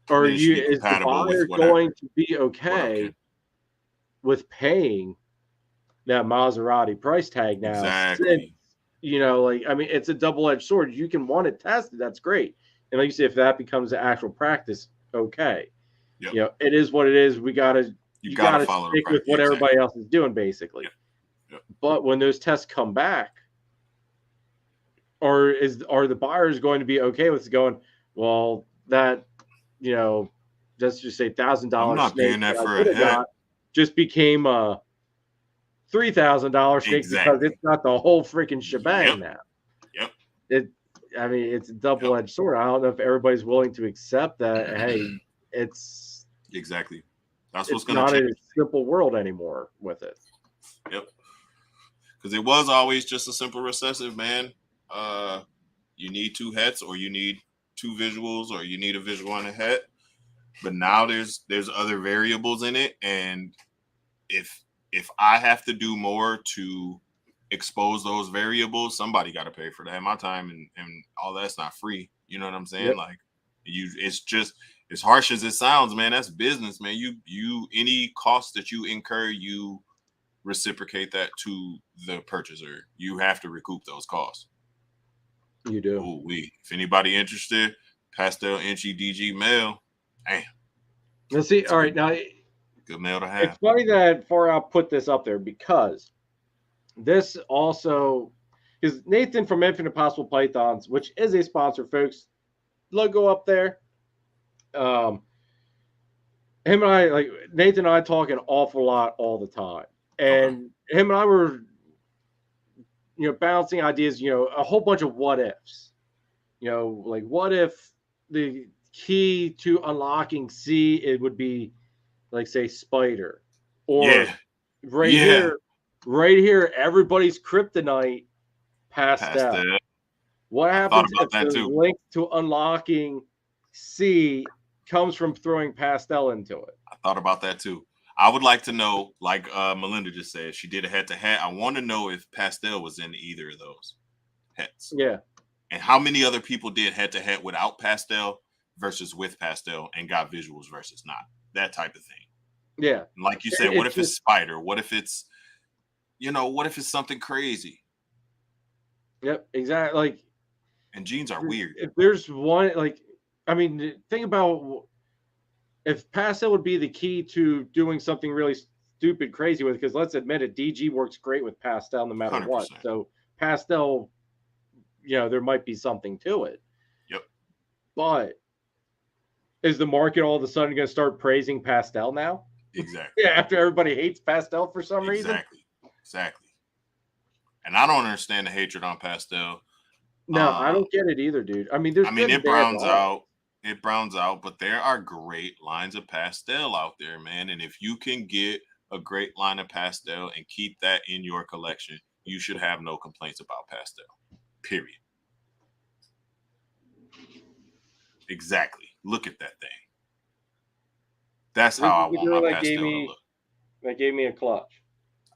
[SPEAKER 1] Or is the buyer going to be okay with paying that Maserati price tag now?
[SPEAKER 2] Exactly.
[SPEAKER 1] you know, like, I mean, it's a double-edged sword. You can want it tested. That's great. And like you say, if that becomes the actual practice, okay.
[SPEAKER 2] Yep.
[SPEAKER 1] You know, it is what it is. You gotta
[SPEAKER 2] follow
[SPEAKER 1] stick with what everybody else is doing, basically.
[SPEAKER 2] Yep. Yep.
[SPEAKER 1] But when those tests come back, are the buyers going to be okay with going, well, that, you know, let's just say $1,000
[SPEAKER 2] I'm not paying that for a head.
[SPEAKER 1] Just became a $3,000 snake because it's got the whole freaking shebang now.
[SPEAKER 2] Yep.
[SPEAKER 1] I mean, it's a double-edged sword. I don't know if everybody's willing to accept that. Hey, it's
[SPEAKER 2] exactly. That's what's going
[SPEAKER 1] to
[SPEAKER 2] change.
[SPEAKER 1] Not a simple world anymore with it.
[SPEAKER 2] Yep. Because it was always just a simple recessive, man. You need 2 heads, or you need 2 visuals, or you need a visual and a head. But now there's other variables in it, and if I have to do more to expose those variables, somebody got to pay for that. My time and all that's not free. You know what I'm saying? Yep. Like, it's just, as harsh as it sounds, man, that's business, man. You any cost that you incur, you reciprocate that to the purchaser. You have to recoup those costs.
[SPEAKER 1] You do.
[SPEAKER 2] Ooh, if anybody interested, pastel inchy DG male. Damn.
[SPEAKER 1] Let's see. All right, now
[SPEAKER 2] good male to have.
[SPEAKER 1] It's funny that I'll put this up there, because this also is Nathan from Infinite Possible Pythons, which is a sponsor, folks. Logo up there. Him and I, like, Nathan and I talk an awful lot all the time, and him and I were, you know, bouncing ideas, you know, a whole bunch of what ifs, you know, like, what if the key to unlocking C, it would be, like, say, spider, or right here, everybody's kryptonite, pastel. What happens if the link to unlocking C comes from throwing pastel into it?
[SPEAKER 2] I thought about that too. I would like to know, like Melinda just said, she did a head-to-head. I want to know if pastel was in either of those heads.
[SPEAKER 1] Yeah.
[SPEAKER 2] And how many other people did head-to-head without pastel versus with pastel and got visuals versus not. That type of thing.
[SPEAKER 1] Yeah.
[SPEAKER 2] And like you said, what if it's spider? What if it's, you know, what if it's something crazy?
[SPEAKER 1] Yep, exactly. Like,
[SPEAKER 2] and genes are weird.
[SPEAKER 1] If there's one, like, I mean, think about if pastel would be the key to doing something really stupid, crazy with, because let's admit it, DG works great with pastel no matter
[SPEAKER 2] 100%.
[SPEAKER 1] what. So pastel, you know, there might be something to it.
[SPEAKER 2] Yep.
[SPEAKER 1] But is the market all of a sudden going to start praising pastel now?
[SPEAKER 2] Exactly.
[SPEAKER 1] Yeah, after everybody hates pastel for some reason?
[SPEAKER 2] Exactly. And I don't understand the hatred on pastel.
[SPEAKER 1] No, I don't get it either, dude. I mean,
[SPEAKER 2] it browns out. It browns out, but there are great lines of pastel out there, man. And if you can get a great line of pastel and keep that in your collection, you should have no complaints about pastel. Period. Exactly. Look at that thing. That's how I want my pastel to look.
[SPEAKER 1] That gave me a clutch.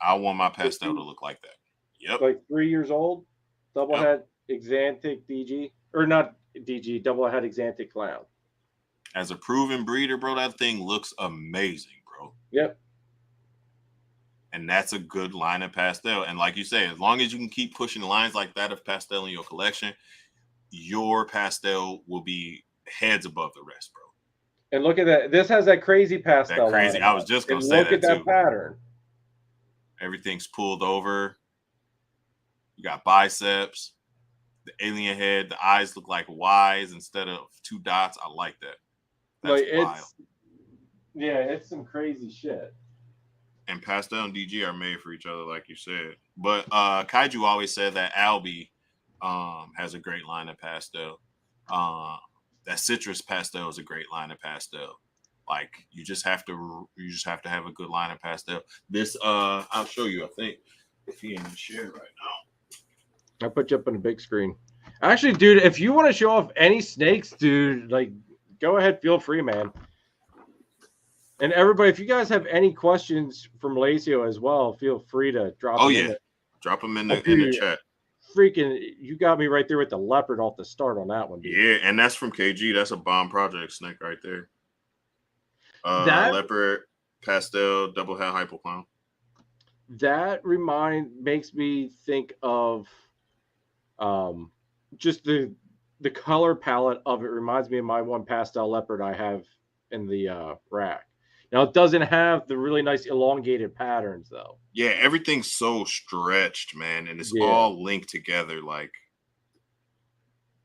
[SPEAKER 2] I want my pastel to look like that. Yep.
[SPEAKER 1] Like 3 years old, double head Exantic DG, or not DG, double head Exantic clown.
[SPEAKER 2] As a proven breeder, bro, that thing looks amazing, bro.
[SPEAKER 1] Yep.
[SPEAKER 2] And that's a good line of pastel. And like you say, as long as you can keep pushing lines like that of pastel in your collection, your pastel will be heads above the rest, bro.
[SPEAKER 1] And look at that. This has that crazy pastel.
[SPEAKER 2] That crazy. I was just going to say that too.
[SPEAKER 1] Look at that pattern.
[SPEAKER 2] Everything's pulled over. You got biceps, the alien head. The eyes look like Y's instead of 2 dots. I like that. That's wild.
[SPEAKER 1] Yeah, it's some crazy shit.
[SPEAKER 2] And pastel and DG are made for each other, like you said. But Kaiju always said that Albie has a great line of pastel. That citrus pastel is a great line of pastel. Like you just have to have a good line of pastel. This I'll show you. I think if he ain't shared right now,
[SPEAKER 1] I'll put you up on the big screen. Actually, dude, if you want to show off any snakes, dude, like go ahead, feel free, man. And everybody, if you guys have any questions for Melecio as well, feel free to drop them in.
[SPEAKER 2] Drop them in the chat.
[SPEAKER 1] Freaking, you got me right there with the leopard off the start on that one, dude.
[SPEAKER 2] Yeah, and that's from KG. That's a bomb project snake right there. Leopard, pastel, double head hypoclown.
[SPEAKER 1] That makes me think of Just the color palette of it reminds me of my one pastel leopard I have in the rack. Now it doesn't have the really nice elongated patterns though.
[SPEAKER 2] Yeah, everything's so stretched, man, and it's all linked together. Like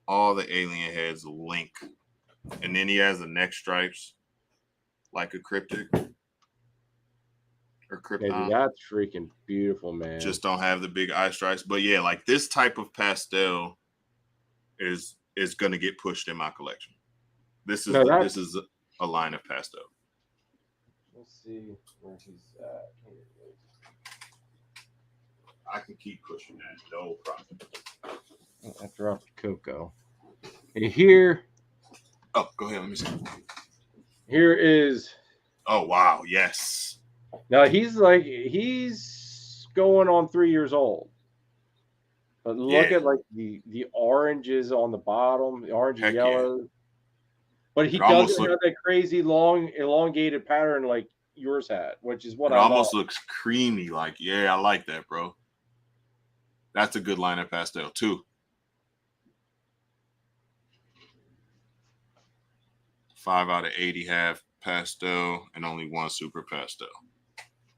[SPEAKER 2] all the alien heads link, and then he has the neck stripes, like a cryptic or krypton.
[SPEAKER 1] Maybe that's freaking beautiful, man.
[SPEAKER 2] Just don't have the big eye stripes, but yeah, like this type of pastel is gonna get pushed in my collection. This is a line of pastel.
[SPEAKER 1] Let's see where he's at.
[SPEAKER 2] I can keep pushing that, no problem.
[SPEAKER 1] I dropped Coco. And here.
[SPEAKER 2] Oh, go ahead. Let me see.
[SPEAKER 1] Here is.
[SPEAKER 2] Oh wow! Yes.
[SPEAKER 1] Now he's going on 3 years old. But look at like the oranges on the bottom, the orange and yellow. Yeah. But he doesn't have that crazy long elongated pattern like yours had, which is what I
[SPEAKER 2] almost looks creamy. Like, yeah, I like that, bro. That's a good line of pastel too. 5 out of 80 have pastel and only 1 super pastel.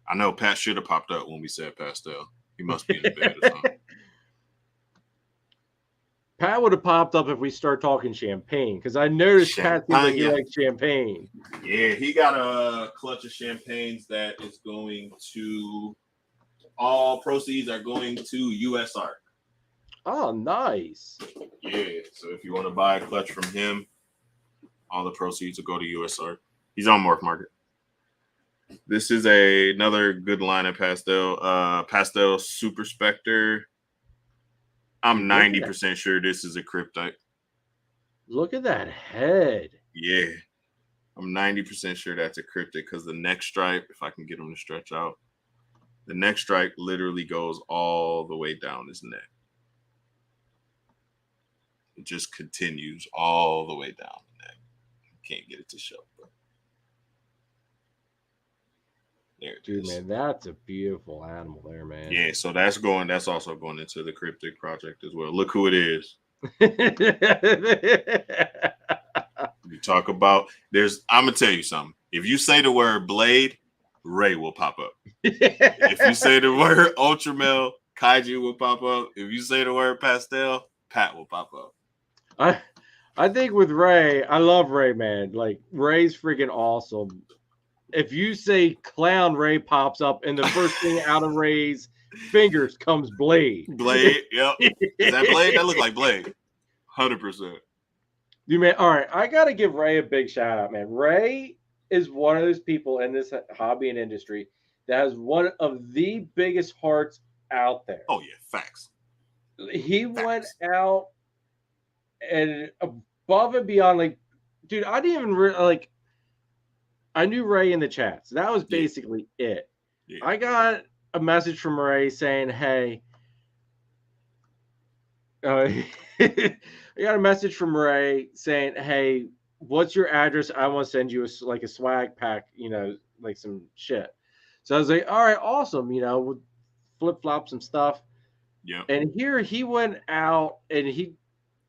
[SPEAKER 2] I know Pat should have popped up when we said pastel. He must be in the bed or something.
[SPEAKER 1] Pat would have popped up if we start talking champagne, because I noticed Pat seems like he likes champagne.
[SPEAKER 2] Yeah, he got a clutch of champagnes that is going to, all proceeds are going to USARK.
[SPEAKER 1] Oh, nice.
[SPEAKER 2] Yeah, so if you want to buy a clutch from him, all the proceeds will go to USARK. He's on Morph Market. This is another good line of pastel. Pastel Super Spectre. I'm 90% sure this is a cryptite.
[SPEAKER 1] Look at that head.
[SPEAKER 2] Yeah. I'm 90% sure that's a cryptid because the neck stripe, if I can get him to stretch out, the neck stripe literally goes all the way down his neck. It just continues all the way down the neck. Can't get it to show. But there it is.
[SPEAKER 1] Man, that's a beautiful animal there, man.
[SPEAKER 2] Yeah, so that's also going into the cryptic project as well. Look who it is. You talk about I'm gonna tell you something. If you say the word blade, Ray will pop up. If you say the word ultramel, Kaiju will pop up. If you say the word pastel, Pat will pop up.
[SPEAKER 1] I think with Ray, I love Ray, man. Like, Ray's freaking awesome. If you say clown, Ray pops up, and the first thing out of Ray's fingers comes Blade.
[SPEAKER 2] Blade, yep. Is that Blade? That looks like Blade. 100%.
[SPEAKER 1] You man, all right. I gotta give Ray a big shout out, man. Ray is one of those people in this hobby and industry that has one of the biggest hearts out there.
[SPEAKER 2] Oh yeah, facts.
[SPEAKER 1] He went out and above and beyond. Like, dude, I didn't even I knew Ray in the chats. That was basically it. Yeah. I got a message from Ray saying, "Hey." I got a message from Ray saying, "Hey, what's your address? I want to send you a swag pack, like some shit." So I was like, "All right, awesome." Would flip flop some stuff.
[SPEAKER 2] Yeah.
[SPEAKER 1] And here he went out and he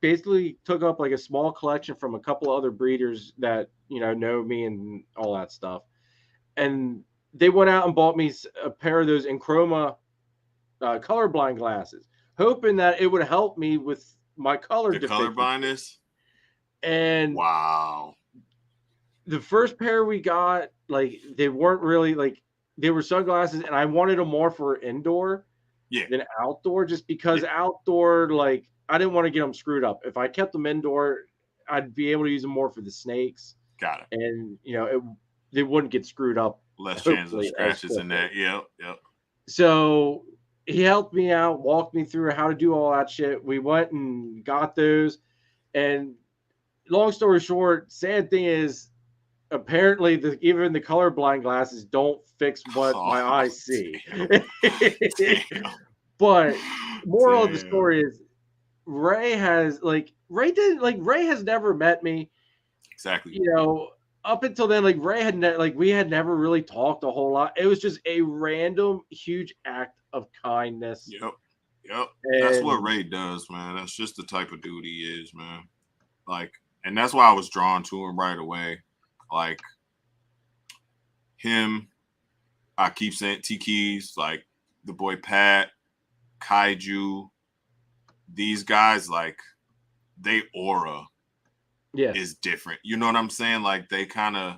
[SPEAKER 1] basically took up like a small collection from a couple other breeders that know me and all that stuff, and they went out and bought me a pair of those Enchroma colorblind glasses, hoping that it would help me with my color
[SPEAKER 2] blindness.
[SPEAKER 1] And
[SPEAKER 2] wow,
[SPEAKER 1] the first pair we got, like, they weren't really they were sunglasses, and I wanted them more for indoor than outdoor, just because outdoor, I didn't want to get them screwed up. If I kept them indoor, I'd be able to use them more for the snakes.
[SPEAKER 2] Got it.
[SPEAKER 1] And they wouldn't get screwed up.
[SPEAKER 2] Less chance of scratches in that. Yep.
[SPEAKER 1] So he helped me out, walked me through how to do all that shit. We went and got those. And long story short, sad thing is, apparently even the colorblind glasses don't fix what my eyes see. But moral of the story is, Ray has never met me.
[SPEAKER 2] Exactly.
[SPEAKER 1] Up until then, Ray had we had never really talked a whole lot. It was just a random huge act of kindness.
[SPEAKER 2] Yep. Yep. That's what Ray does, man. That's just the type of dude he is, man. Like, and that's why I was drawn to him right away. Like him, I keep saying T-Keys, like the boy Pat, Kaiju, these guys, like they aura is different. You know what I'm saying? Like they kind of,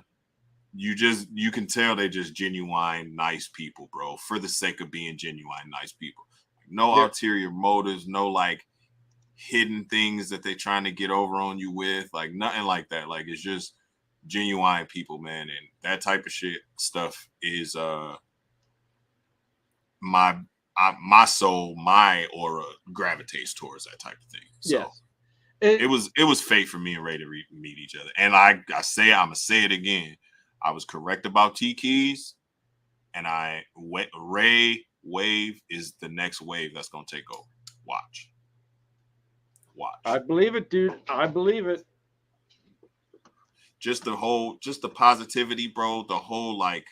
[SPEAKER 2] you can tell they just genuine nice people, bro, for the sake of being genuine nice people. No ulterior motives, no like hidden things that they're trying to get over on you with, like nothing like that. Like it's just genuine people, man. And that type of stuff is my soul, my aura gravitates towards that type of thing. So it was fate for me and Ray to meet each other. And I'm gonna say it again. I was correct about T-Keys, and Ray wave is the next wave that's gonna take over. Watch.
[SPEAKER 1] I believe it, dude. I believe it.
[SPEAKER 2] Just the positivity, bro. The whole like,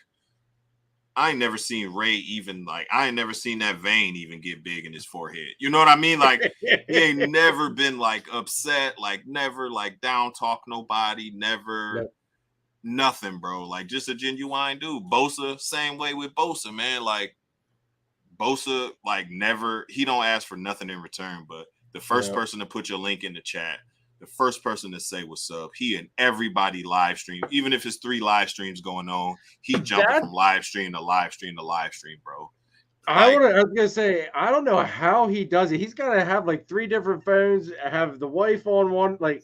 [SPEAKER 2] I ain't never seen Ray even like, I ain't never seen that vein even get big in his forehead. You know what I mean? Like he ain't never been like upset, like never like down talk nobody, never nothing, bro. Like just a genuine dude. Bosa, same way with Bosa, man. Like Bosa, like never, he don't ask for nothing in return, but the first person to put your link in the chat, the first person to say what's up, he and everybody live stream, even if it's 3 live streams going on, he jumping from live stream to live stream to live stream, bro.
[SPEAKER 1] I was gonna say, I don't know how he does it. He's gotta have like 3 different phones, have the wife on one, like,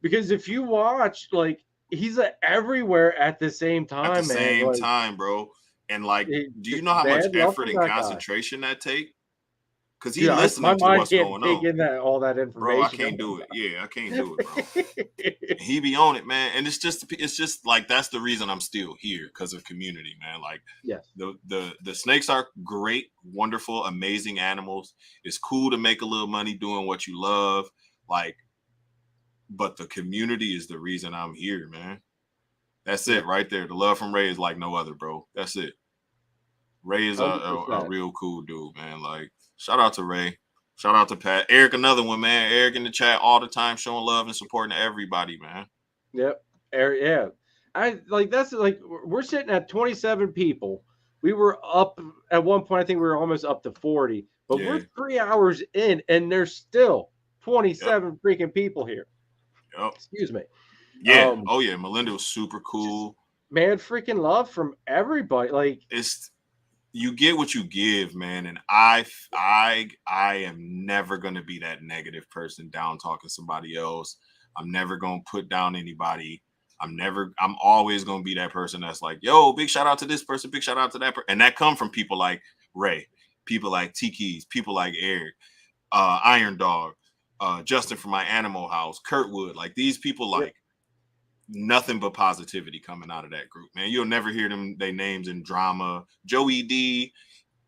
[SPEAKER 1] because if you watch, like, he's everywhere at the same time,
[SPEAKER 2] at the same time, bro. And like, do you know how much effort and concentration that take? Because he listening to what's going on.
[SPEAKER 1] All that information.
[SPEAKER 2] Bro, I can't do it. Yeah, I can't do it, bro. He be on it, man. And it's just like, that's the reason I'm still here, because of community, man. Like, the snakes are great, wonderful, amazing animals. It's cool to make a little money doing what you love. Like, but the community is the reason I'm here, man. That's it right there. The love from Ray is like no other, bro. That's it. Ray is a real cool dude, man. Like, shout out to Ray. Shout out to Pat. Eric, another one, man. Eric in the chat all the time, showing love and supporting everybody, man.
[SPEAKER 1] Yep. Eric, yeah. That's like, we're sitting at 27 people. We were up at one point, I think we were almost up to 40, but we're 3 hours in and there's still 27 freaking people here.
[SPEAKER 2] Yep.
[SPEAKER 1] Excuse me.
[SPEAKER 2] Yeah. Melinda was super cool.
[SPEAKER 1] Man, freaking love from everybody. Like,
[SPEAKER 2] it's, you get what you give, man. And I am never gonna be that negative person down talking somebody else. I'm never gonna put down anybody. I'm always gonna be that person that's like, yo, big shout out to this person, big shout out to that person. And that come from people like Ray, people like T-Keys, people like Eric, Iron Dog, Justin from my Animal House, Kurtwood. Like, these people, like, nothing but positivity coming out of that group, man. You'll never hear their names in drama. Joey D,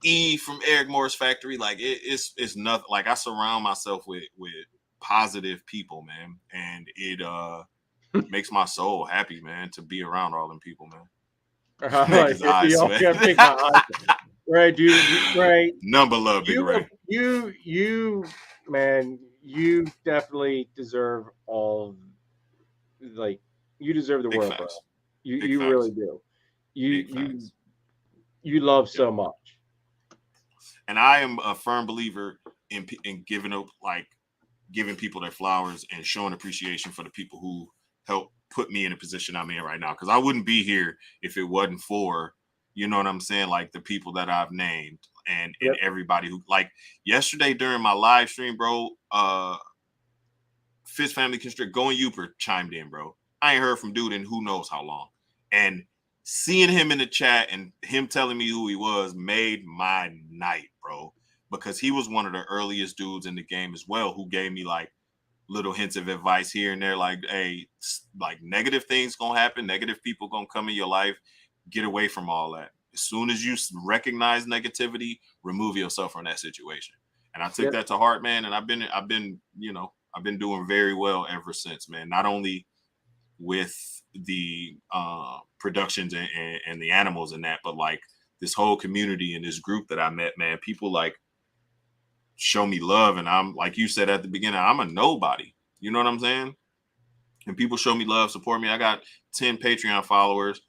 [SPEAKER 2] E from Eric Moore's Factory. Like, it's nothing. Like, I surround myself with positive people, man, and it makes my soul happy, man, to be around all them people, man.
[SPEAKER 1] Right, dude. Right.
[SPEAKER 2] Number love, big Ray.
[SPEAKER 1] You, man, you definitely deserve all. Like, you deserve the world, bro. You really do. You love so much.
[SPEAKER 2] And I am a firm believer in giving up, like, giving people their flowers and showing appreciation for the people who helped put me in a position I'm in right now. Because I wouldn't be here if it wasn't for, you know what I'm saying, like, the people that I've named and everybody who, like, yesterday during my live stream, bro, Fitz Family Constrict, Going Youper chimed in, bro. I ain't heard from dude in who knows how long. And seeing him in the chat and him telling me who he was made my night, bro. Because he was one of the earliest dudes in the game as well, who gave me, like, little hints of advice here and there, like, hey, like, negative things gonna happen, negative people gonna come in your life. Get away from all that. As soon as you recognize negativity, remove yourself from that situation. And I took that to heart, man. And I've been, you know, I've been doing very well ever since, man. Not only with the productions and the animals and that, but like this whole community and this group that I met, man. People like show me love. And I'm, like you said at the beginning, I'm a nobody. You know what I'm saying? And people show me love, support me. I got 10 Patreon followers,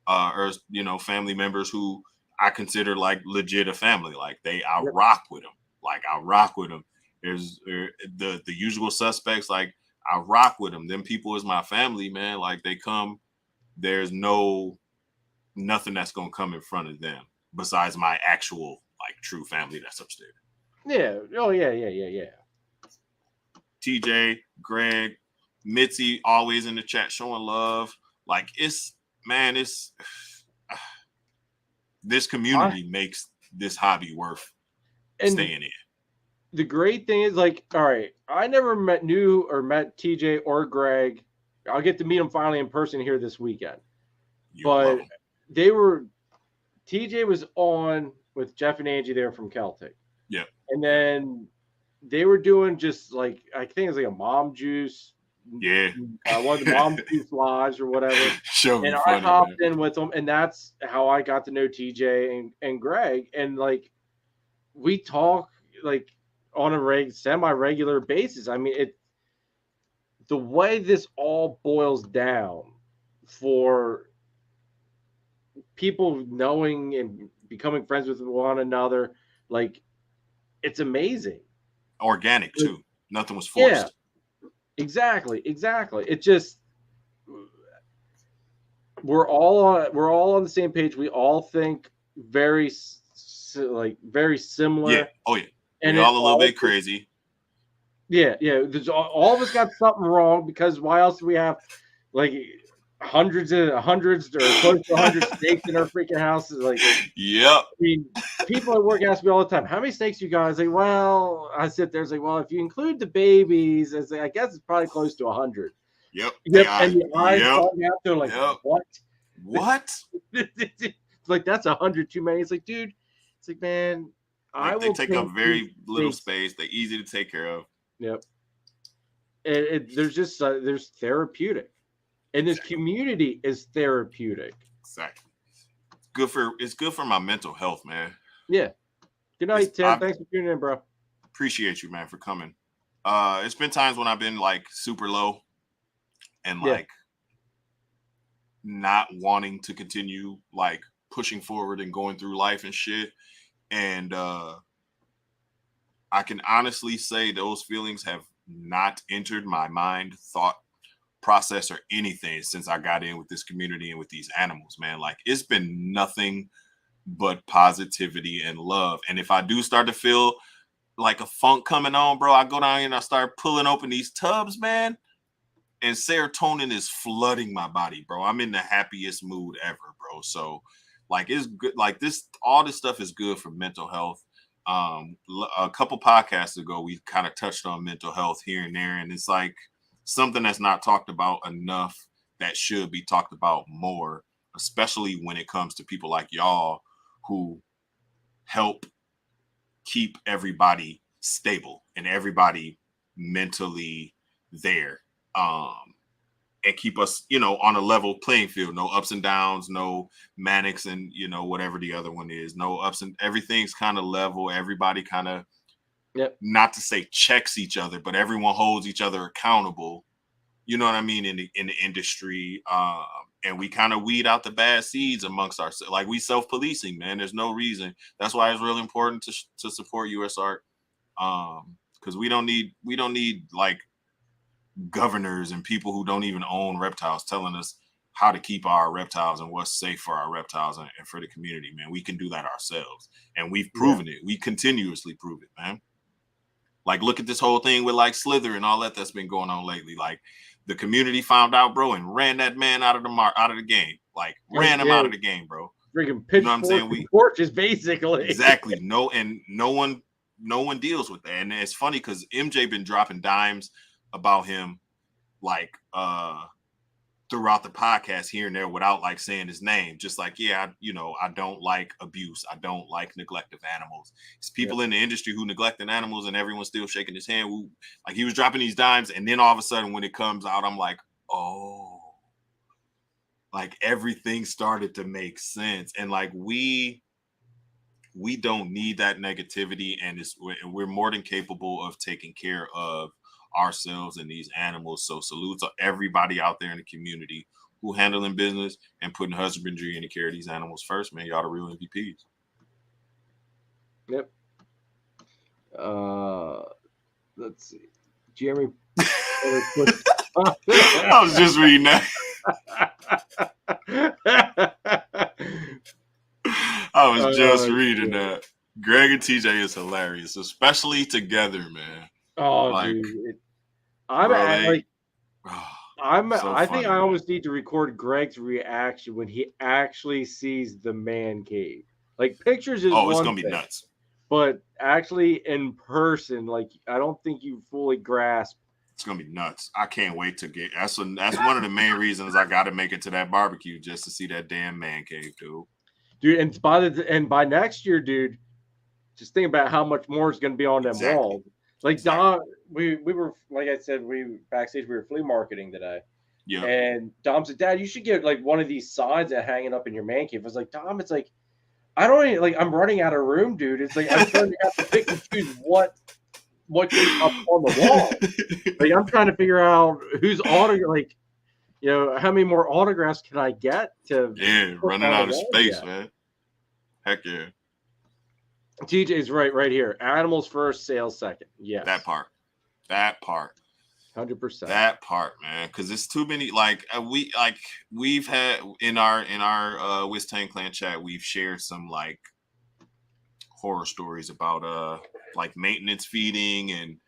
[SPEAKER 2] or, you know, family members who I consider like legit a family. Like I rock with them. Like I rock with them. There's the usual suspects. Like I rock with them. Them people is my family, man. Like they come, there's nothing that's going to come in front of them besides my actual like true family that's upstairs.
[SPEAKER 1] Yeah. Oh yeah.
[SPEAKER 2] TJ, Greg, Mitzi, always in the chat showing love. Like this community makes this hobby worth staying in.
[SPEAKER 1] The great thing is, like, all right, I never met TJ or Greg. I'll get to meet them finally in person here this weekend. But TJ was on with Jeff and Angie there from Celtic.
[SPEAKER 2] Yeah.
[SPEAKER 1] And then they were doing just like, I think it's like a mom juice.
[SPEAKER 2] Yeah.
[SPEAKER 1] One of the mom juice lives or whatever. I hopped in with them, and that's how I got to know TJ and Greg. And like, we talk like on a semi-regular basis. I mean, the way this all boils down for people knowing and becoming friends with one another, like, it's amazing.
[SPEAKER 2] Organic too. Nothing was forced.
[SPEAKER 1] Yeah, exactly. It just, we're all on the same page. We all think very similar.
[SPEAKER 2] Yeah. Oh yeah. And we're all a little bit crazy.
[SPEAKER 1] Yeah. There's all of us got something wrong, because why else do we have like hundreds or close to 100 snakes in our freaking houses? Like,
[SPEAKER 2] yep.
[SPEAKER 1] I mean, people at work ask me all the time, how many snakes you guys? Like, well, I sit there and say, well, if you include the babies, I guess it's probably close to 100.
[SPEAKER 2] Yep.
[SPEAKER 1] And the eyes falling out there like, what? Like, that's 100 too many. It's like, dude, it's like, man,
[SPEAKER 2] they take up very little space. They're easy to take care of.
[SPEAKER 1] Yep. There's just there's therapeutic, and this community is therapeutic.
[SPEAKER 2] Exactly. It's good for my mental health, man.
[SPEAKER 1] Yeah. Good night, Tim. Thanks for tuning in, bro.
[SPEAKER 2] Appreciate you, man, for coming. It's been times when I've been like super low and like not wanting to continue like pushing forward and going through life and shit. And I can honestly say those feelings have not entered my mind, thought process, or anything since I got in with this community and with these animals, man. Like, it's been nothing but positivity and love. And if I do start to feel like a funk coming on, bro, I go down here and I start pulling open these tubs, man, and serotonin is flooding my body, bro. I'm in the happiest mood ever, bro. So like, it's good. Like, all this stuff is good for mental health. A couple podcasts ago, we kind of touched on mental health here and there, and it's like something that's not talked about enough that should be talked about more, especially when it comes to people like y'all who help keep everybody stable and everybody mentally there, and keep us, on a level playing field. No ups and downs, no manics and, whatever the other one is. No ups, and everything's kind of level. Everybody kind of, not to say checks each other, but everyone holds each other accountable. You know what I mean? In the industry. And we kind of weed out the bad seeds amongst ourselves. Like, we self-policing, man. There's no reason. That's why it's really important to support US art. Because we don't need like governors and people who don't even own reptiles telling us how to keep our reptiles and what's safe for our reptiles and for the community, man. We can do that ourselves, and we've proven it. We continuously prove it, man. Like, look at this whole thing with like Slither and all that's been going on lately. Like, the community found out, bro, and ran that man out of the game. Like, ran him out of the game, bro.
[SPEAKER 1] Freaking pitchfork torches, basically.
[SPEAKER 2] Exactly. No one deals with that. And it's funny because MJ been dropping dimes about him, like, throughout the podcast here and there without like saying his name. Just like, I don't like abuse. I don't like neglect of animals. It's people in the industry who neglecting animals, and everyone's still shaking his hand. Like, he was dropping these dimes, and then all of a sudden when it comes out, I'm like, oh, like everything started to make sense. And like, we we don't need that negativity, and we're more than capable of taking care of ourselves and these animals. So salute to everybody out there in the community who handling business and putting husbandry and the care of these animals first, man. Y'all the real MVPs.
[SPEAKER 1] Yep. Let's see. Jeremy.
[SPEAKER 2] I was just reading that. I was just reading that. Greg and TJ is hilarious, especially together, man.
[SPEAKER 1] Oh,
[SPEAKER 2] like,
[SPEAKER 1] dude.
[SPEAKER 2] I
[SPEAKER 1] think I always need to record Greg's reaction when he actually sees the man cave. Like, pictures is
[SPEAKER 2] it's gonna be nuts.
[SPEAKER 1] But actually in person, like, I don't think you fully grasp.
[SPEAKER 2] It's gonna be nuts. I can't wait to get. That's one of the main reasons I got to make it to that barbecue, just to see that damn man cave,
[SPEAKER 1] dude. And by next year, dude, just think about how much more is going to be on them walls. Like Dom, we were, like I said, we were flea marketing today.
[SPEAKER 2] Yeah.
[SPEAKER 1] And Dom said, "Dad, you should get like one of these signs that hanging up in your man cave." I was like, "Dom, it's like I don't even, like I'm running out of room, dude. It's like I'm trying to have to pick and choose what goes up on the wall. Like I'm trying to figure out who's like, you know, how many more autographs can I get to?
[SPEAKER 2] Yeah, running out of space, man. Heck yeah.
[SPEAKER 1] TJ's right here. Animals first, sales second. Yeah,
[SPEAKER 2] that part.
[SPEAKER 1] 100%.
[SPEAKER 2] That part, man, because it's too many. Like we've had in our Wisconsin Clan chat, we've shared some like horror stories about like maintenance feeding and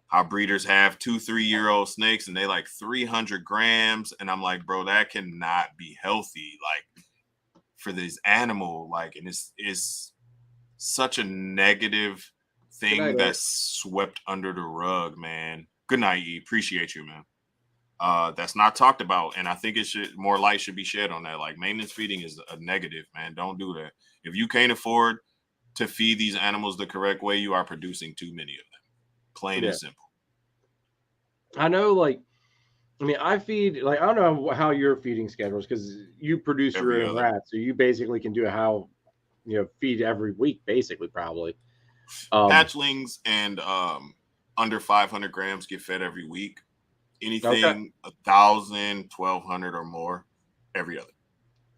[SPEAKER 2] how breeders have 2-3 year old snakes and they like 300 grams, and I'm like, bro, that cannot be healthy, like for this animal, like, and it's such a negative thing that's swept under the rug, man. Good night, E. Appreciate you, man. That's not talked about, and I think more light should be shed on that. Like, maintenance feeding is a negative, man. Don't do that. If you can't afford to feed these animals the correct way, you are producing too many of them. Plain and simple.
[SPEAKER 1] I know, like, I mean, I feed, like, I don't know how your feeding schedule is because you produce your own rats, so you basically can do feed every week, basically, probably.
[SPEAKER 2] Hatchlings and under 500 grams get fed every week. Anything 1,000, 1,200 or more every other.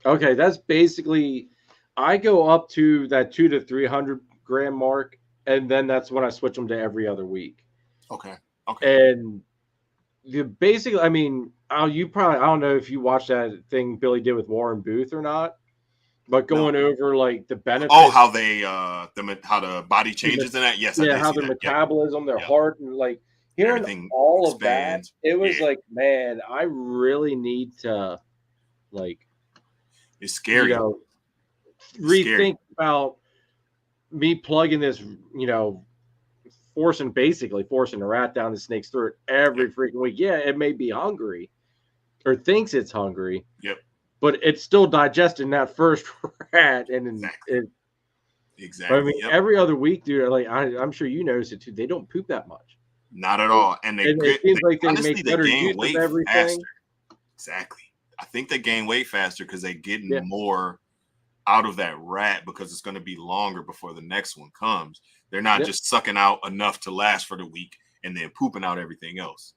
[SPEAKER 2] Okay,
[SPEAKER 1] that's basically, I go up to that 200 to 300 gram mark, and then that's when I switch them to every other week.
[SPEAKER 2] Okay.
[SPEAKER 1] And basically, I mean, I don't know if you watched that thing Billy did with Warren Booth or not, but going over like the benefits.
[SPEAKER 2] Oh, how they how the body changes in that. Yes,
[SPEAKER 1] yeah, how their metabolism, their heart, and like hearing everything all expands. Of that, it was like, man, I really need to, like,
[SPEAKER 2] it's scary.
[SPEAKER 1] Rethink about me plugging this, forcing a rat down the snake's throat every freaking week. Yeah, it may be hungry or thinks it's hungry.
[SPEAKER 2] Yep.
[SPEAKER 1] But it's still digesting that first rat, and
[SPEAKER 2] exactly.
[SPEAKER 1] I mean, every other week, dude. Like I'm sure you notice it too. They don't poop that much.
[SPEAKER 2] Not at all, and
[SPEAKER 1] it seems like they make better use of everything.
[SPEAKER 2] Faster. Exactly. I think they gain weight faster because they get more out of that rat because it's going to be longer before the next one comes. They're not just sucking out enough to last for the week and then pooping out everything else.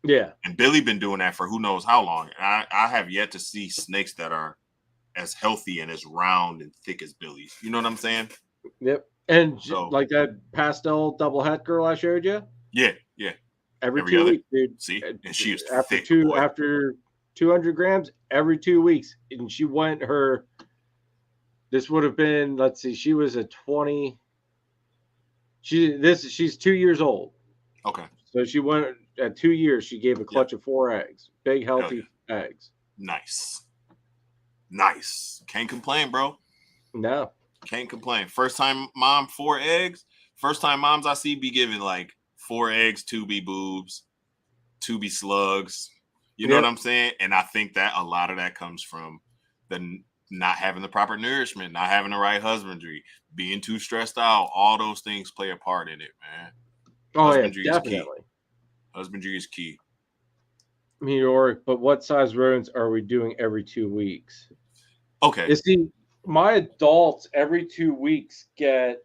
[SPEAKER 1] Yeah.
[SPEAKER 2] And Billy been doing that for who knows how long. I have yet to see snakes that are as healthy and as round and thick as Billy's. You know what I'm saying?
[SPEAKER 1] Yep. And like that pastel double het girl I showed you?
[SPEAKER 2] Yeah.
[SPEAKER 1] Every 2 weeks, dude.
[SPEAKER 2] See? And she is
[SPEAKER 1] after
[SPEAKER 2] thick,
[SPEAKER 1] after 200 grams every 2 weeks. And she went this would have been, let's see, she was a 20. She's 2 years old.
[SPEAKER 2] Okay.
[SPEAKER 1] So she went at 2 years. She gave a clutch of 4 eggs, big healthy eggs.
[SPEAKER 2] Nice. Can't complain, bro.
[SPEAKER 1] No,
[SPEAKER 2] can't complain. First time mom 4 eggs. First time moms I see be giving like 4 eggs, 2 be boobs, 2 be slugs. You know what I'm saying? And I think that a lot of that comes from the not having the proper nourishment, not having the right husbandry, being too stressed out. All those things play a part in it, man.
[SPEAKER 1] Husbandry definitely.
[SPEAKER 2] Husbandry is key.
[SPEAKER 1] Meteoric, but what size rodents are we doing every 2 weeks?
[SPEAKER 2] Okay.
[SPEAKER 1] See, my adults every 2 weeks get,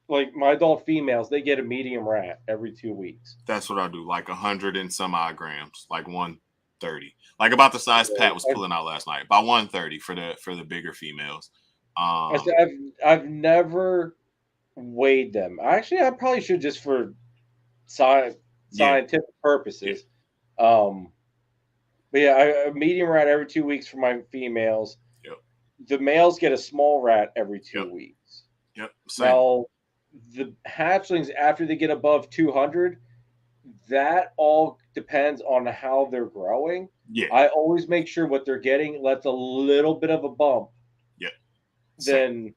[SPEAKER 1] like my adult females, they get a medium rat every 2 weeks.
[SPEAKER 2] That's what I do, like 100 and some odd grams, like 130, like about the size Pat was pulling out last night, about 130 for the bigger females.
[SPEAKER 1] I've never weighed them. Actually, I probably should, just for scientific purposes. But yeah, a medium rat every 2 weeks for my females.
[SPEAKER 2] Yep.
[SPEAKER 1] The males get a small rat every 2 weeks.
[SPEAKER 2] Yep. Same.
[SPEAKER 1] Now, the hatchlings, after they get above 200, that all depends on how they're growing.
[SPEAKER 2] Yeah.
[SPEAKER 1] I always make sure what they're getting lets a little bit of a bump.
[SPEAKER 2] Yep.
[SPEAKER 1] Than,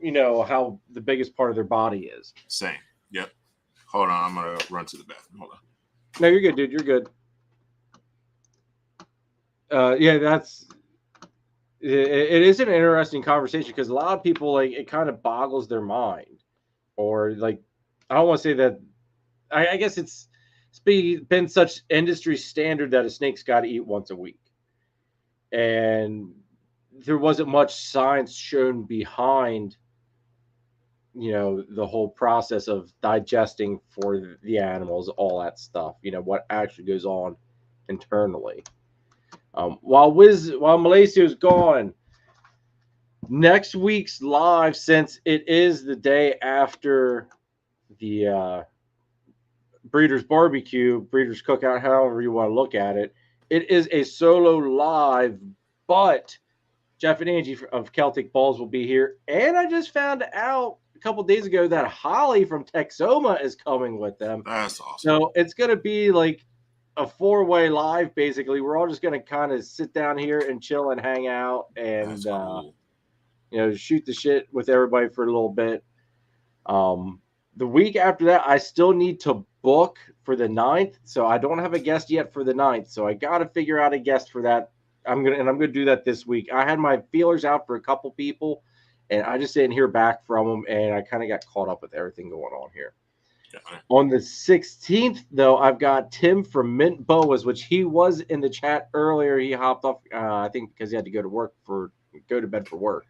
[SPEAKER 1] how the biggest part of their body is.
[SPEAKER 2] Same. Yep. Hold on. I'm going to run to the bathroom. Hold on.
[SPEAKER 1] No, you're good, dude. You're good. It is an interesting conversation, because a lot of people, like, it kind of boggles their mind, or like, I don't want to say that. I guess it's been such industry standard that a snake's got to eat once a week, and there wasn't much science shown behind, the whole process of digesting for the animals, all that stuff. What actually goes on internally. While Melecio's gone, next week's live, since it is the day after the Breeders' Barbecue, Breeders' Cookout, however you want to look at it, it is a solo live, but Jeff and Angie of Celtic Balls will be here. And I just found out a couple days ago that Holly from Texoma is coming with them.
[SPEAKER 2] That's awesome.
[SPEAKER 1] So it's going to be like a 4-way live, basically. We're all just going to kind of sit down here and chill and hang out and,
[SPEAKER 2] cool.
[SPEAKER 1] Shoot the shit with everybody for a little bit. The week after that, I still need to book for the 9th. So I don't have a guest yet for the 9th. So I got to figure out a guest for that. I'm going to do that this week. I had my feelers out for a couple people, and I just didn't hear back from them. And I kind of got caught up with everything going on here. On the 16th, though, I've got Tim from Mint Boas, which he was in the chat earlier. He hopped off, I think, because he had to go to bed for work.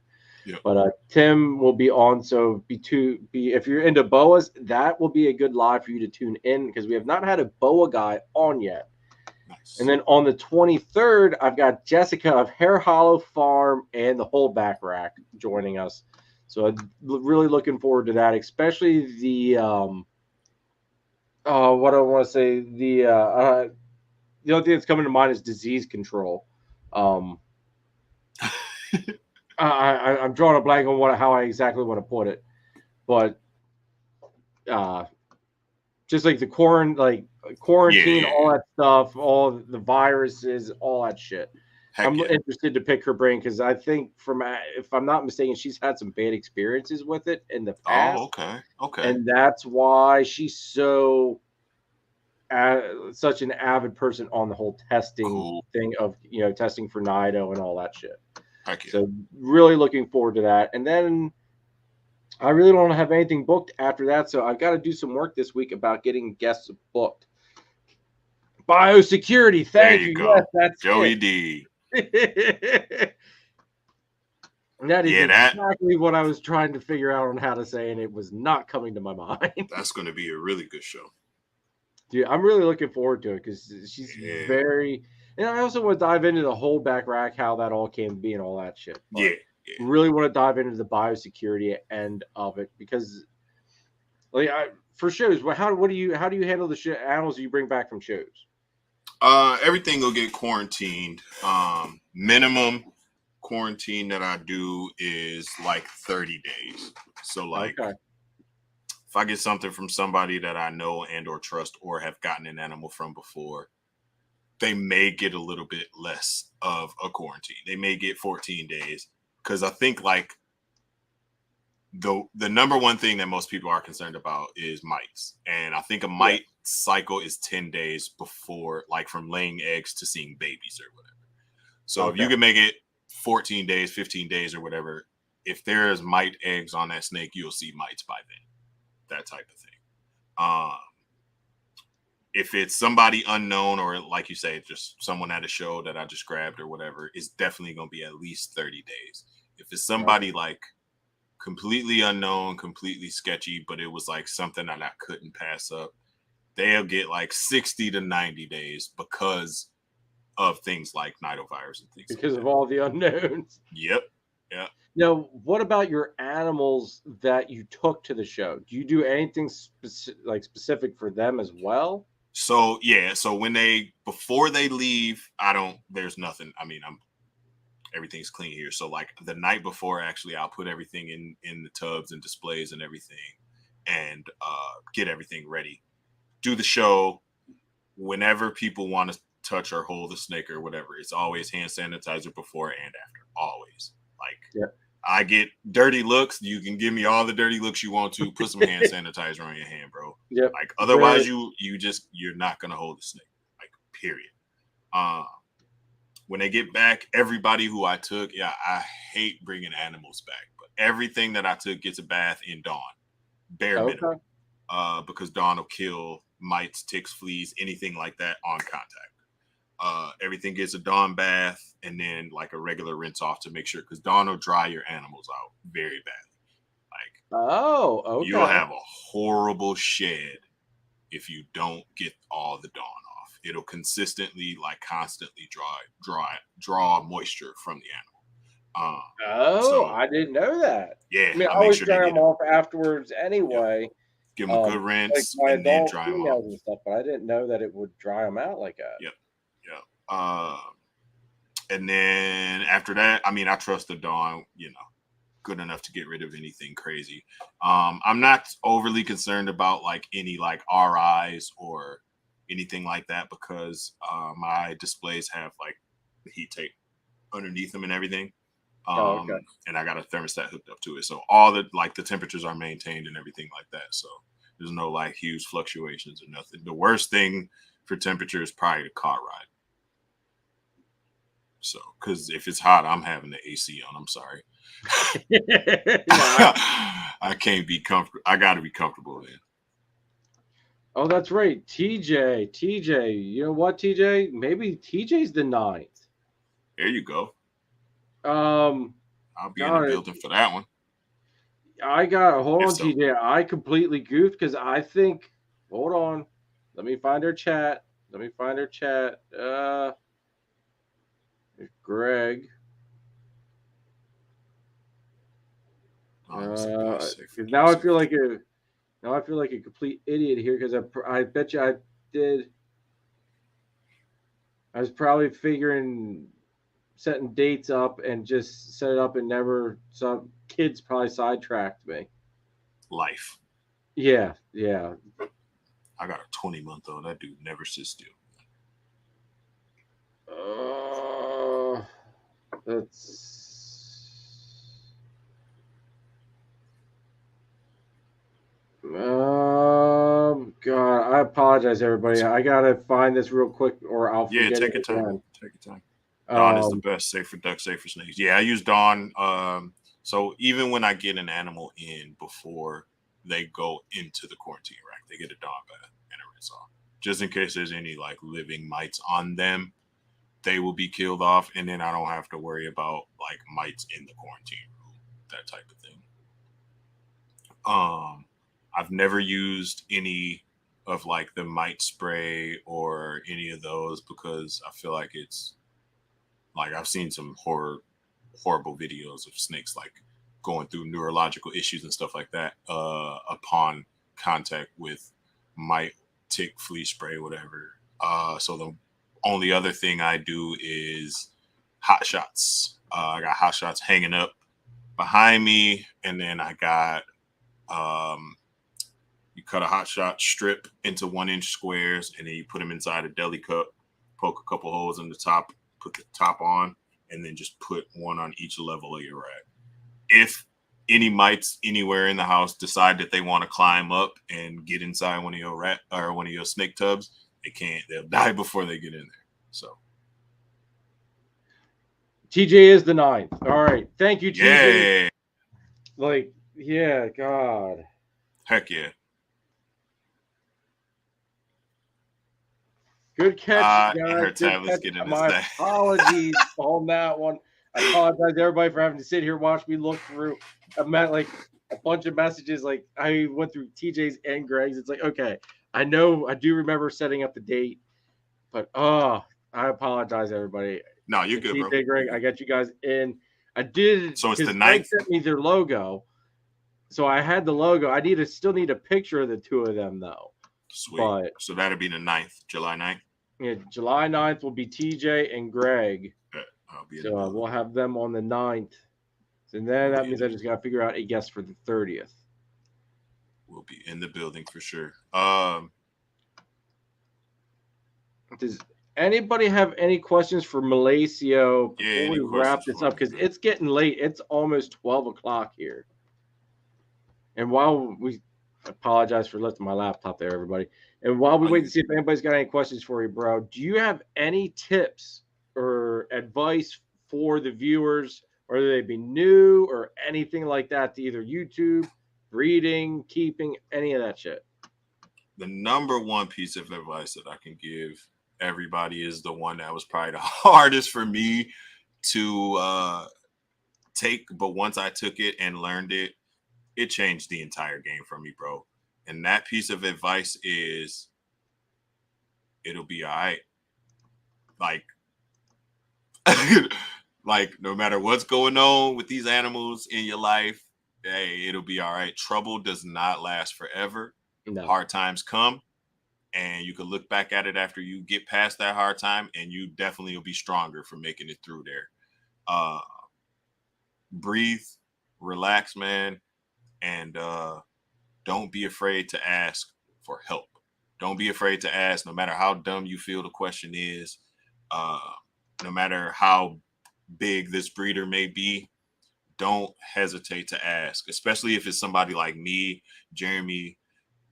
[SPEAKER 2] Yep.
[SPEAKER 1] But Tim will be on. So if you're into boas, that will be a good live for you to tune in, because we have not had a boa guy on yet.
[SPEAKER 2] Nice.
[SPEAKER 1] And then on the 23rd, I've got Jessica of Hair Hollow Farm and the Holdback Rack joining us. So I'm really looking forward to that, especially the what I want to say, the only thing that's coming to mind is disease control. I'm drawing a blank on how I exactly want to put it, but just like the quarantine, all that stuff, all the viruses, all that shit. I'm interested to pick her brain, because I think, if I'm not mistaken, she's had some bad experiences with it in the past.
[SPEAKER 2] Oh, okay.
[SPEAKER 1] And that's why she's such an avid person on the whole testing thing of, testing for Nido and all that shit. So really looking forward to that. And then I really don't have anything booked after that, so I've got to do some work this week about getting guests booked. Biosecurity, thank you. Yes, that's
[SPEAKER 2] Joey D.
[SPEAKER 1] That is exactly what I was trying to figure out on how to say, and it was not coming to my mind.
[SPEAKER 2] That's going to be a really good show.
[SPEAKER 1] Dude, I'm really looking forward to it, because she's very... And I also want to dive into the Holdback Rack, how that all came to be and all that shit. But really want to dive into the biosecurity end of it, because for shows, how do you handle the animals you bring back from shows?
[SPEAKER 2] Everything will get quarantined. Minimum quarantine that I do is like 30 days. So if I get something from somebody that I know and or trust or have gotten an animal from before, they may get a little bit less of a quarantine. They may get 14 days, because I think the number one thing that most people are concerned about is mites. And I think a mite cycle is 10 days before, from laying eggs to seeing babies or whatever. So if you can make it 14 days, 15 days or whatever, if there's mite eggs on that snake, you'll see mites by then. That type of thing. If it's somebody unknown, or like you say, just someone at a show that I just grabbed or whatever, it's definitely going to be at least 30 days. If it's somebody like completely unknown, completely sketchy, but it was like something that I couldn't pass up, they'll get like 60 to 90 days because of things like nidovirus and things
[SPEAKER 1] because
[SPEAKER 2] like
[SPEAKER 1] of all the unknowns.
[SPEAKER 2] Yep. Yeah.
[SPEAKER 1] Now, what about your animals that you took to the show? Do you do anything specific for them as well?
[SPEAKER 2] So yeah, so before they leave, there's nothing. I mean, everything's clean here. So like the night before, actually, I'll put everything in the tubs and displays and everything, and get everything ready. Do the show. Whenever people want to touch or hold the snake or whatever, it's always hand sanitizer before and after. Always. Like,
[SPEAKER 1] yeah.
[SPEAKER 2] I get dirty looks. You can give me all the dirty looks you want to. Put some hand sanitizer on your hand, bro.
[SPEAKER 1] Yeah.
[SPEAKER 2] Like, otherwise, you're not gonna hold the snake. Like, period. When they get back, everybody who I took, I hate bringing animals back, but everything that I took gets a bath in Dawn, bare minimum, because Dawn will kill mites, ticks, fleas, anything like that on contact. Everything gets a Dawn bath and then like a regular rinse off to make sure, because Dawn will dry your animals out very badly. Like, you'll have a horrible shed if you don't get all the Dawn off. It'll consistently, like, constantly draw moisture from the animal.
[SPEAKER 1] I didn't know that.
[SPEAKER 2] Yeah,
[SPEAKER 1] I mean, I always dry them off afterwards anyway.
[SPEAKER 2] Yep. Give them a good rinse
[SPEAKER 1] like
[SPEAKER 2] and then dry them off
[SPEAKER 1] and stuff, but I didn't know that it would dry them out like that.
[SPEAKER 2] Yep. And then after that, I mean, I trust the Dawn, good enough to get rid of anything crazy. I'm not overly concerned about like any like RIs or anything like that, because my displays have like the heat tape underneath them and everything. And I got a thermostat hooked up to it, so all the temperatures are maintained and everything like that. So there's no like huge fluctuations or nothing. The worst thing for temperature is probably the car ride. So, because if it's hot, I'm having the AC on. I'm sorry. I can't be comfortable. I got to be comfortable then.
[SPEAKER 1] Oh, that's right. TJ. You know what, TJ? Maybe TJ's the 9th.
[SPEAKER 2] There you go.
[SPEAKER 1] I'll
[SPEAKER 2] be in the building for that one.
[SPEAKER 1] Hold on, TJ. I completely goofed because I think, hold on. Let me find her chat. Greg. Now I feel like a complete idiot here because I bet you I did. I was probably setting dates up and just set it up and never. Some kids probably sidetracked me.
[SPEAKER 2] Life.
[SPEAKER 1] Yeah.
[SPEAKER 2] I got a 20-month-old. That dude never sits still.
[SPEAKER 1] God, I apologize, everybody. I gotta find this real quick, or I'll forget.
[SPEAKER 2] Take your time. Take your time. Dawn is the best, safe for ducks, safe for snakes. Yeah, I use Dawn. So even when I get an animal in before they go into the quarantine rack, they get a Dawn bath and a rinse off, just in case there's any like living mites on them. They will be killed off, and then I don't have to worry about like mites in the quarantine room, that type of thing. I've never used any of like the mite spray or any of those, because I feel like it's like, I've seen some horrible videos of snakes like going through neurological issues and stuff like that upon contact with mite, tick, flea spray, whatever. So the only other thing I do is hot shots. I got hot shots hanging up behind me, and then I got you cut a hot shot strip into 1-inch squares, and then you put them inside a deli cup, poke a couple holes in the top, put the top on, and then just put one on each level of your rack. If any mites anywhere in the house decide that they want to climb up and get inside one of your rat or one of your snake tubs, they can't. They'll die before they get in there. So
[SPEAKER 1] TJ is the 9th. All right. Thank you, TJ.
[SPEAKER 2] Yeah.
[SPEAKER 1] Like, yeah, God.
[SPEAKER 2] Heck yeah.
[SPEAKER 1] Good catch, guys.
[SPEAKER 2] Her
[SPEAKER 1] Good
[SPEAKER 2] tablet's
[SPEAKER 1] catch.
[SPEAKER 2] getting
[SPEAKER 1] My
[SPEAKER 2] this
[SPEAKER 1] apologies on that one. I apologize to everybody for having to sit here and watch me look through a bunch of messages. Like I went through TJ's and Greg's. It's like, okay, I know I do remember setting up the date, but I apologize, everybody.
[SPEAKER 2] No, you're good,
[SPEAKER 1] TJ,
[SPEAKER 2] bro.
[SPEAKER 1] Greg, I got you guys in. I did.
[SPEAKER 2] So it's the 9th.
[SPEAKER 1] Greg sent me their logo, so I had the logo. I still need a picture of the two of them though.
[SPEAKER 2] Sweet.
[SPEAKER 1] But,
[SPEAKER 2] so that'll be the 9th, July 9th.
[SPEAKER 1] Yeah, July 9th will be TJ and Greg.
[SPEAKER 2] I'll be
[SPEAKER 1] So we'll have them on the 9th. And then that means I just got to figure out a guest for the 30th.
[SPEAKER 2] We'll be in the building for sure.
[SPEAKER 1] Does anybody have any questions for Melecio
[SPEAKER 2] before
[SPEAKER 1] we wrap this up? Because it's getting late. It's almost 12 o'clock here. And while we apologize for lifting my laptop there, everybody. And while we wait to see if anybody's got any questions for you, bro, do you have any tips or advice for the viewers, whether they be new or anything like that, to either YouTube, breeding, keeping, any of that shit?
[SPEAKER 2] The number one piece of advice that I can give everybody is the one that was probably the hardest for me to take. But once I took it and learned it, it changed the entire game for me, bro. And that piece of advice is, it'll be all right. Like no matter what's going on with these animals in your life, hey, it'll be all right. Trouble does not last forever.
[SPEAKER 1] No.
[SPEAKER 2] Hard times come, and you can look back at it after you get past that hard time, and you definitely will be stronger for making it through there. Breathe, relax, man, and don't be afraid to ask for help. Don't be afraid to ask, no matter how dumb you feel the question is, no matter how big this breeder may be. Don't hesitate to ask, especially if it's somebody like me, Jeremy,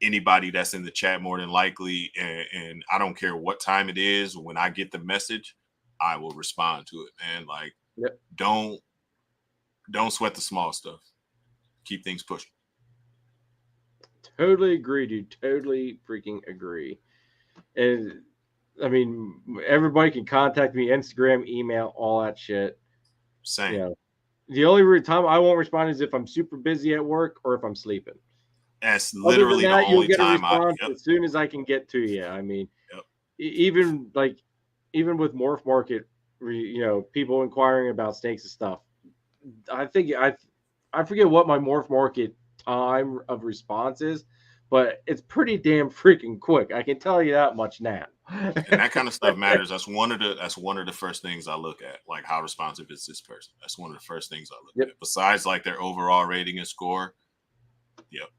[SPEAKER 2] anybody that's in the chat more than likely. And I don't care what time it is. When I get the message, I will respond to it, man. Like,
[SPEAKER 1] yep.
[SPEAKER 2] Don't sweat the small stuff. Keep things pushing.
[SPEAKER 1] Totally agree, dude. Totally freaking agree. And I mean, everybody can contact me, Instagram, email, all that shit.
[SPEAKER 2] Same.
[SPEAKER 1] Yeah. The only time I won't respond is if I'm super busy at work or if I'm sleeping.
[SPEAKER 2] That's literally the only time
[SPEAKER 1] as soon as I can get to you. I mean, even with Morph Market, people inquiring about snakes and stuff. I think I forget what my Morph Market time of response is, but it's pretty damn freaking quick. I can tell you that much now.
[SPEAKER 2] And that kind of stuff matters. That's one of the first things I look at. Like, how responsive is this person? That's one of the first things I look at. Besides like their overall rating and score. Yep.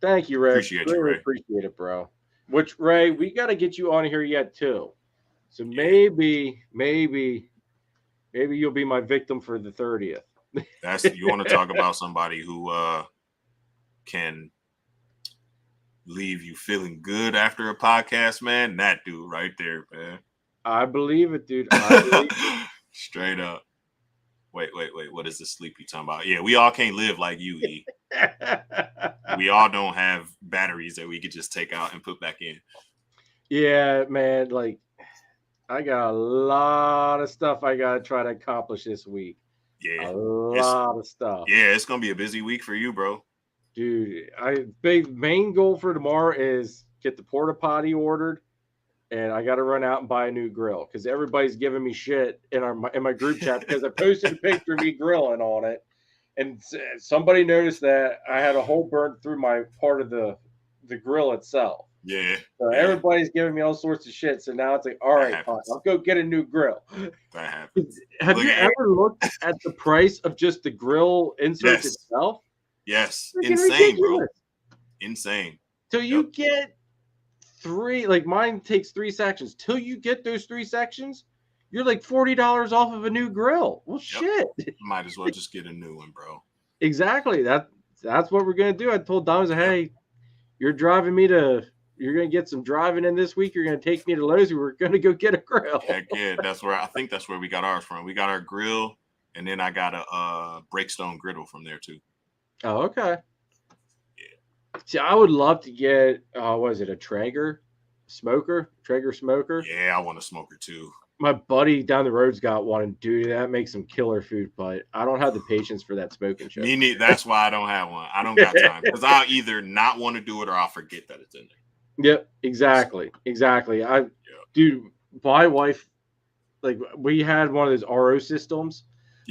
[SPEAKER 1] Thank you, Ray.
[SPEAKER 2] Appreciate
[SPEAKER 1] it, bro. Which, Ray, we got to get you on here yet too. So maybe you'll be my victim for the 30th.
[SPEAKER 2] You want to talk about somebody who can leave you feeling good after a podcast, man? That dude right there, man.
[SPEAKER 1] I believe it, dude.
[SPEAKER 2] Straight up. Wait. What is this sleepy talking about? Yeah, we all can't live like you, E. We all don't have batteries that we could just take out and put back in.
[SPEAKER 1] Yeah, man. Like, I got a lot of stuff I got to try to accomplish this week.
[SPEAKER 2] Yeah.
[SPEAKER 1] A lot of stuff.
[SPEAKER 2] Yeah, it's going to be a busy week for you, bro.
[SPEAKER 1] Dude, main goal for tomorrow is get the porta potty ordered, and I got to run out and buy a new grill because everybody's giving me shit in my group chat because I posted a picture of me grilling on it, and somebody noticed that I had a hole burnt through my part of the grill itself.
[SPEAKER 2] Yeah.
[SPEAKER 1] So everybody's giving me all sorts of shit. So now it's like, all right, fine, I'll go get a new grill.
[SPEAKER 2] That happens.
[SPEAKER 1] Have you ever looked at the price of just the grill insert itself?
[SPEAKER 2] Yes. Insane, bro. Insane.
[SPEAKER 1] So you get 3, like mine takes 3 sections. Till you get those 3 sections, you're like $40 off of a new grill. Well, shit.
[SPEAKER 2] Might as well just get a new one, bro.
[SPEAKER 1] Exactly. That's what we're gonna do. I told Dom, hey, you're going to get some driving in this week. You're going to take me to Lowe's. We're going to go get a grill.
[SPEAKER 2] Heck yeah. I think that's where we got ours from. We got our grill, and then I got a Breakstone griddle from there too.
[SPEAKER 1] Oh, okay.
[SPEAKER 2] Yeah.
[SPEAKER 1] See, I would love to get, what is it, a Traeger smoker?
[SPEAKER 2] Yeah, I want a smoker too.
[SPEAKER 1] My buddy down the road's got one, and dude, that makes some killer food. But I don't have the patience for that smoking show.
[SPEAKER 2] Me neither. That's why I don't have one. I don't got time because I'll either not want to do it or I'll forget that it's in there.
[SPEAKER 1] Yep, exactly. Dude, my wife, like, we had one of those RO systems,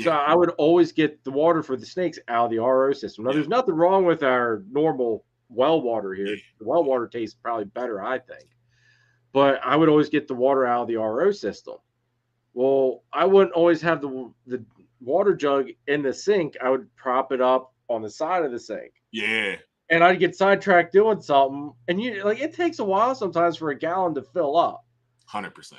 [SPEAKER 1] so I would always get the water for the snakes out of the RO system. Now, there's nothing wrong with our normal well water here. The well water tastes probably better, I think. But I would always get the water out of the RO system. Well, I wouldn't always have the water jug in the sink. I would prop it up on the side of the sink.
[SPEAKER 2] Yeah.
[SPEAKER 1] And I'd get sidetracked doing something. And it takes a while sometimes for a gallon to fill up.
[SPEAKER 2] 100%.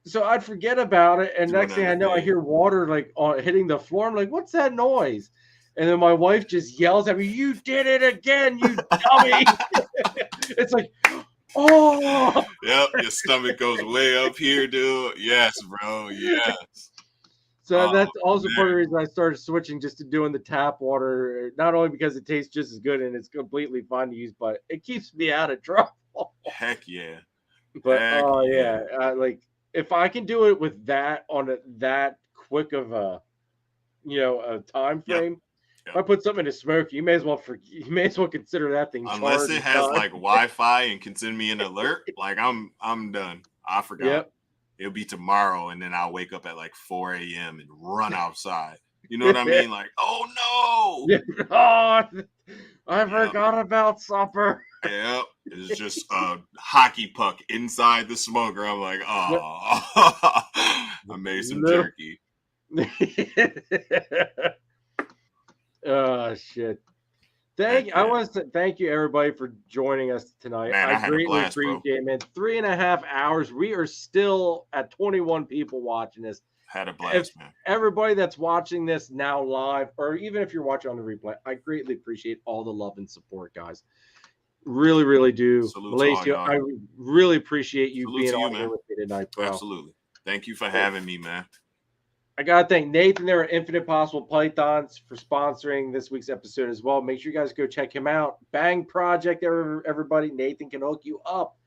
[SPEAKER 1] So I'd forget about it. And next thing I know, I hear water hitting the floor. I'm like, what's that noise? And then my wife just yells at me, "You did it again, you dummy." It's like, oh,
[SPEAKER 2] yep, your stomach goes way up here, dude. Yes, bro. Yes.
[SPEAKER 1] So that's also part of the reason I started switching just to doing the tap water, not only because it tastes just as good and it's completely fine to use, but it keeps me out of trouble.
[SPEAKER 2] Heck yeah.
[SPEAKER 1] But like if I can do it with that on that quick of a time frame. If I put something to smoke, you may as well consider that thing.
[SPEAKER 2] Unless it has like Wi-Fi and can send me an alert, like I'm done. I forgot. Yep. It'll be tomorrow, and then I'll wake up at like 4 a.m. and run outside. You know what I mean? Like, oh no!
[SPEAKER 1] Oh, I forgot about supper.
[SPEAKER 2] Yep, it's just a hockey puck inside the smoker. I'm like, oh, I made some jerky.
[SPEAKER 1] Oh shit! I want to thank you everybody for joining us tonight.
[SPEAKER 2] Man, I greatly
[SPEAKER 1] appreciate it, man. 3.5 hours. We are still at 21 people watching this.
[SPEAKER 2] Had a blast, man.
[SPEAKER 1] Everybody that's watching this now live, or even if you're watching on the replay, I greatly appreciate all the love and support, guys. Really, really do. Melecio, I really appreciate you being on here with me tonight, bro.
[SPEAKER 2] Absolutely. Thank you for having me, man.
[SPEAKER 1] I got to thank Nathan there at Infinite Possible Pythons for sponsoring this week's episode as well. Make sure you guys go check him out. Bang Project, everybody. Nathan can hook you up.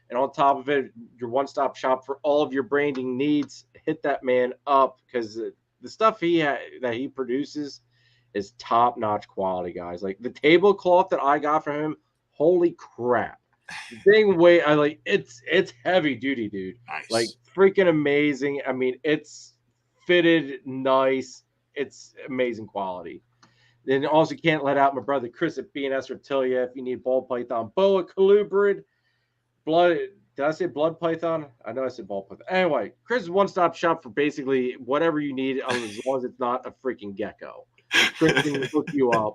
[SPEAKER 1] And on top of it, your one-stop shop for all of your branding needs. Hit that man up because the stuff that he produces is top-notch quality, guys. Like the tablecloth that I got from him, holy crap. The thing it's heavy duty, dude.
[SPEAKER 2] Nice.
[SPEAKER 1] Like freaking amazing. I mean, it's fitted nice. It's amazing quality. Then also can't let out my brother Chris at S Reptilia if you need ball python, boa colubrid, blood. Did I say blood python? I know I said ball python. Anyway, Chris is one-stop shop for basically whatever you need as long as it's not a freaking gecko. Chris can hook you up.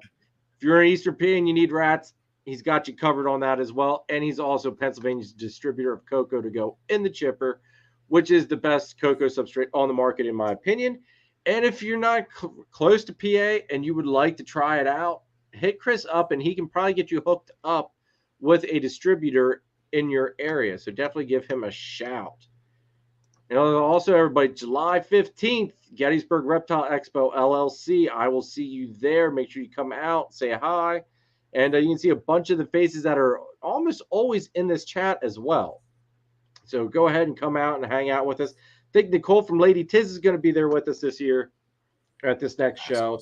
[SPEAKER 1] If you're an Eastern P and you need rats, he's got you covered on that as well. And he's also Pennsylvania's distributor of cocoa to go in the chipper, which is the best cocoa substrate on the market, in my opinion. And if you're not close to PA and you would like to try it out, hit Chris up and he can probably get you hooked up with a distributor in your area. So definitely give him a shout. And also, everybody, July 15th, Gettysburg Reptile Expo, LLC. I will see you there. Make sure you come out, say hi. And you can see a bunch of the faces that are almost always in this chat as well. So go ahead and come out and hang out with us. I think Nicole from Lady Tiz is going to be there with us this year at this next show.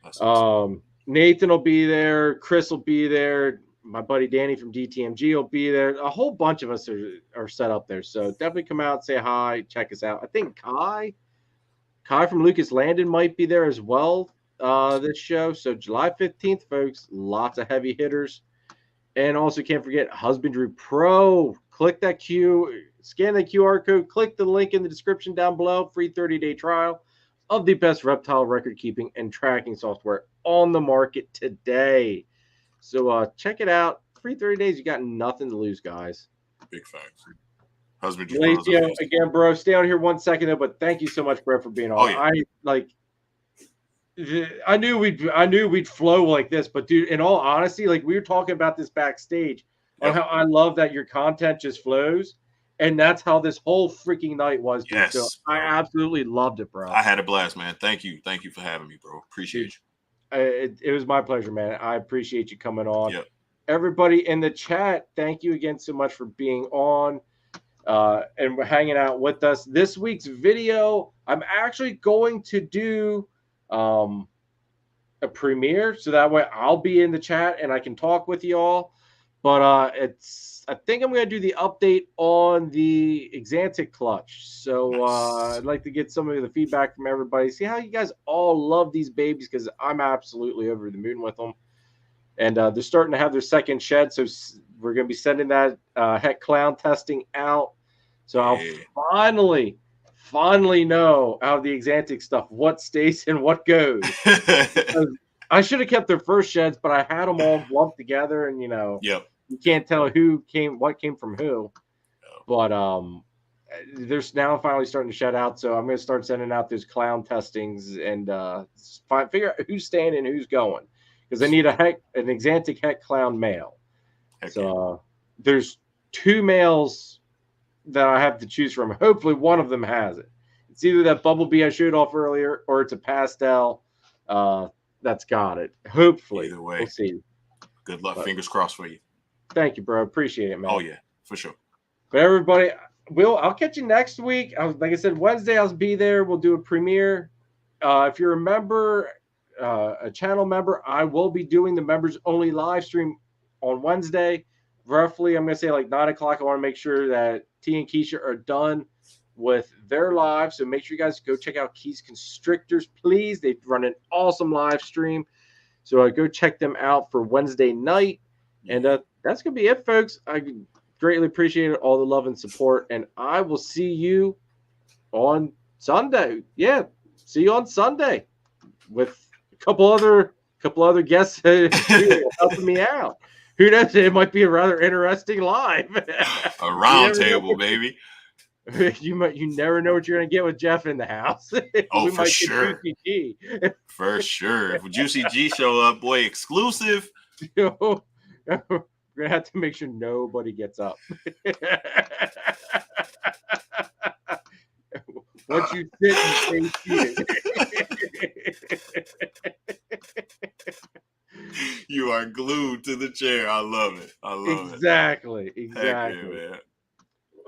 [SPEAKER 1] Awesome. Nathan will be there. Chris will be there. My buddy Danny from DTMG will be there. A whole bunch of us are set up there. So definitely come out, say hi, check us out. I think Kai from Lucas Landon might be there as well this show. So July 15th, folks, lots of heavy hitters. And also can't forget Husbandry Pro. Click that scan that QR code, click the link in the description down below, free 30-day trial of the best reptile record keeping and tracking software on the market today. So check it out. Free 30 days. You got nothing to lose, guys.
[SPEAKER 2] Big facts. Husbandry.
[SPEAKER 1] Again, bro, stay on here 1 second though, but thank you so much, bro, for being on. I knew we'd flow like this, but dude, in all honesty, like we were talking about this backstage on how I love that your content just flows, and that's how this whole freaking night was. Dude.
[SPEAKER 2] Yes,
[SPEAKER 1] so I absolutely loved it, bro.
[SPEAKER 2] I had a blast, man. Thank you for having me, bro. Appreciate you.
[SPEAKER 1] It was my pleasure, man. I appreciate you coming on.
[SPEAKER 2] Yep.
[SPEAKER 1] Everybody in the chat, thank you again so much for being on. and hanging out with us. This week's video, I'm actually going to do a premiere, so that way I'll be in the chat and I can talk with you all. But I think I'm going to do the update on the Exantic clutch. So
[SPEAKER 2] Nice.
[SPEAKER 1] I'd like to get some of the feedback from everybody. See how you guys all love these babies, because I'm absolutely over the moon with them. And they're starting to have their second shed, so we're going to be sending that het clown testing out. So I'll finally know out of the Exantic stuff what stays and what goes. I should have kept their first sheds, but I had them all lumped together, and you can't tell what came from who. But there's now finally starting to shed out, so I'm going to start sending out those clown testings and figure out who's staying and who's going, because I need an Exantic het clown male. There's 2 males that I have to choose from. Hopefully one of them has it. It's either that bumblebee I showed off earlier, or it's a pastel that's got it. Hopefully.
[SPEAKER 2] Either way,
[SPEAKER 1] we'll see.
[SPEAKER 2] Good luck. Fingers crossed for you.
[SPEAKER 1] Thank you, bro. Appreciate it, man.
[SPEAKER 2] Oh yeah, for sure.
[SPEAKER 1] But everybody, I'll catch you next week. Like I said, Wednesday I'll be there. We'll do a premiere. If you're a member, a channel member, I will be doing the members only live stream on Wednesday. Roughly, I'm going to say like 9 o'clock. I want to make sure that T and Keisha are done with their live. So make sure you guys go check out Keys Constrictors, please. They run an awesome live stream. So go check them out for Wednesday night. And that's going to be it, folks. I greatly appreciate all the love and support. And I will see you on Sunday. Yeah, see you on Sunday with a couple other guests helping me out. Who knows? It might be a rather interesting live.
[SPEAKER 2] A round table, baby.
[SPEAKER 1] You never know what you're gonna get with Jeff in the house.
[SPEAKER 2] Oh, for sure. For sure. If Juicy G show up, boy, exclusive.
[SPEAKER 1] We're gonna have to make sure nobody gets up. Once you sit and stay seated.
[SPEAKER 2] You are glued to the chair. I love it. I love it.
[SPEAKER 1] Exactly.
[SPEAKER 2] Yeah, man.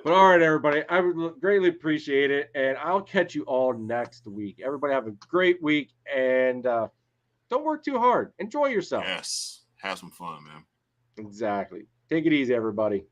[SPEAKER 1] But all right, everybody, I would greatly appreciate it, and I'll catch you all next week. Everybody have a great week, and don't work too hard. Enjoy yourself.
[SPEAKER 2] Yes. Have some fun, man.
[SPEAKER 1] Exactly. Take it easy, everybody.